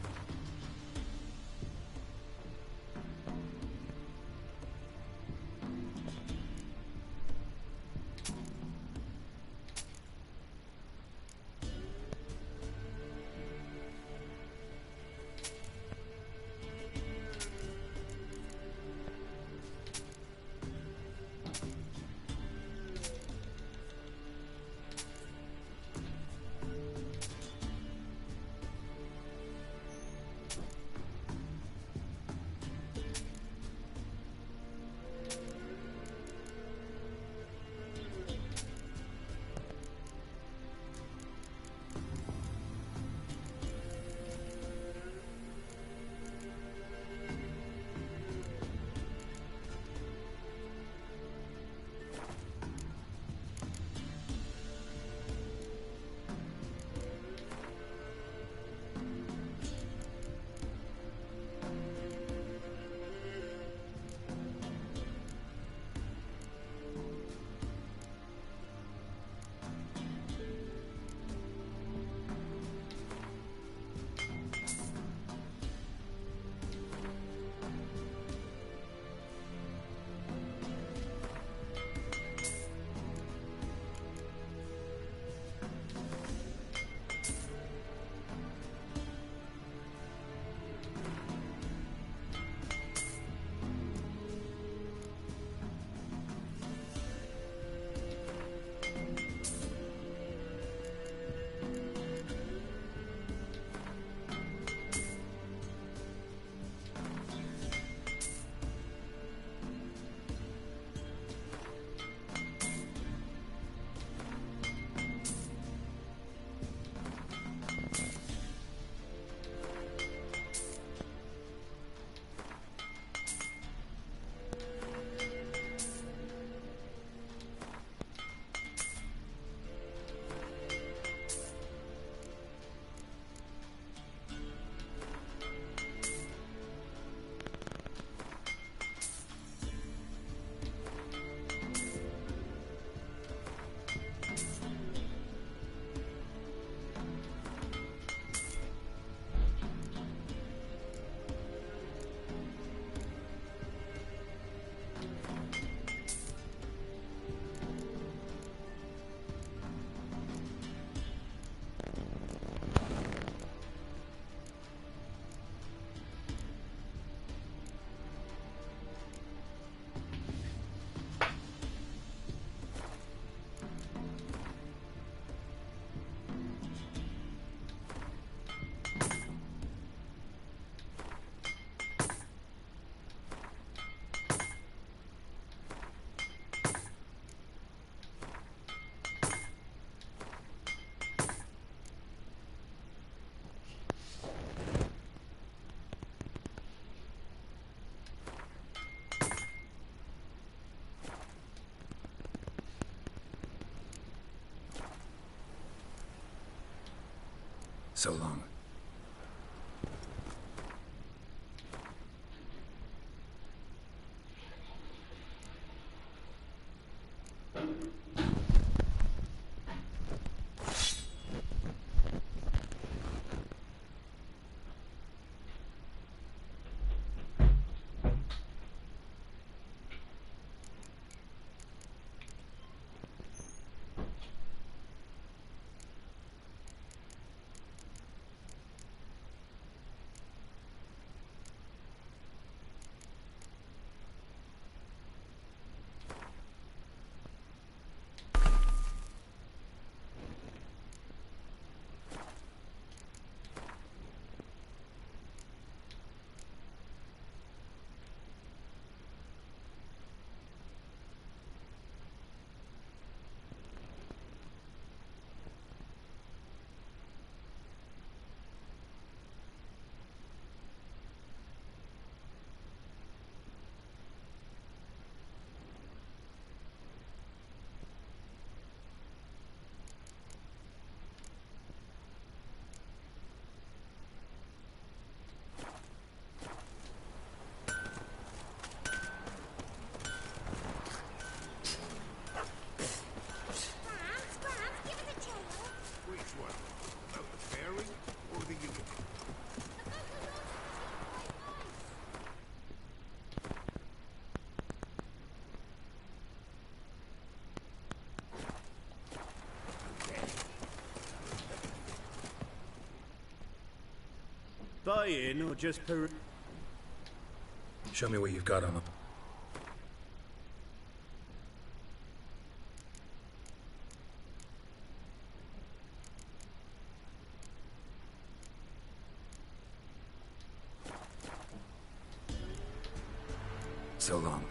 So long. Buy-in or just per... Show me what you've got on them. So long.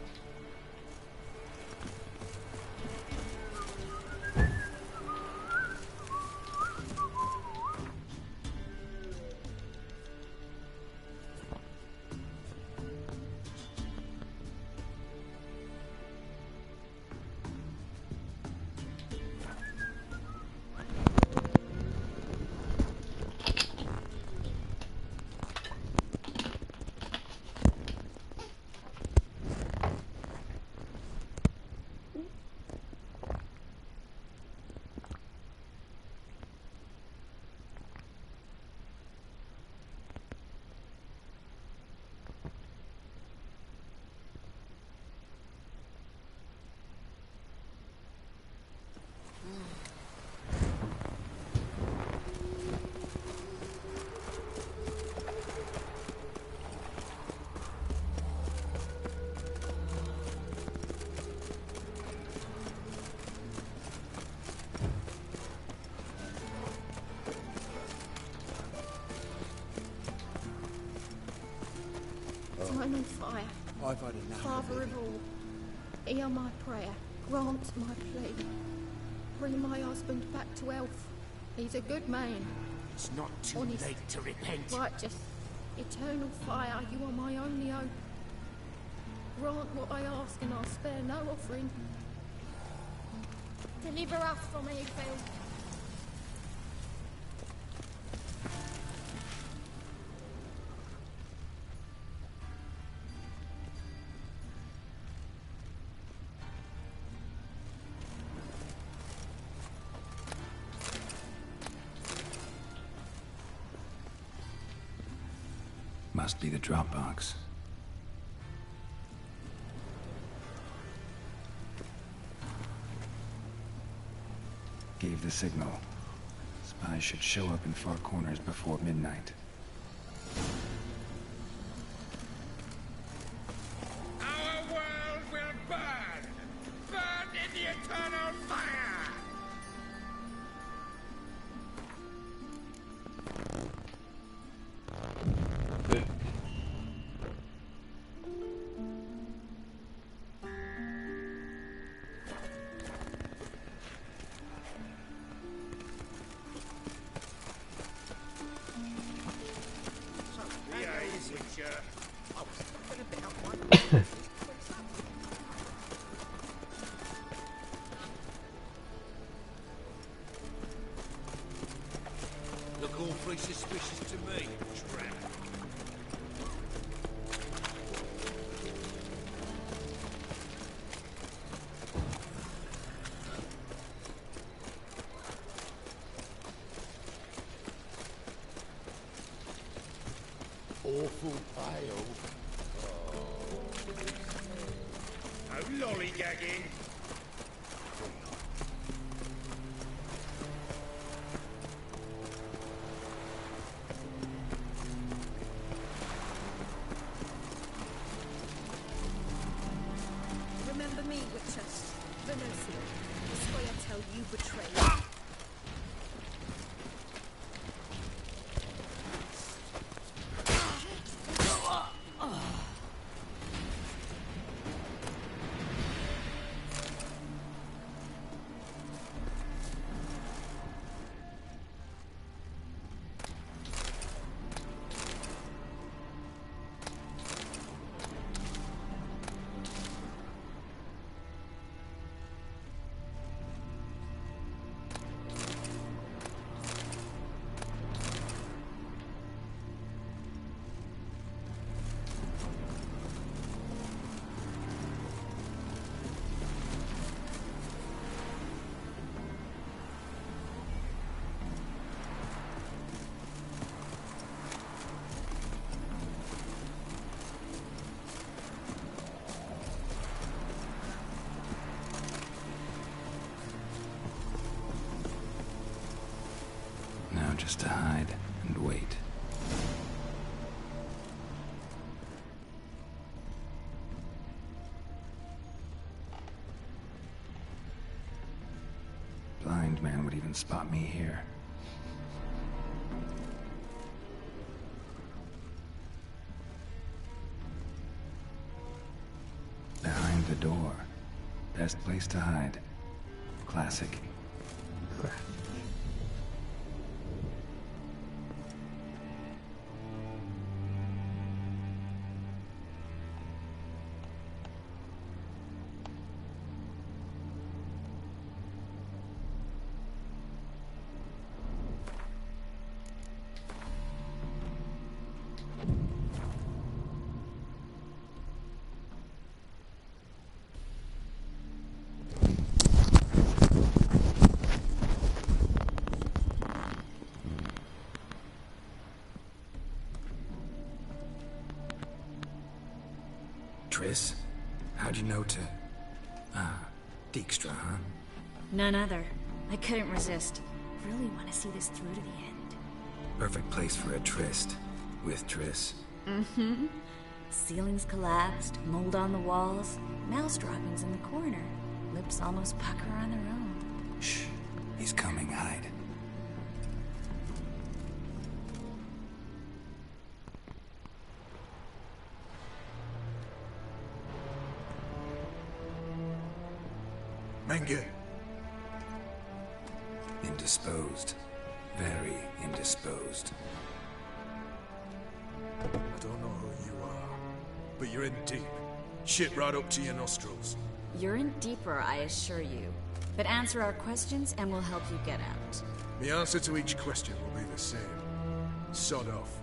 I'm on fire. I've had enough. Father of all, hear my prayer. Grant my plea. Bring my husband back to health. He's a good man. It's not too Honest, late to repent. righteous, eternal fire. You are my only hope. Grant what I ask, and I'll spare no offering. Deliver us from evil. Must be the drop box. Gave the signal. Spies should show up in far corners before midnight. Our world will burn! Burn in the eternal fire! Look all awfully suspicious to me, tramp. Awful pale. No lollygagging. Remember me, Witchers. Venosia. The Squire tell you betrayed. Just to hide and wait. Blind man would even spot me here. Behind the door. Best place to hide. Classic. Triss? How'd you know to... Dijkstra, huh? None other. I couldn't resist. Really want to see this through to the end. Perfect place for a tryst. With Triss. Mm-hmm. Ceilings collapsed, mold on the walls, mouse droppings in the corner. Lips almost pucker on their own. Shh. He's coming. Hide. Menge. Indisposed. Very indisposed. I don't know who you are, but you're in deep. Shit right up to your nostrils. You're in deeper, I assure you. But answer our questions and we'll help you get out. The answer to each question will be the same. Sod off.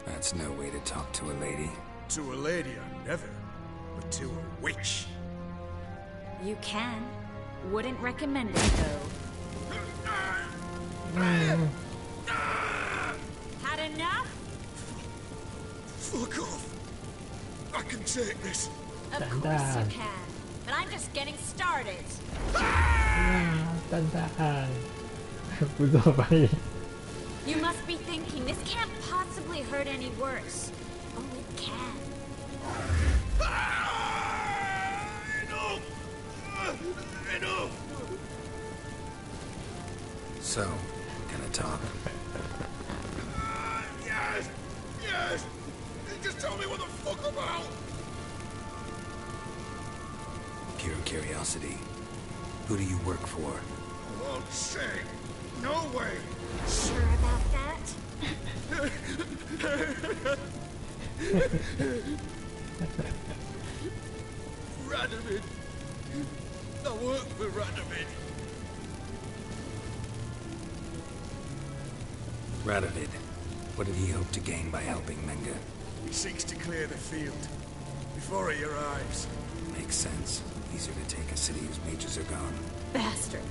That's no way to talk to a lady. To a lady, I never. But to a witch. You can. Wouldn't recommend it, though. Had enough? Fuck off. I can take this. Of course you can. But I'm just getting started. 蛋蛋，不错翻译。 You must be thinking, this can't possibly hurt any worse. Oh, it can. Enough! So, gonna talk? Yes! Yes! Just tell me what the fuck about! Pure curiosity. Who do you work for? I won't say. No way! Sure about that? Radovid! I work for Radovid. Radovid. What did he hope to gain by helping Menga? He seeks to clear the field before he arrives. Makes sense. Easier to take a city whose mages are gone. Bastard.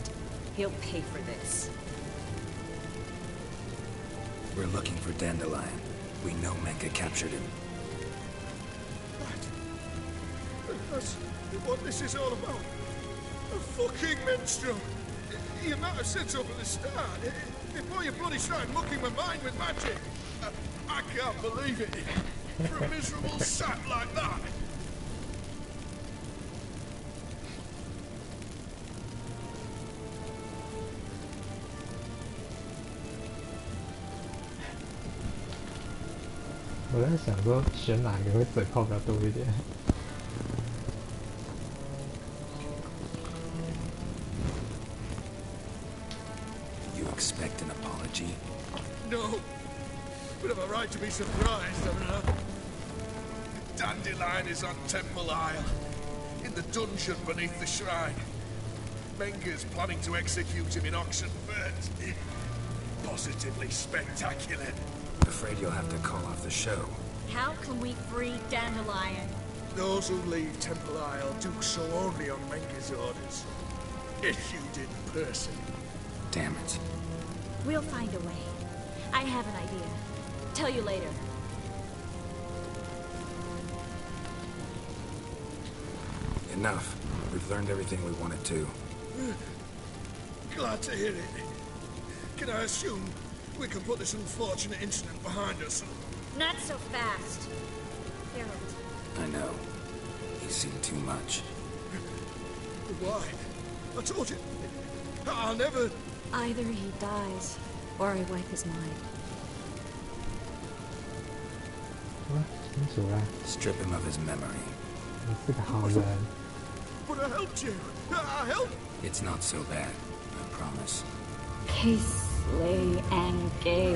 He'll pay for this. We're looking for Dandelion. We know Menga captured him. That's what this is all about. A fucking minstrel. You might have said so at the start. Before you bloody started mucking my mind with magic. I can't believe it. For a miserable sap like that.我在想说选哪个会嘴炮比较多一点。You expect an apology? No. But I've a right to be surprised, haven't I? Dandelion is on Temple Isle. In the dungeon beneath the shrine. Menga's planning to execute him in Oxenfurt. Positively spectacular. Afraid you'll have to call off the show. How can we free Dandelion? Those who leave Temple Isle do so only on Menga's orders. Issued in person. Damn it. We'll find a way. I have an idea. Tell you later. Enough. We've learned everything we wanted to. Glad to hear it. Can I assume we can put this unfortunate incident behind us? Not so fast. Harold. I know. He's seen too much. Why? I told you. I'll never... Either he dies, or I wipe his mind. Strip him of his memory. But I helped you. I helped. It's not so bad. I promise. Case lay and gay.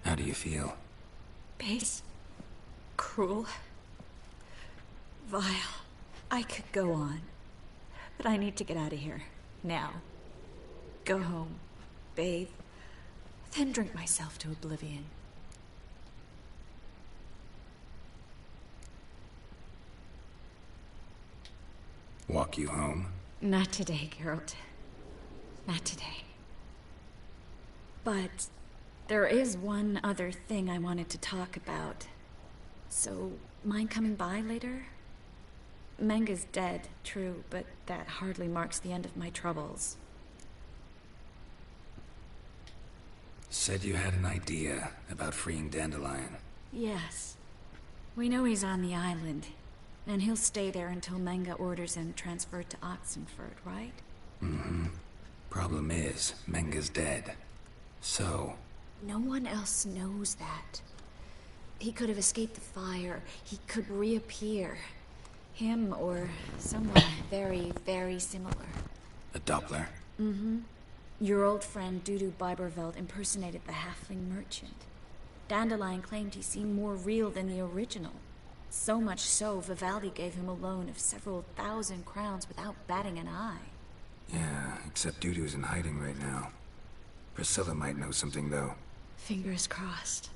How do you feel? Base. Cruel. Vile. I could go on. But I need to get out of here. Now. Go home. Bathe. Then drink myself to oblivion. Walk you home? Not today, Geralt. Not today. But there is one other thing I wanted to talk about. So, mind coming by later? Menga's dead, true, but that hardly marks the end of my troubles. Said you had an idea about freeing Dandelion. Yes. We know he's on the island, and he'll stay there until Menga orders him transferred to Oxenfurt, right? Mm-hmm. Problem is, Menga's dead. So... No one else knows that. He could have escaped the fire. He could reappear. Him or someone very, very similar. A Doppler? Mm-hmm. Your old friend Dudu Biberveld impersonated the halfling merchant. Dandelion claimed he seemed more real than the original. So much so, Vivaldi gave him a loan of several thousand crowns without batting an eye. Yeah, except Dudu's in hiding right now. Priscilla might know something, though. Fingers crossed.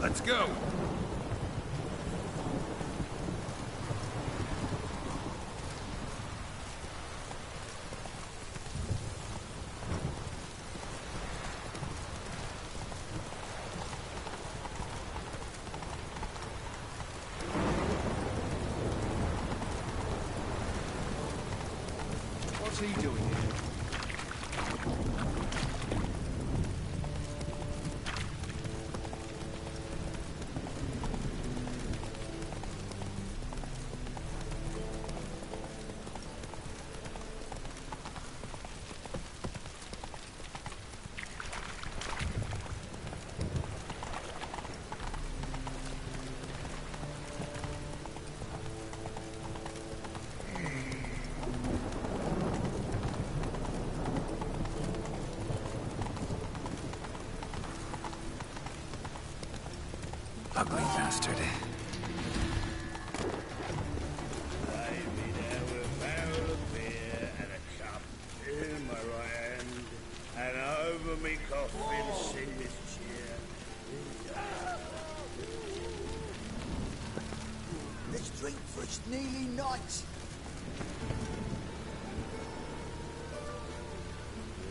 Let's go. What's he doing here? Ugly bastard. Lay me down with a barrel of beer and a cup in my right hand, and over me coffin sing this cheer. Let's drink for it's nearly night.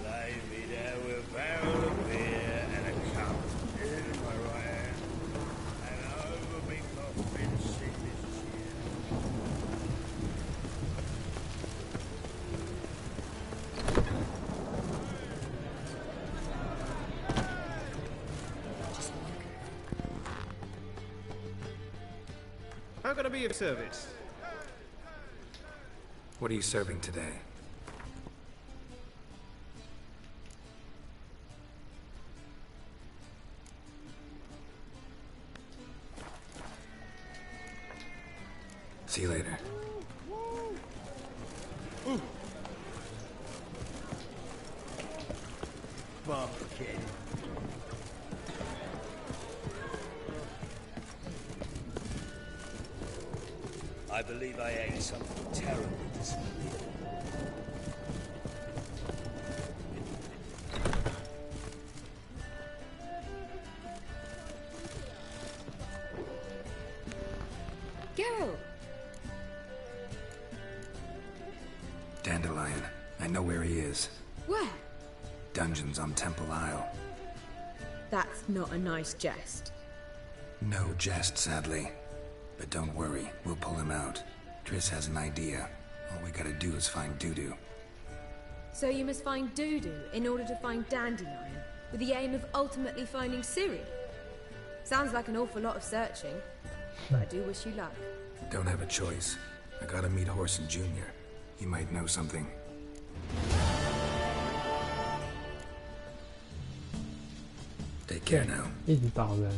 Lay me down with a barrel of beer and a cup in my right hand, and over me coffin sing this cheer. How can I be of service? What are you serving today? See you later. Bumpkin. I believe I ate something terrible this morning. Geralt! Dandelion. I know where he is. Where? Dungeons on Temple Isle. That's not a nice jest. No jest, sadly. But don't worry, we'll pull him out. Triss has an idea. All we gotta do is find Dudu. So you must find Dudu in order to find Dandelion, with the aim of ultimately finding Ciri. Sounds like an awful lot of searching, but I do wish you luck. Don't have a choice. I gotta meet Horson Jr. He might know something. Take care now. 印岛人。